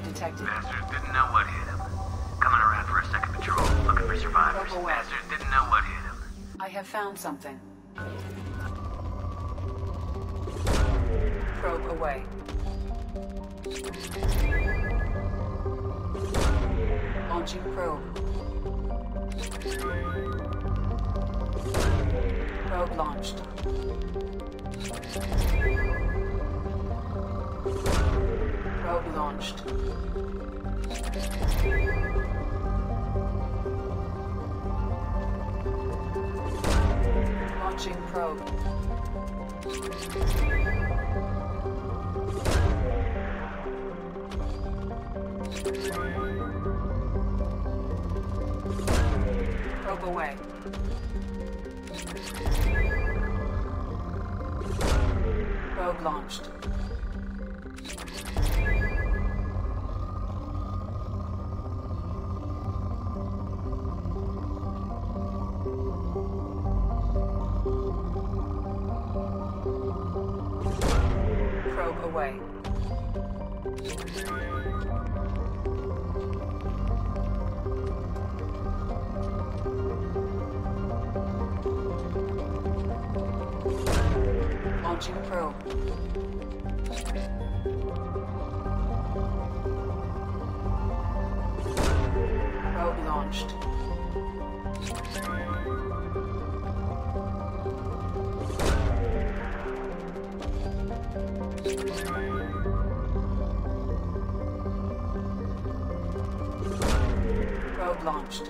Detected. Bastards didn't know what hit him. Coming around for a second patrol, looking for survivors. Bastards didn't know what hit him. I have found something. Probe away. Launching probe. Probe launched. Probe launched. Launching probe. Probe away. Probe launched. Probe away. Launching probe. Probe launched. Probe launched.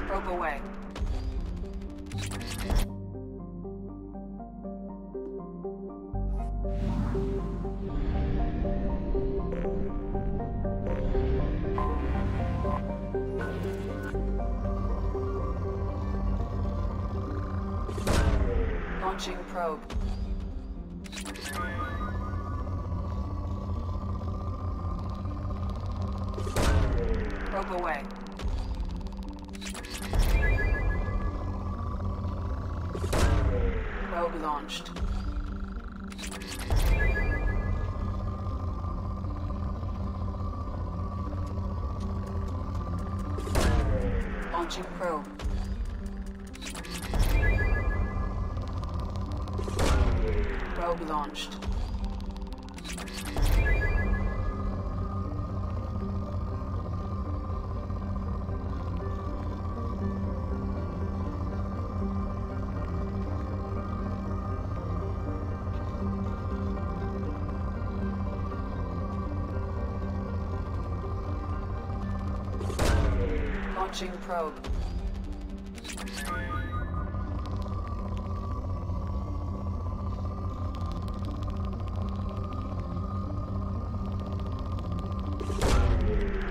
Probe away. Launching probe. Probe away. Probe launched. Launching probe. Probe launched. Launching probe.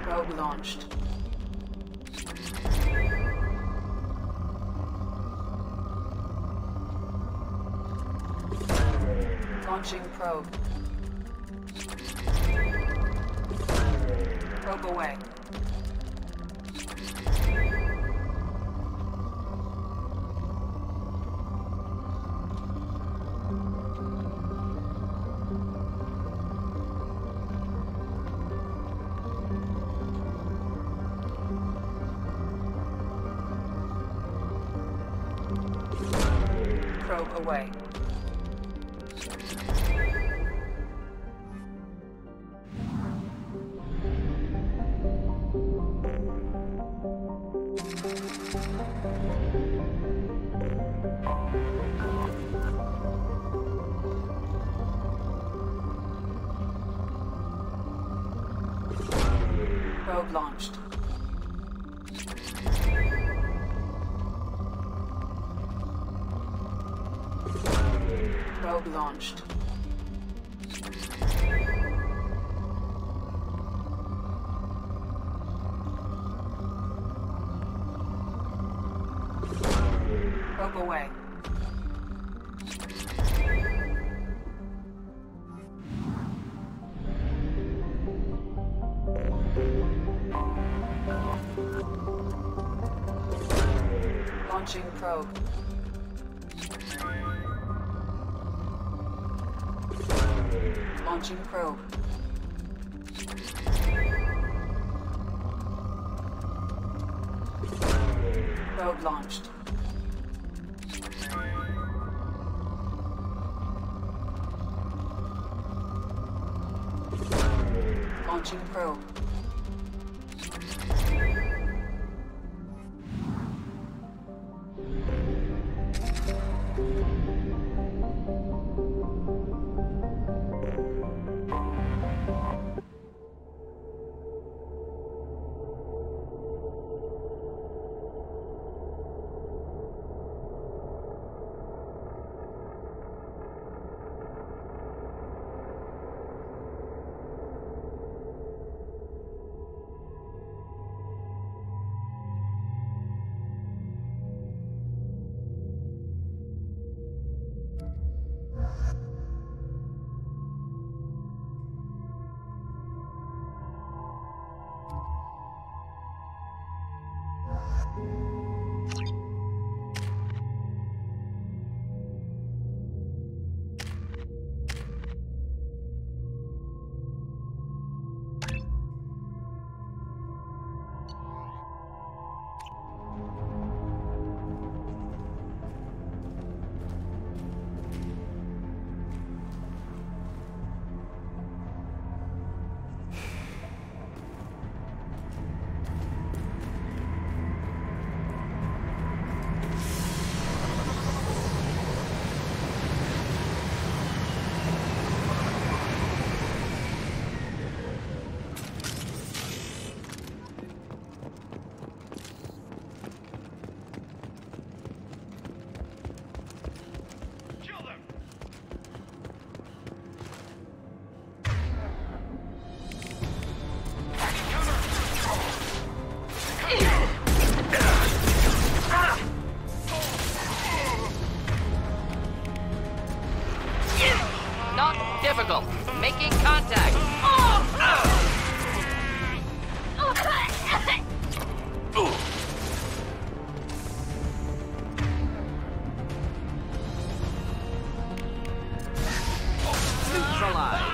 Probe launched. Launching probe. Probe away. Probe away. Probe launched. Probe launched. Probe away. Launching probe. Launching probe. Probe launched. Launching probe. attack. Neutralized.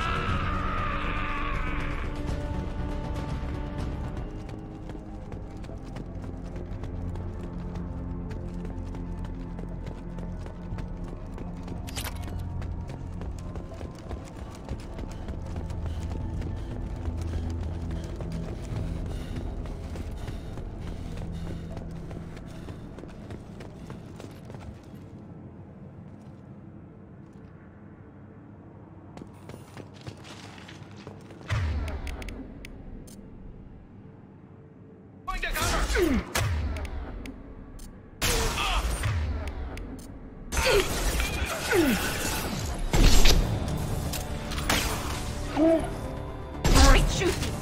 Great shooting.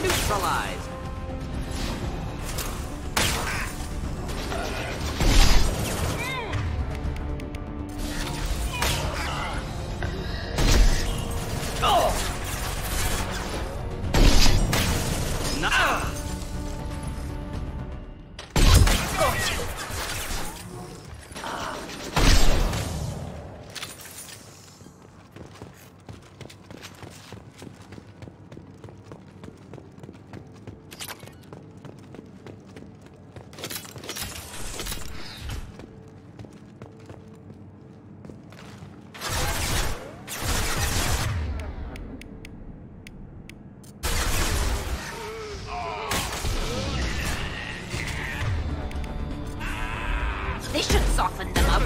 Neutralized. They should soften them up.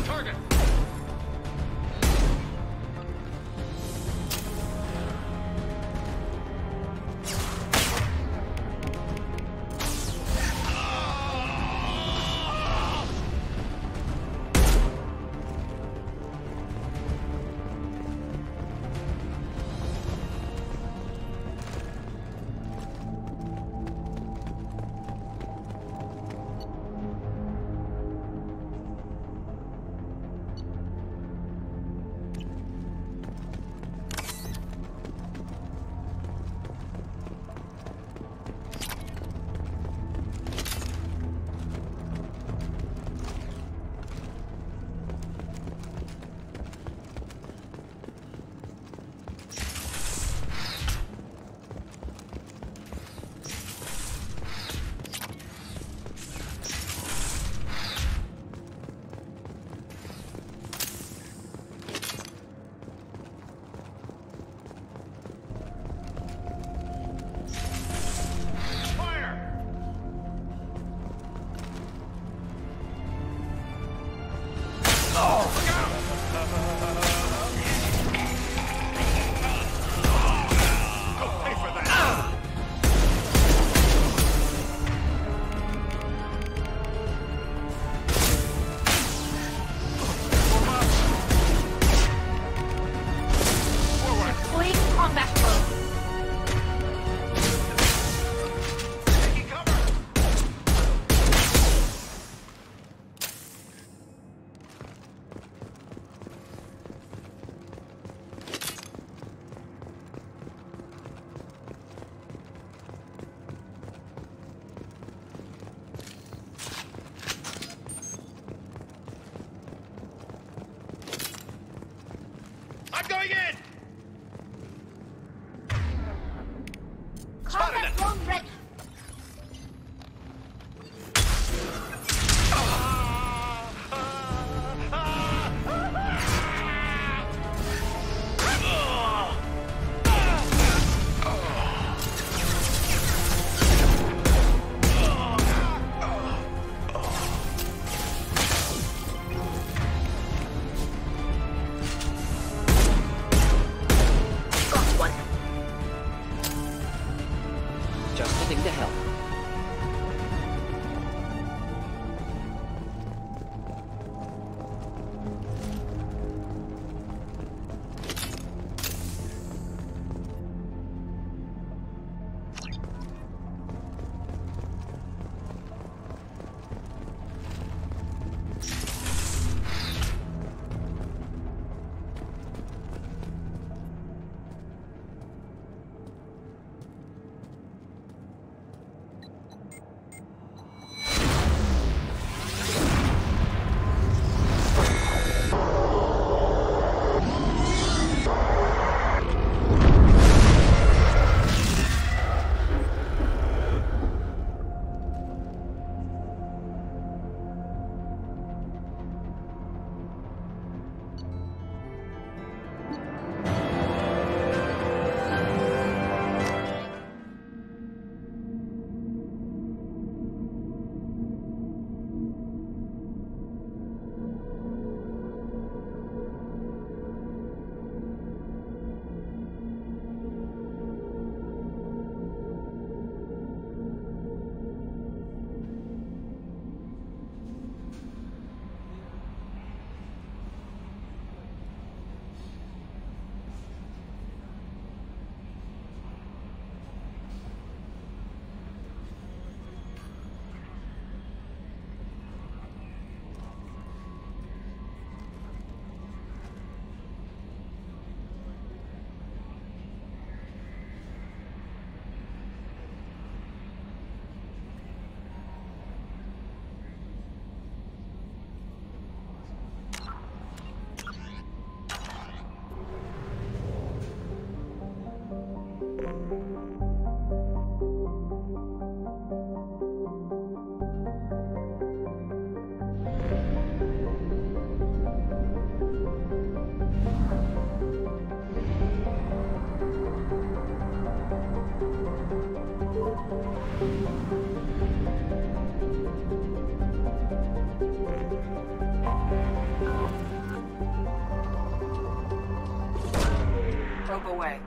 away.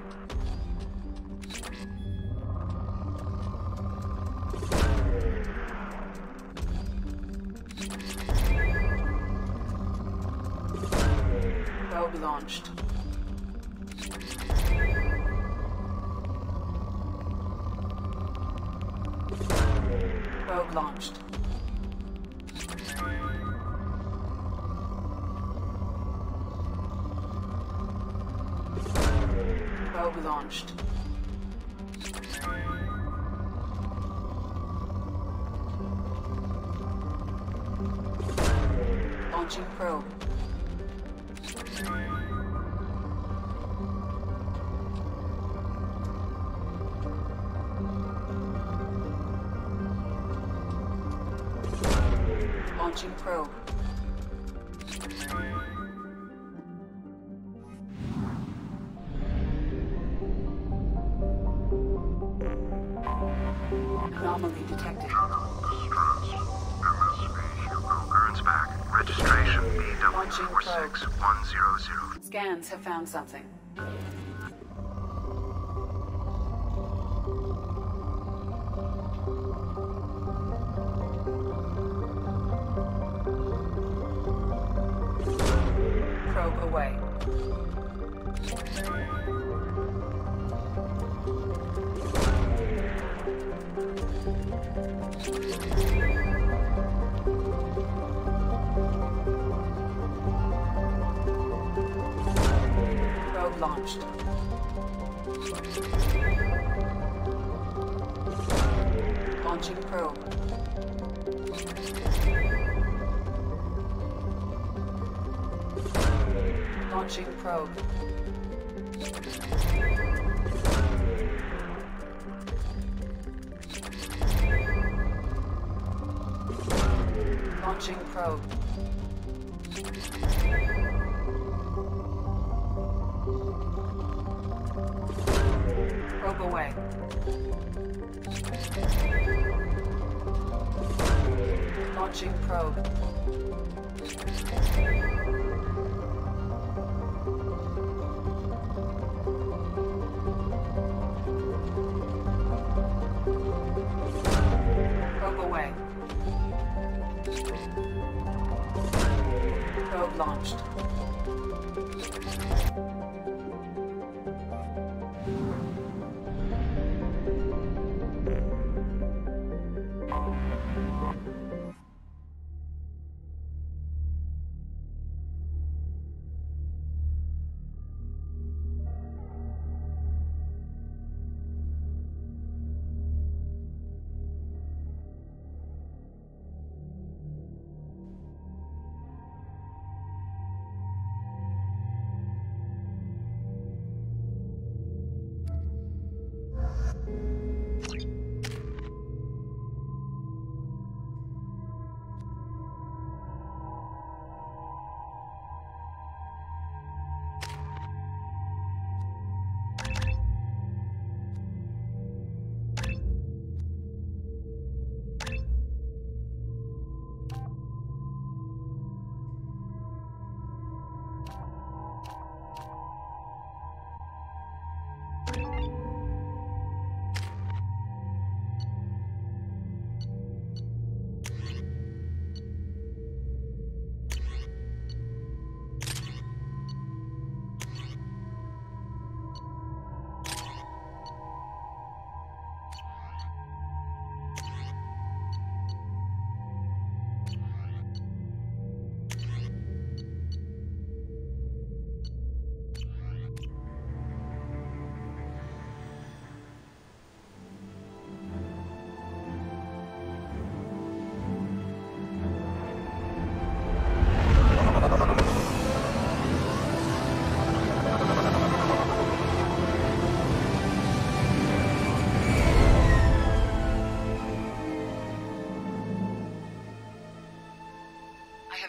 Probe launched. Probe launched. Probe launched. Launching probe. Launching probe. Anomaly detected. Burns back. Registration BW46100. Scans have found something. Probe away. Probe launched. Launching probe. Launching probe. Launching probe. Probe away. Launching probe. Probe away. Probe launched.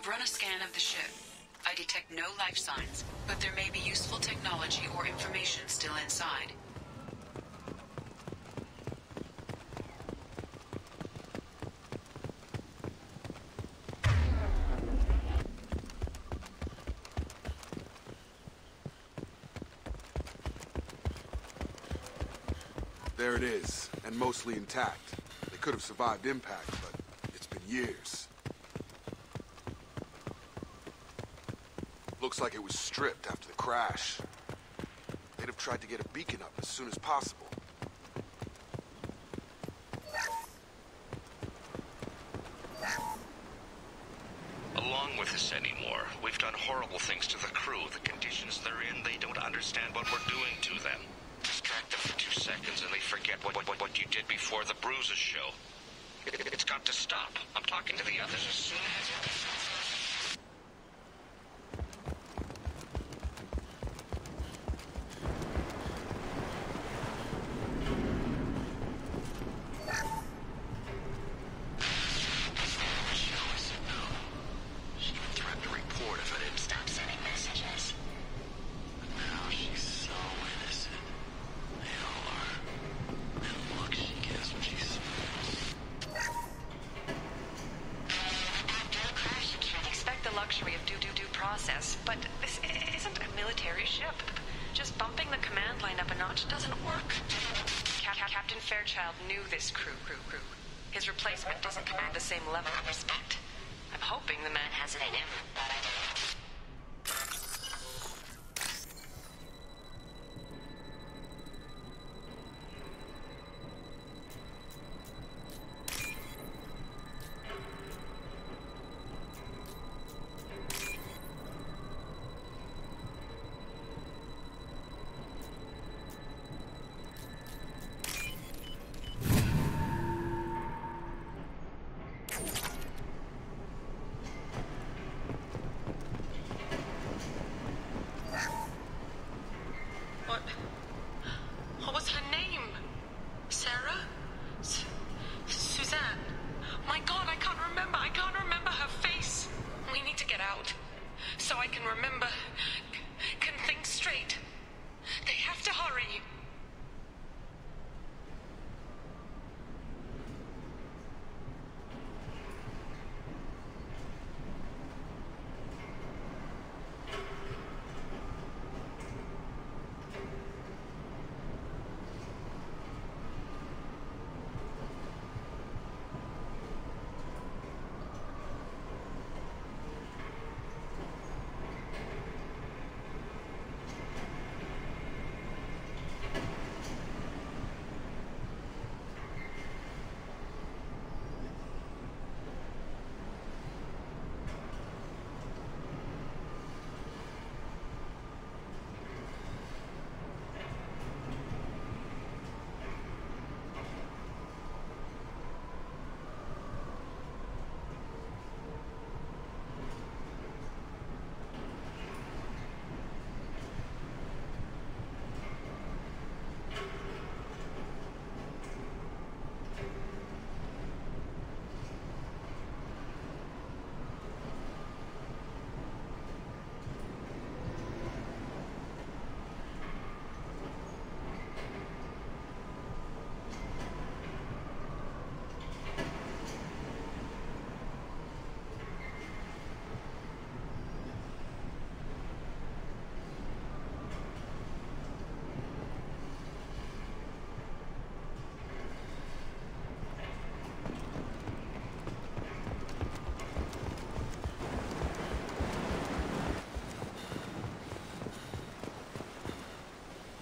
Run a scan of the ship. I detect no life signs, but there may be useful technology or information still inside. There it is, and mostly intact. They could have survived impact, but it's been years. Looks like it was stripped after the crash. They'd have tried to get a beacon up as soon as possible. Along with this anymore. We've done horrible things to the crew. The conditions they're in, they don't understand what we're doing to them. Distract them for 2 seconds and they forget what you did before the bruises show. It's got to stop. I'm talking to the others as soon as... But this isn't a military ship. Just bumping the command line up a notch doesn't work. Captain Fairchild knew this crew. His replacement doesn't command the same level of respect. I'm hoping the man has it in him. What was her name? Sarah? Suzanne? My God, I can't remember. I can't remember her face. We need to get out so I can remember, can think straight. They have to hurry.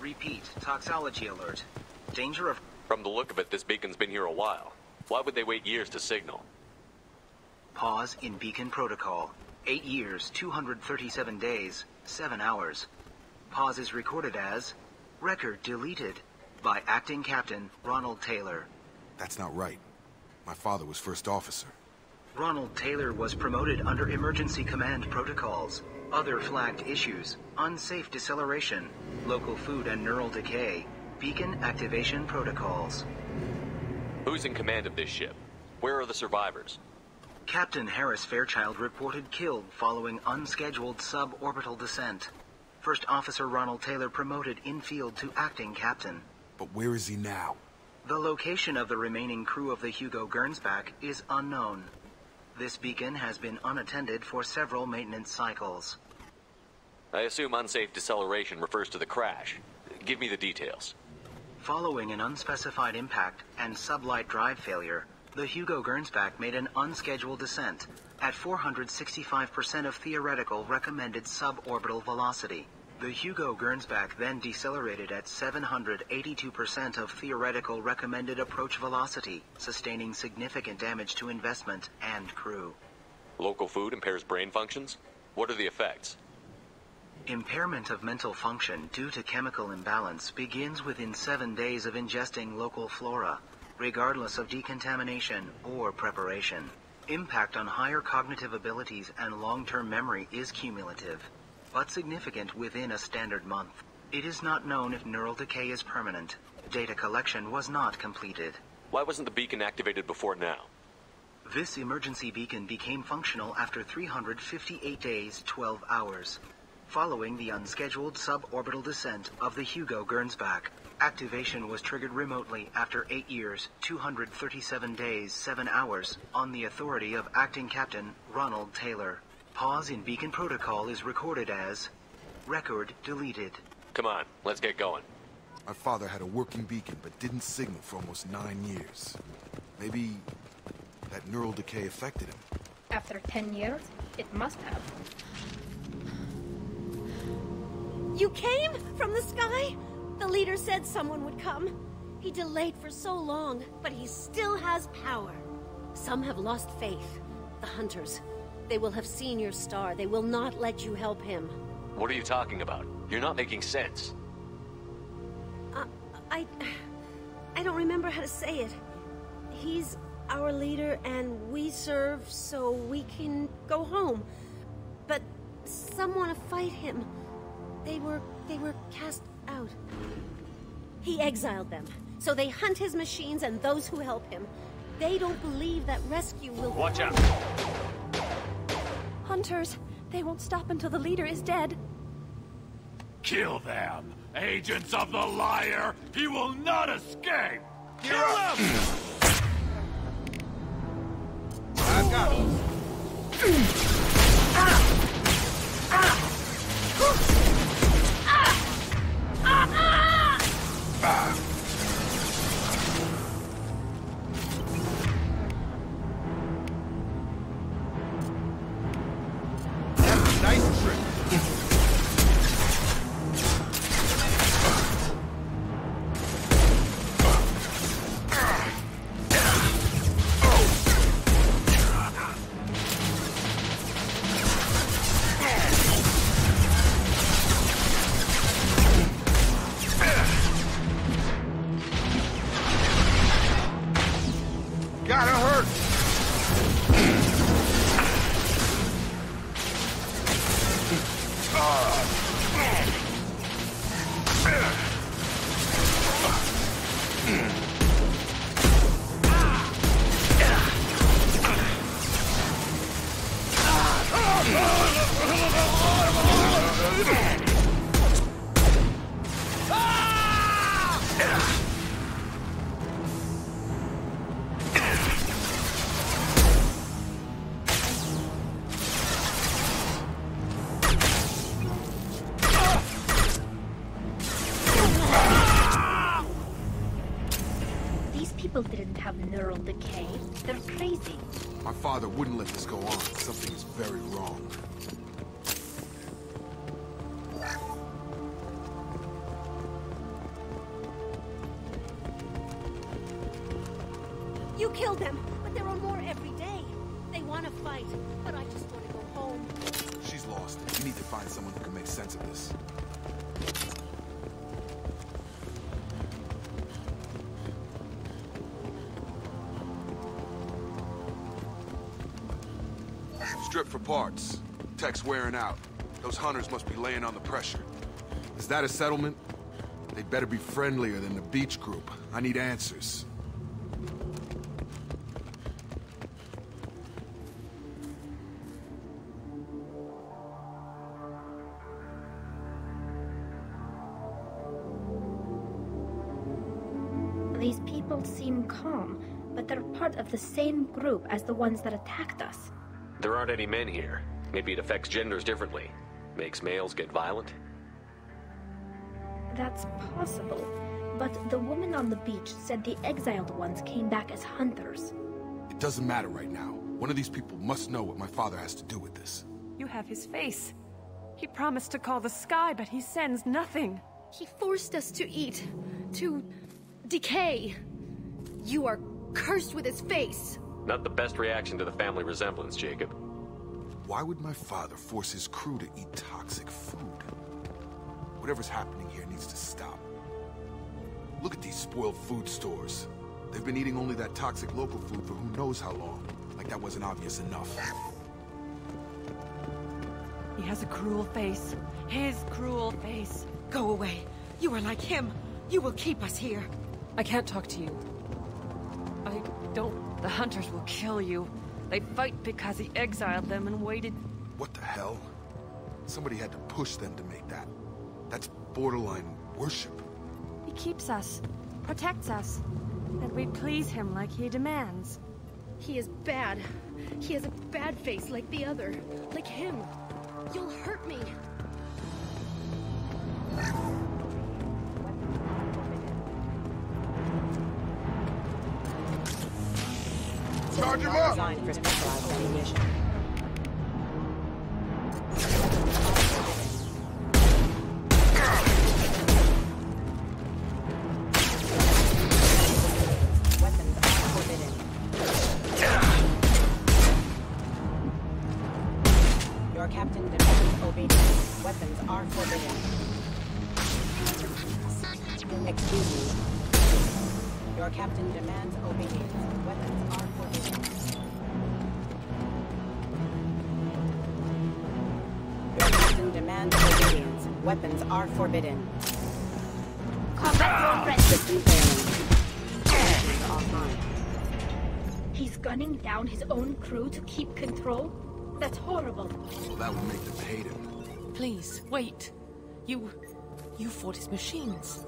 Repeat, toxology alert. Danger of... From the look of it, this beacon's been here a while. Why would they wait years to signal? Pause in beacon protocol. 8 years, 237 days, 7 hours. Pause is recorded as... Record deleted by Acting Captain Ronald Taylor. That's not right. My father was first officer. Ronald Taylor was promoted under emergency command protocols. Other flagged issues: unsafe deceleration, local food and neural decay, beacon activation protocols. Who's in command of this ship? Where are the survivors? Captain Harris Fairchild reported killed following unscheduled suborbital descent. First Officer Ronald Taylor promoted in-field to acting captain. But where is he now? The location of the remaining crew of the Hugo Gernsback is unknown. This beacon has been unattended for several maintenance cycles. I assume unsafe deceleration refers to the crash. Give me the details. Following an unspecified impact and sublight drive failure, the Hugo Gernsback made an unscheduled descent at 465% of theoretical recommended suborbital velocity. The Hugo Gernsback then decelerated at 782% of theoretical recommended approach velocity, sustaining significant damage to investment and crew. Local food impairs brain functions? What are the effects? Impairment of mental function due to chemical imbalance begins within 7 days of ingesting local flora, regardless of decontamination or preparation. Impact on higher cognitive abilities and long-term memory is cumulative, but significant within a standard month. It is not known if neural decay is permanent. Data collection was not completed. Why wasn't the beacon activated before now? This emergency beacon became functional after 358 days, 12 hours. Following the unscheduled suborbital descent of the Hugo Gernsback, activation was triggered remotely after 8 years, 237 days, 7 hours, on the authority of Acting Captain Ronald Taylor. Pause in beacon protocol is recorded as record deleted. Come on, let's get going. My father had a working beacon, but didn't signal for almost 9 years. Maybe that neural decay affected him. After 10 years, it must have. You came from the sky? The leader said someone would come. He delayed for so long, but he still has power. Some have lost faith. The hunters. They will have seen your star. They will not let you help him. What are you talking about? You're not making sense. I don't remember how to say it. He's our leader and we serve so we can go home. But some want to fight him. They were cast out. He exiled them, so they hunt his machines and those who help him. They don't believe that rescue will... Watch out! Hunters, they won't stop until the leader is dead. Kill them! Agents of the liar! He will not escape! Kill them! I got him! Nice trick! Gotta hurt! People didn't have neural decay. They're crazy. My father wouldn't let this go on. Something is very wrong. You killed them, but there are more every day. They want to fight, but I just want to go home. She's lost. We need to find someone who can make sense of this. Strip for parts. Tech's wearing out. Those hunters must be laying on the pressure. Is that a settlement? They better be friendlier than the beach group. I need answers. These people seem calm, but they're part of the same group as the ones that attacked us. There aren't any men here. Maybe it affects genders differently. Makes males get violent? That's possible. But the woman on the beach said the exiled ones came back as hunters. It doesn't matter right now. One of these people must know what my father has to do with this. You have his face. He promised to call the sky, but he sends nothing. He forced us to eat, to decay. You are cursed with his face. Not the best reaction to the family resemblance, Jacob. Why would my father force his crew to eat toxic food? Whatever's happening here needs to stop. Look at these spoiled food stores. They've been eating only that toxic local food for who knows how long. Like that wasn't obvious enough. He has a cruel face. His cruel face. Go away. You are like him. You will keep us here. I can't talk to you. I don't... The hunters will kill you. They fight because he exiled them and waited... What the hell? Somebody had to push them to make that. That's borderline worship. He keeps us, protects us, and we please him like he demands. He is bad. He has a bad face like the other. Like him. You'll hurt me. Charge him up! Designed for specialized ammunition. Weapons are forbidden. Your captain demands obedience. Weapons are forbidden. Excuse me. Your captain demands obedience. Weapons are forbidden. Your captain demands obedience. Weapons are forbidden. Combat System failing. Offline. He's gunning down his own crew to keep control? That's horrible. Well, that would make them hate him. Please, wait. You fought his machines.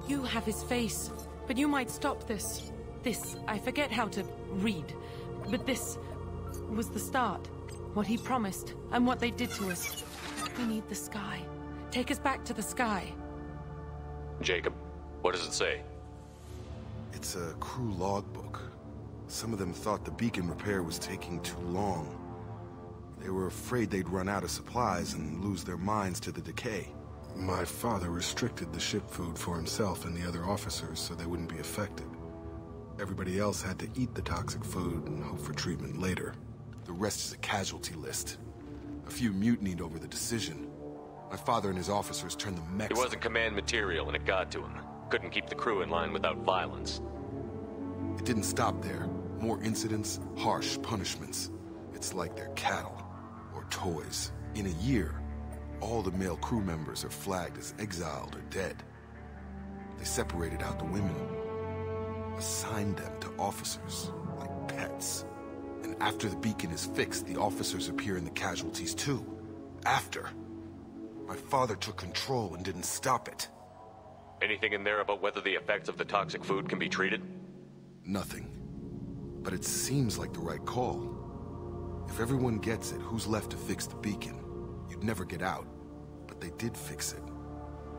You have his face, but you might stop this. This, I forget how to read, but this was the start. What he promised, and what they did to us. We need the sky. Take us back to the sky. Jacob, what does it say? It's a crew logbook. Some of them thought the beacon repair was taking too long. They were afraid they'd run out of supplies and lose their minds to the decay. My father restricted the ship food for himself and the other officers so they wouldn't be affected. Everybody else had to eat the toxic food and hope for treatment later. The rest is a casualty list. A few mutinied over the decision. My father and his officers turned the mechs... It wasn't command material and it got to him. Couldn't keep the crew in line without violence. It didn't stop there. More incidents, harsh punishments. It's like they're cattle. Or toys. In a year, all the male crew members are flagged as exiled or dead. They separated out the women. Assigned them to officers, like pets. And after the beacon is fixed, the officers appear in the casualties too. After. My father took control and didn't stop it. Anything in there about whether the effects of the toxic food can be treated? Nothing. But it seems like the right call. If everyone gets it, who's left to fix the beacon? You'd never get out. But they did fix it.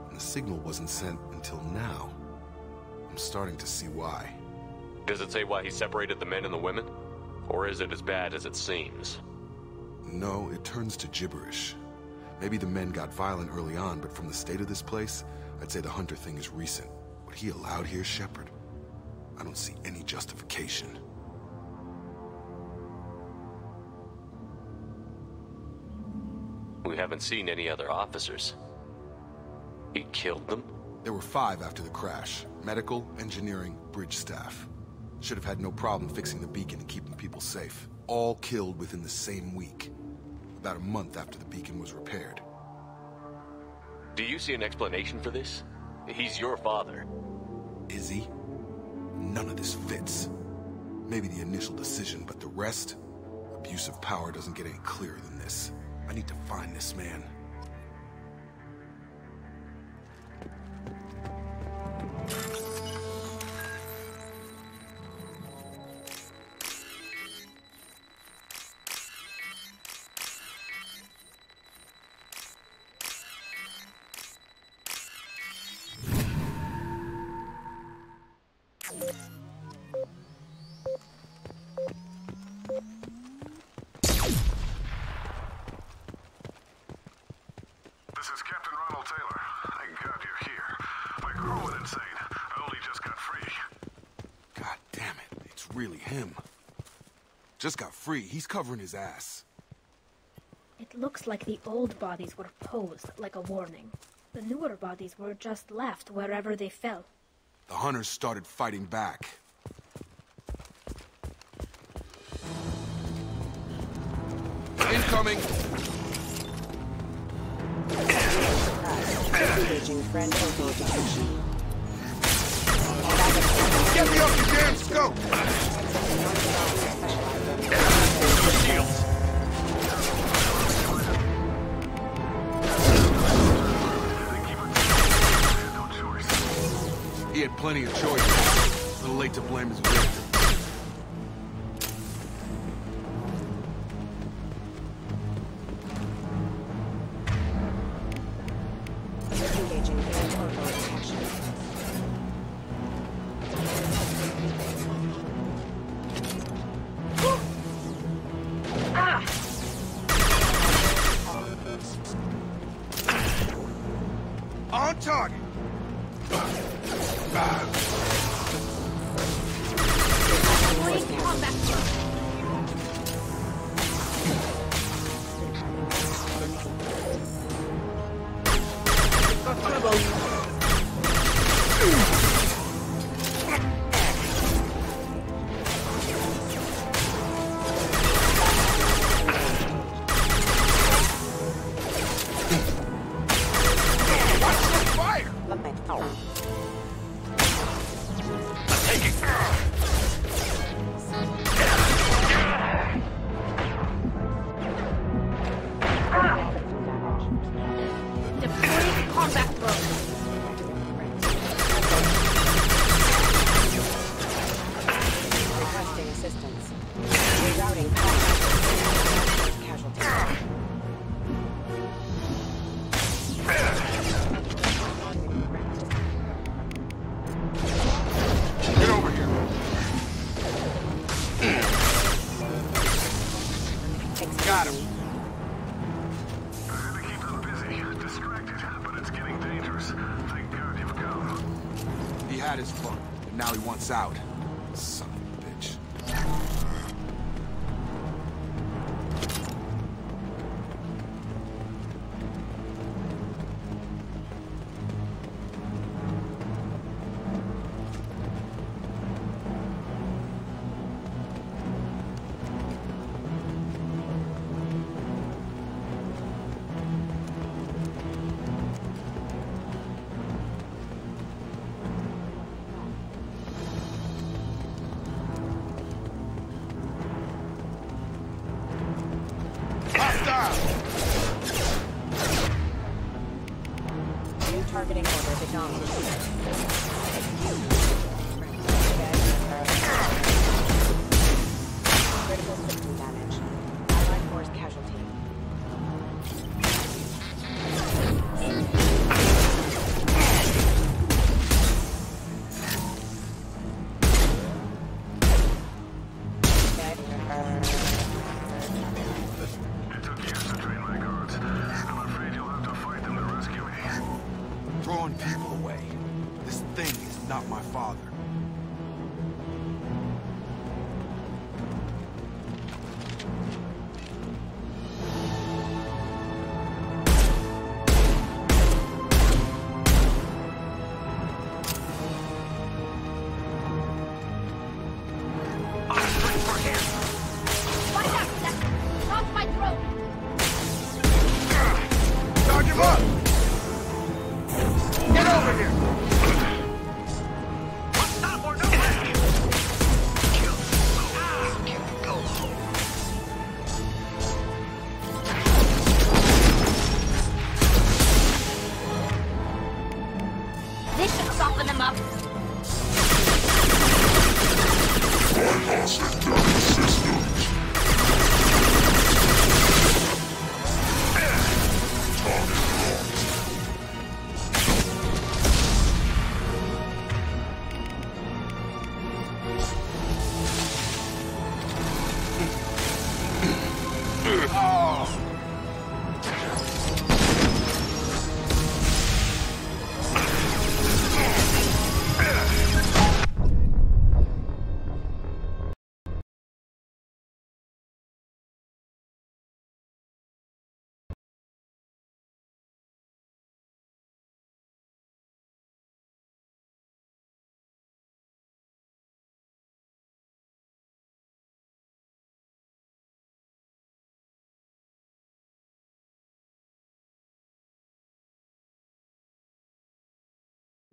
And the signal wasn't sent until now. I'm starting to see why. Does it say why he separated the men and the women? Or is it as bad as it seems? No, it turns to gibberish. Maybe the men got violent early on, but from the state of this place, I'd say the Hunter thing is recent. What he allowed here, Shepard, I don't see any justification. We haven't seen any other officers. He killed them? There were 5 after the crash. Medical, engineering, bridge staff. Should have had no problem fixing the beacon and keeping people safe. All killed within the same week. About a month after the beacon was repaired. Do you see an explanation for this? He's your father. Is he? None of this fits. Maybe the initial decision, but the rest? Abuse of power doesn't get any clearer than this. I need to find this man. This is Captain Ronald Taylor. Thank God you're here. My crew went insane. I only just got free. God damn it. It's really him. Just got free. He's covering his ass. It looks like the old bodies were posed like a warning. The newer bodies were just left wherever they fell. The hunters started fighting back. Incoming! Engaging friend or foe detection. Get me off the damn scope! He had plenty of choices. A little late to blame his victim. Engaging friend or foe detection. On target! Got him. Gotta keep them busy, distracted, but it's getting dangerous. Thank God you've come. He had his fun, and now he wants out. Son of a bitch. New targeting order acknowledged. Critical system damage. Allied force casualty. It took years to train my guards. I'm afraid you'll have to fight them to rescue me. Throwing people away. This thing is not my father. Charge him up! Get over here! This should soften them up.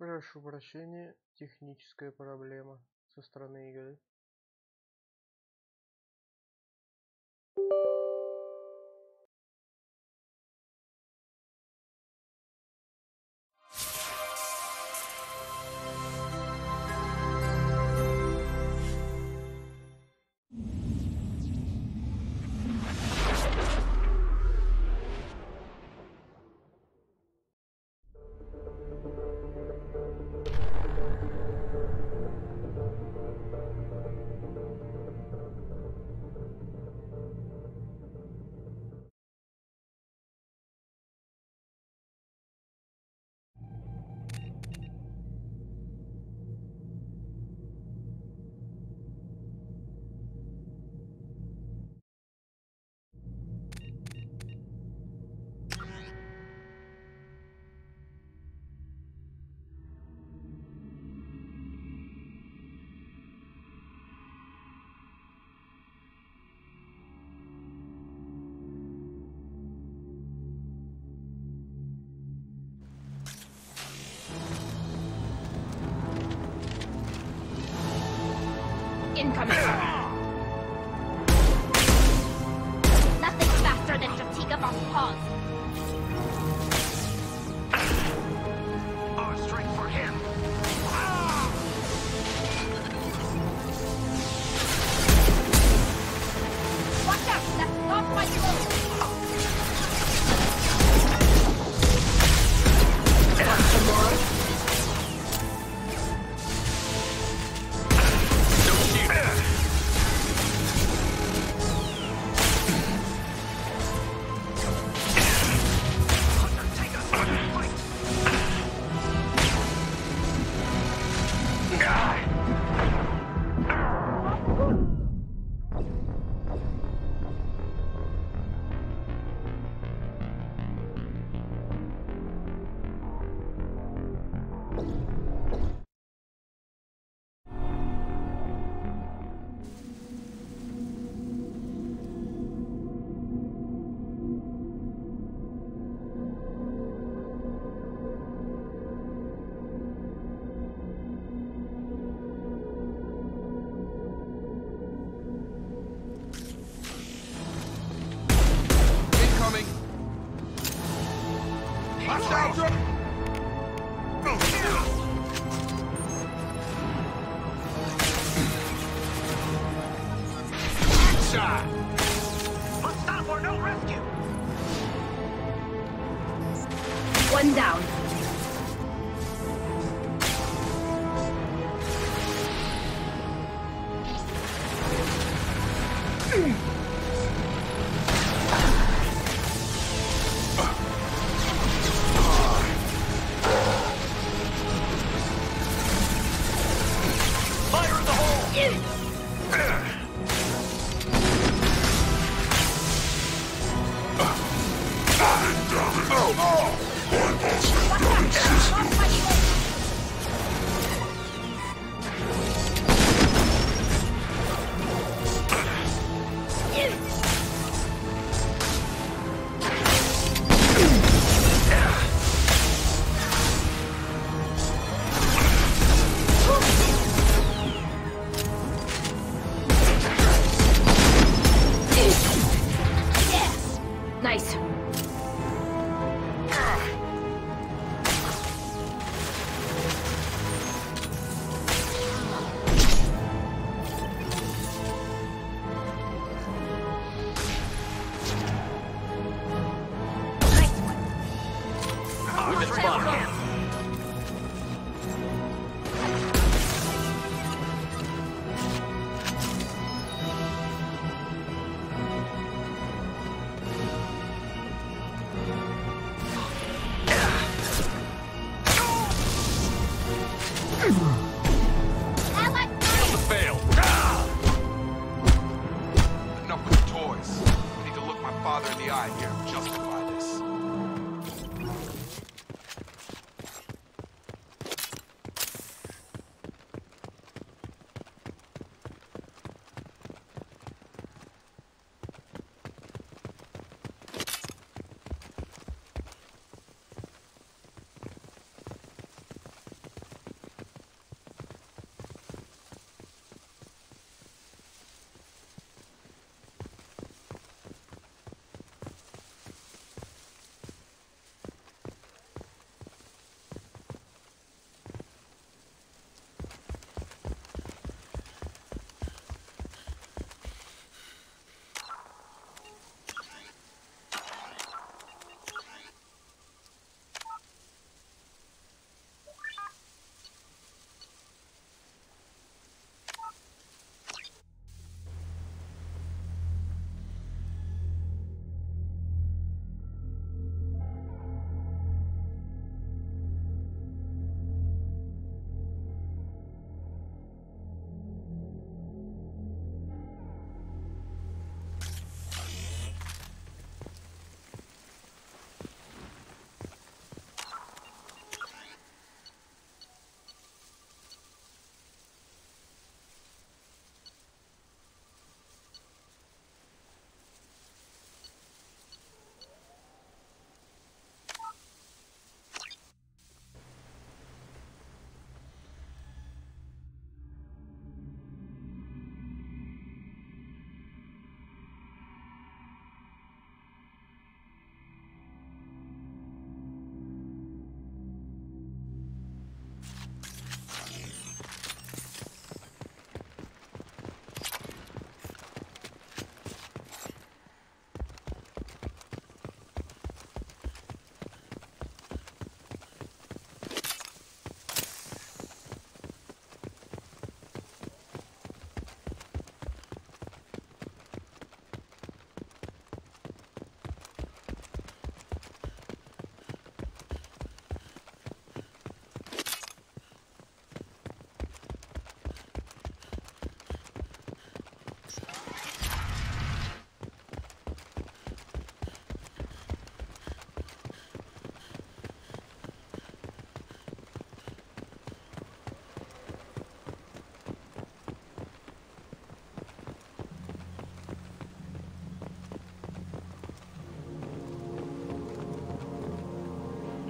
Прошу прощения, техническая проблема со стороны игры. Incoming! Nothing faster than Jatika von Pause. Our strength for him. Watch out! That's not my clothes! Want some more? Must stop or no rescue. One down. Fire in the hole. Nice. We've been spotted. Fail. Enough with the toys. I need to look my father in the eye here and justify this.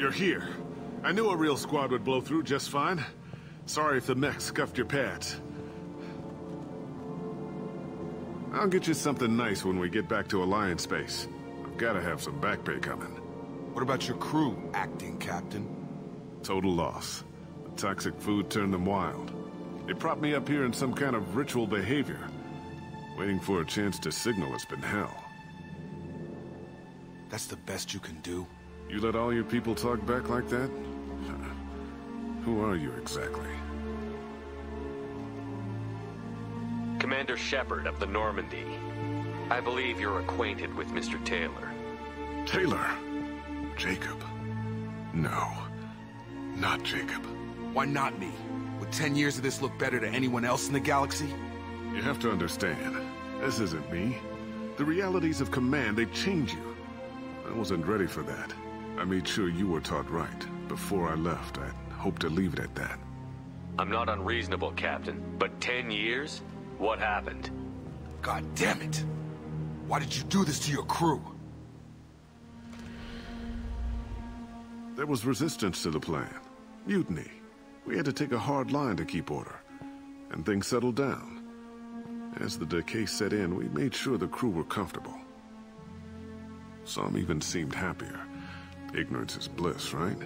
You're here. I knew a real squad would blow through just fine. Sorry if the mech scuffed your pads. I'll get you something nice when we get back to Alliance Base. I've gotta have some back pay coming. What about your crew, acting captain? Total loss. The toxic food turned them wild. They propped me up here in some kind of ritual behavior. Waiting for a chance to signal has been hell. That's the best you can do? You let all your people talk back like that? Who are you exactly? Commander Shepard of the Normandy. I believe you're acquainted with Mr. Taylor. Taylor? Jacob? No. Not Jacob. Why not me? Would 10 years of this look better to anyone else in the galaxy? You have to understand, this isn't me. The realities of command, they change you. I wasn't ready for that. I made sure you were taught right. Before I left, I hoped to leave it at that. I'm not unreasonable, Captain, but 10 years? What happened? God damn it! Why did you do this to your crew? There was resistance to the plan. Mutiny. We had to take a hard line to keep order. And things settled down. As the decay set in, we made sure the crew were comfortable. Some even seemed happier. Ignorance is bliss, right?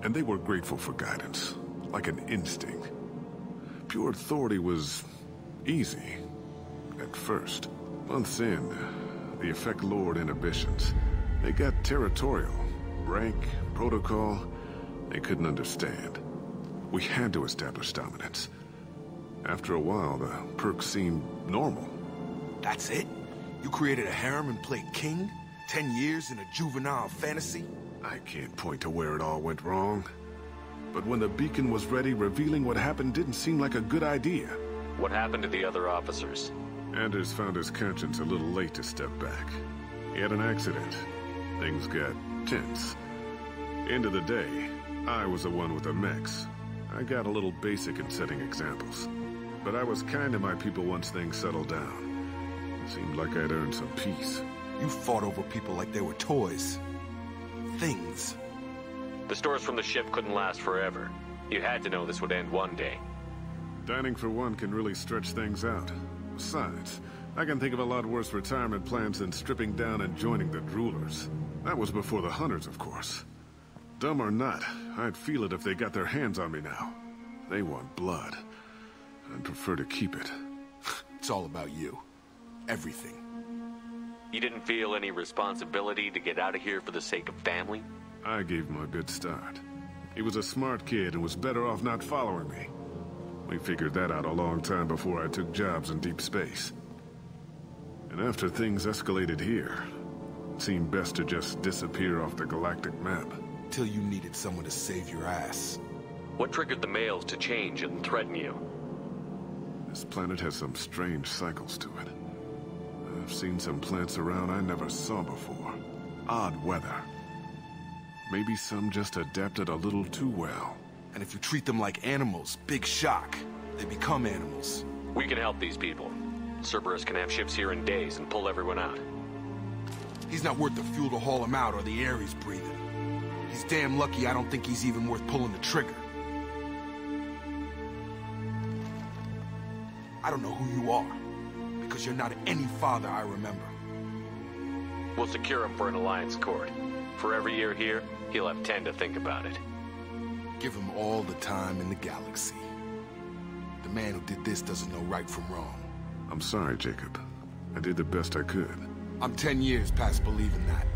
And they were grateful for guidance, like an instinct. Pure authority was easy, at first. Months in, the effect lowered inhibitions. They got territorial. Rank, protocol, they couldn't understand. We had to establish dominance. After a while, the perks seemed normal. That's it? You created a harem and played king? 10 years in a juvenile fantasy? I can't point to where it all went wrong. But when the beacon was ready, revealing what happened didn't seem like a good idea. What happened to the other officers? Anders found his conscience a little late to step back. He had an accident. Things got tense. End of the day, I was the one with the mechs. I got a little basic in setting examples. But I was kind to my people once things settled down. Seemed like I'd earned some peace. You fought over people like they were toys. Things. The stores from the ship couldn't last forever. You had to know this would end one day. Dining for one can really stretch things out. Besides, I can think of a lot worse retirement plans than stripping down and joining the droolers. That was before the hunters, of course. Dumb or not, I'd feel it if they got their hands on me now. They want blood. I'd prefer to keep it. It's all about you. Everything. You didn't feel any responsibility to get out of here for the sake of family? I gave him a good start. He was a smart kid and was better off not following me. We figured that out a long time before I took jobs in deep space. And after things escalated here, it seemed best to just disappear off the galactic map. Till you needed someone to save your ass. What triggered the males to change and threaten you? This planet has some strange cycles to it. I've seen some plants around I never saw before. Odd weather. Maybe some just adapted a little too well. And if you treat them like animals, big shock. They become animals. We can help these people. Cerberus can have ships here in days and pull everyone out. He's not worth the fuel to haul him out or the air he's breathing. He's damn lucky I don't think he's even worth pulling the trigger. I don't know who you are, because you're not any father I remember. We'll secure him for an Alliance court. For every year here, he'll have 10 to think about it. Give him all the time in the galaxy. The man who did this doesn't know right from wrong. I'm sorry, Jacob. I did the best I could. I'm 10 years past believing that.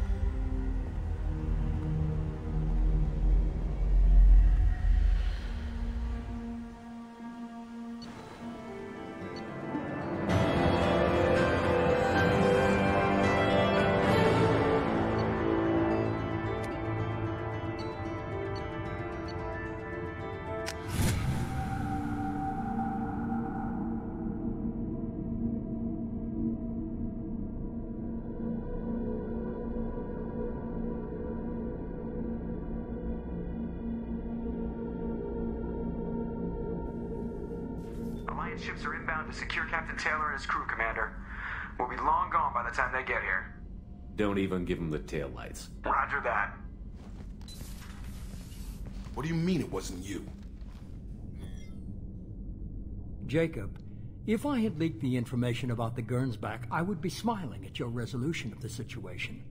Ships are inbound to secure Captain Taylor and his crew, Commander. We'll be long gone by the time they get here. Don't even give him the taillights. Roger that. What do you mean it wasn't you? Jacob, if I had leaked the information about the Gernsback, I would be smiling at your resolution of the situation.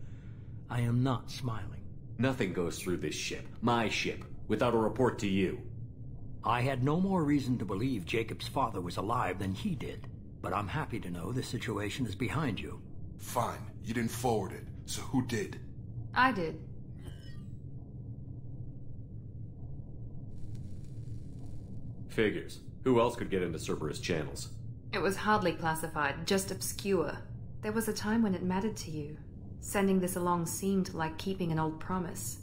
I am not smiling. Nothing goes through this ship, my ship, without a report to you. I had no more reason to believe Jacob's father was alive than he did, but I'm happy to know the situation is behind you. Fine, you didn't forward it, so who did? I did. Figures. Who else could get into Cerberus channels? It was hardly classified, just obscure. There was a time when it mattered to you. Sending this along seemed like keeping an old promise.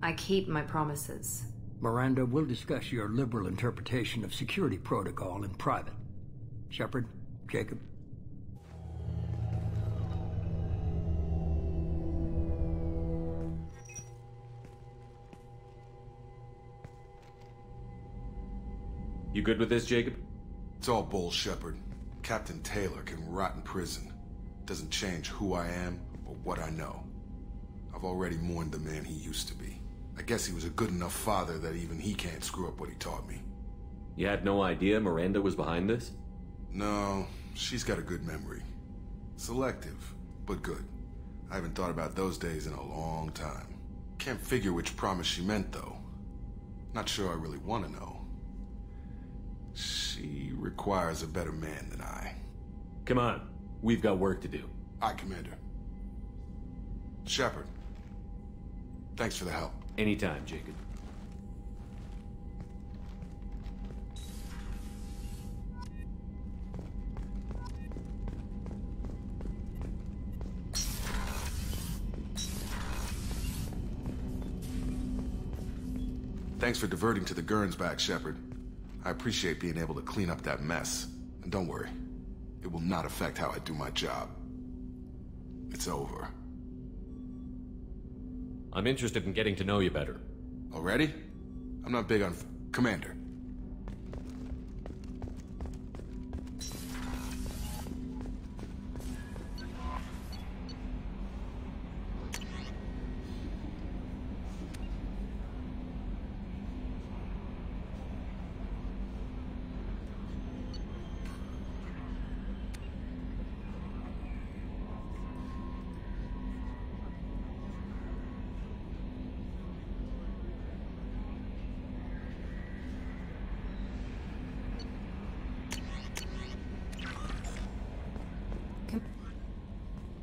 I keep my promises. Miranda, we'll discuss your liberal interpretation of security protocol in private. Shepard, Jacob. You good with this, Jacob? It's all bull, Shepard. Captain Taylor can rot in prison. Doesn't change who I am or what I know. I've already mourned the man he used to be. I guess he was a good enough father that even he can't screw up what he taught me. You had no idea Miranda was behind this? No, she's got a good memory. Selective, but good. I haven't thought about those days in a long time. Can't figure which promise she meant, though. Not sure I really want to know. She requires a better man than I. Come on, we've got work to do. Aye, Commander. Shepard, thanks for the help. Anytime, Jacob. Thanks for diverting to the Gernsback, Shepard. I appreciate being able to clean up that mess. And don't worry, it will not affect how I do my job. It's over. I'm interested in getting to know you better. Already? I'm not big on... Commander.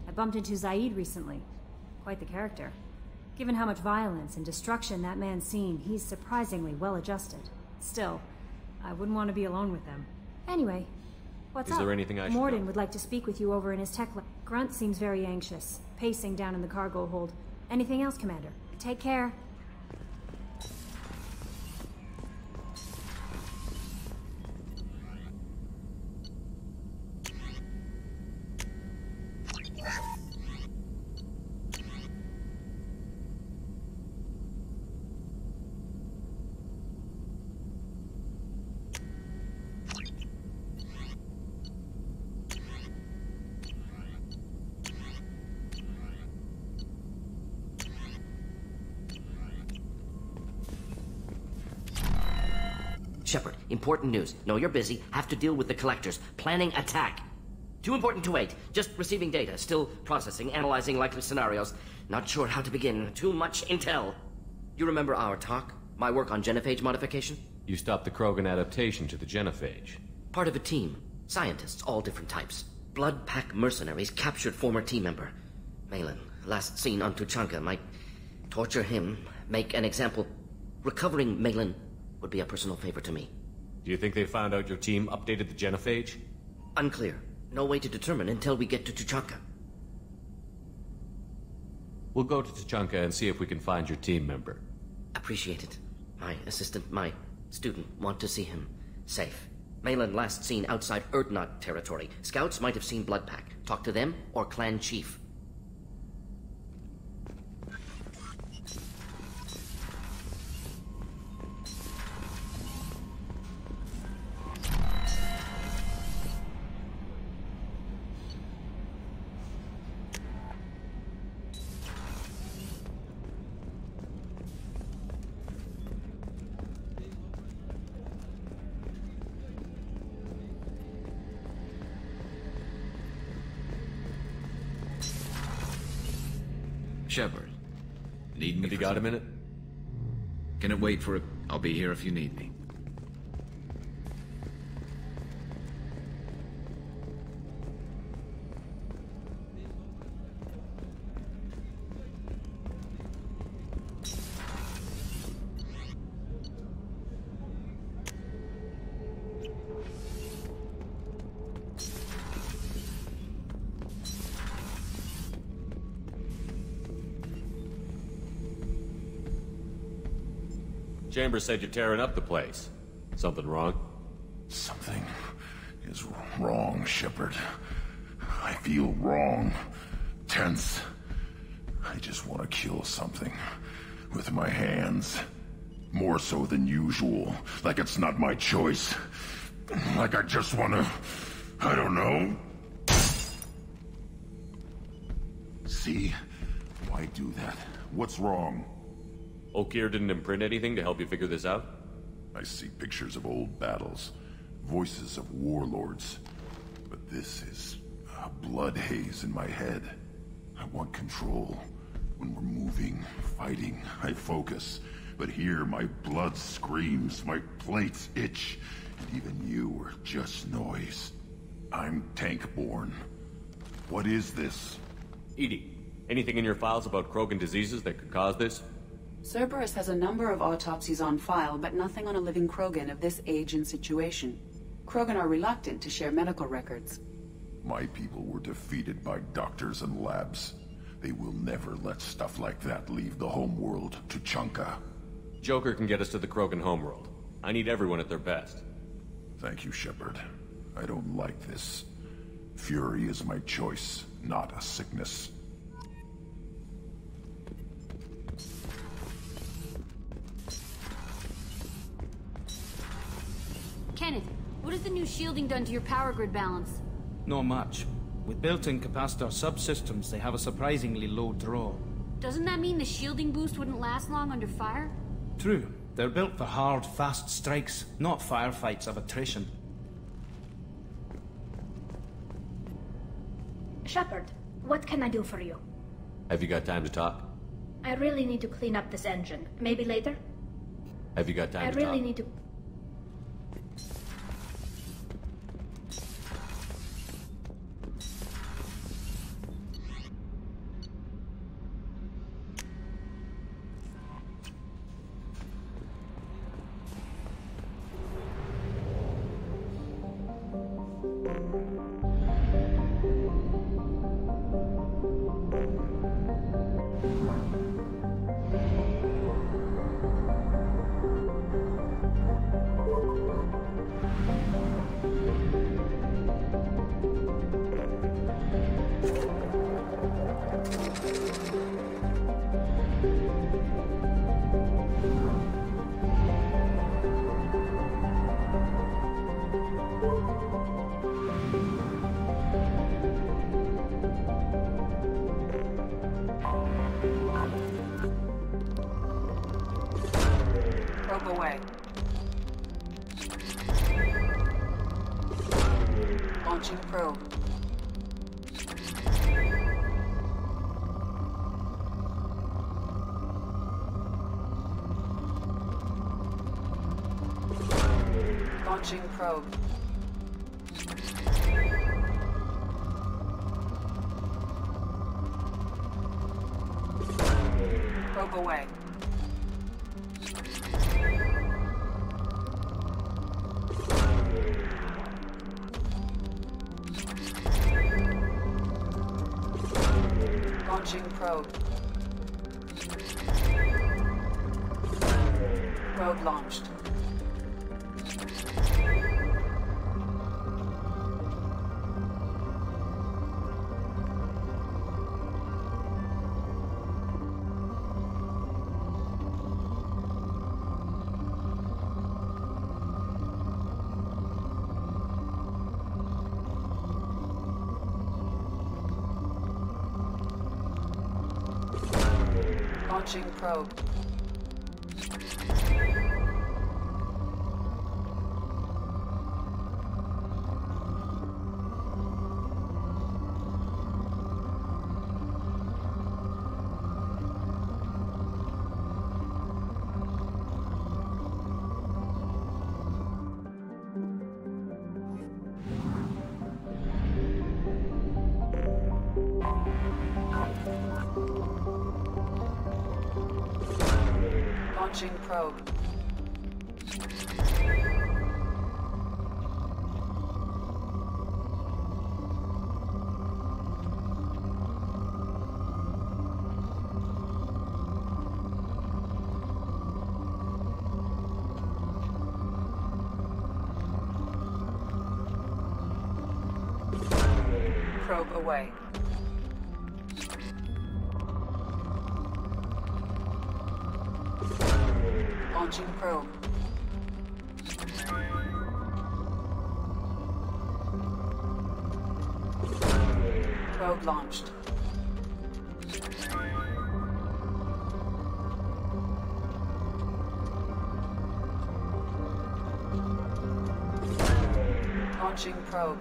I bumped into Zaid recently. Quite the character. Given how much violence and destruction that man's seen, he's surprisingly well adjusted. Still, I wouldn't want to be alone with him. Anyway, what's up? Is there anything I should Morden know? would like to speak with you over in his tech lab. Grunt seems very anxious, pacing down in the cargo hold. Anything else, Commander? Take care. Shepard, important news. Know you're busy. Have to deal with the collectors. Planning attack. Too important to wait. Just receiving data. Still processing, analyzing likely scenarios. Not sure how to begin. Too much intel. You remember our talk? My work on genophage modification? You stopped the Krogan adaptation to the genophage. Part of a team. Scientists, all different types. Blood pack mercenaries captured former team member. Malin, last seen on Tuchanka, might torture him, make an example. Recovering Malin would be a personal favor to me. Do you think they found out your team updated the genophage? Unclear. No way to determine until we get to Tuchanka. We'll go to Tuchanka and see if we can find your team member. Appreciate it. My assistant, my student, want to see him safe. Malin last seen outside Erdnot territory. Scouts might have seen Bloodpack. Talk to them or clan chief. Shepard, need me? Have you got a minute? Can it wait for it? I'll be here if you need me. Chambers said you're tearing up the place. Something wrong? Something is wrong, Shepard. I feel wrong. Tense. I just want to kill something. With my hands. More so than usual. Like it's not my choice. Like I just want to... I don't know. See? Why do that? What's wrong? Okir didn't imprint anything to help you figure this out? I see pictures of old battles, voices of warlords. But this is a blood haze in my head. I want control. When we're moving, fighting, I focus. But here, my blood screams, my plates itch, and even you are just noise. I'm tank-born. What is this? Edie, anything in your files about Krogan diseases that could cause this? Cerberus has a number of autopsies on file, but nothing on a living Krogan of this age and situation. Krogan are reluctant to share medical records. My people were defeated by doctors and labs. They will never let stuff like that leave the homeworld to Chunka. Joker can get us to the Krogan homeworld. I need everyone at their best. Thank you, Shepard. I don't like this. Fury is my choice, not a sickness. Kenneth, what has the new shielding done to your power grid balance? Not much. With built-in capacitor subsystems, they have a surprisingly low draw. Doesn't that mean the shielding boost wouldn't last long under fire? True. They're built for hard, fast strikes, not firefights of attrition. Shepard, what can I do for you? Have you got time to talk? I really need to clean up this engine. Maybe later? Have you got time to I talk? really need to... Probe away. Launching probe. Launching probe. Probe away. Launching probe. Probe launched. Launching probe. Launching probe. Probe away. Launching probe. Probe launched. Launching probe.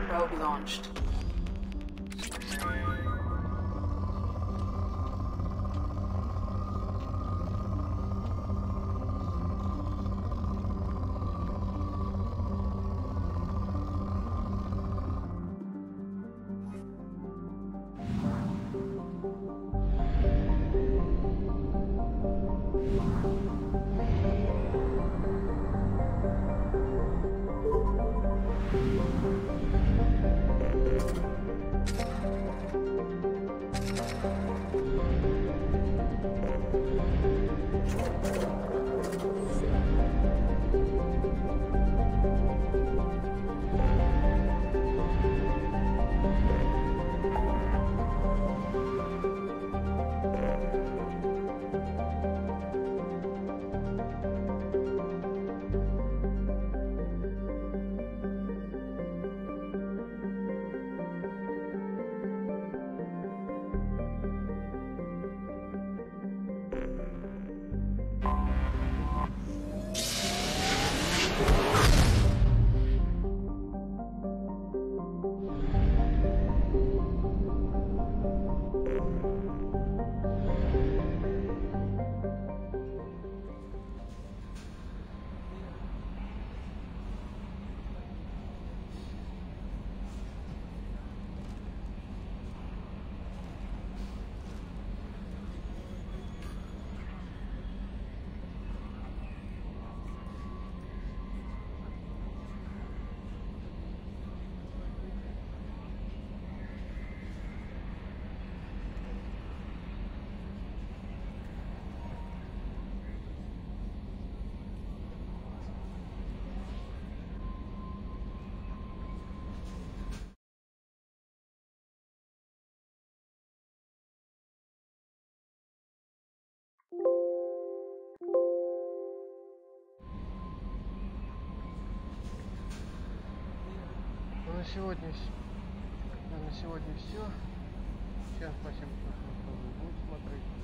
Probe launched. На сегодня все. Всем спасибо, что будут смотреть.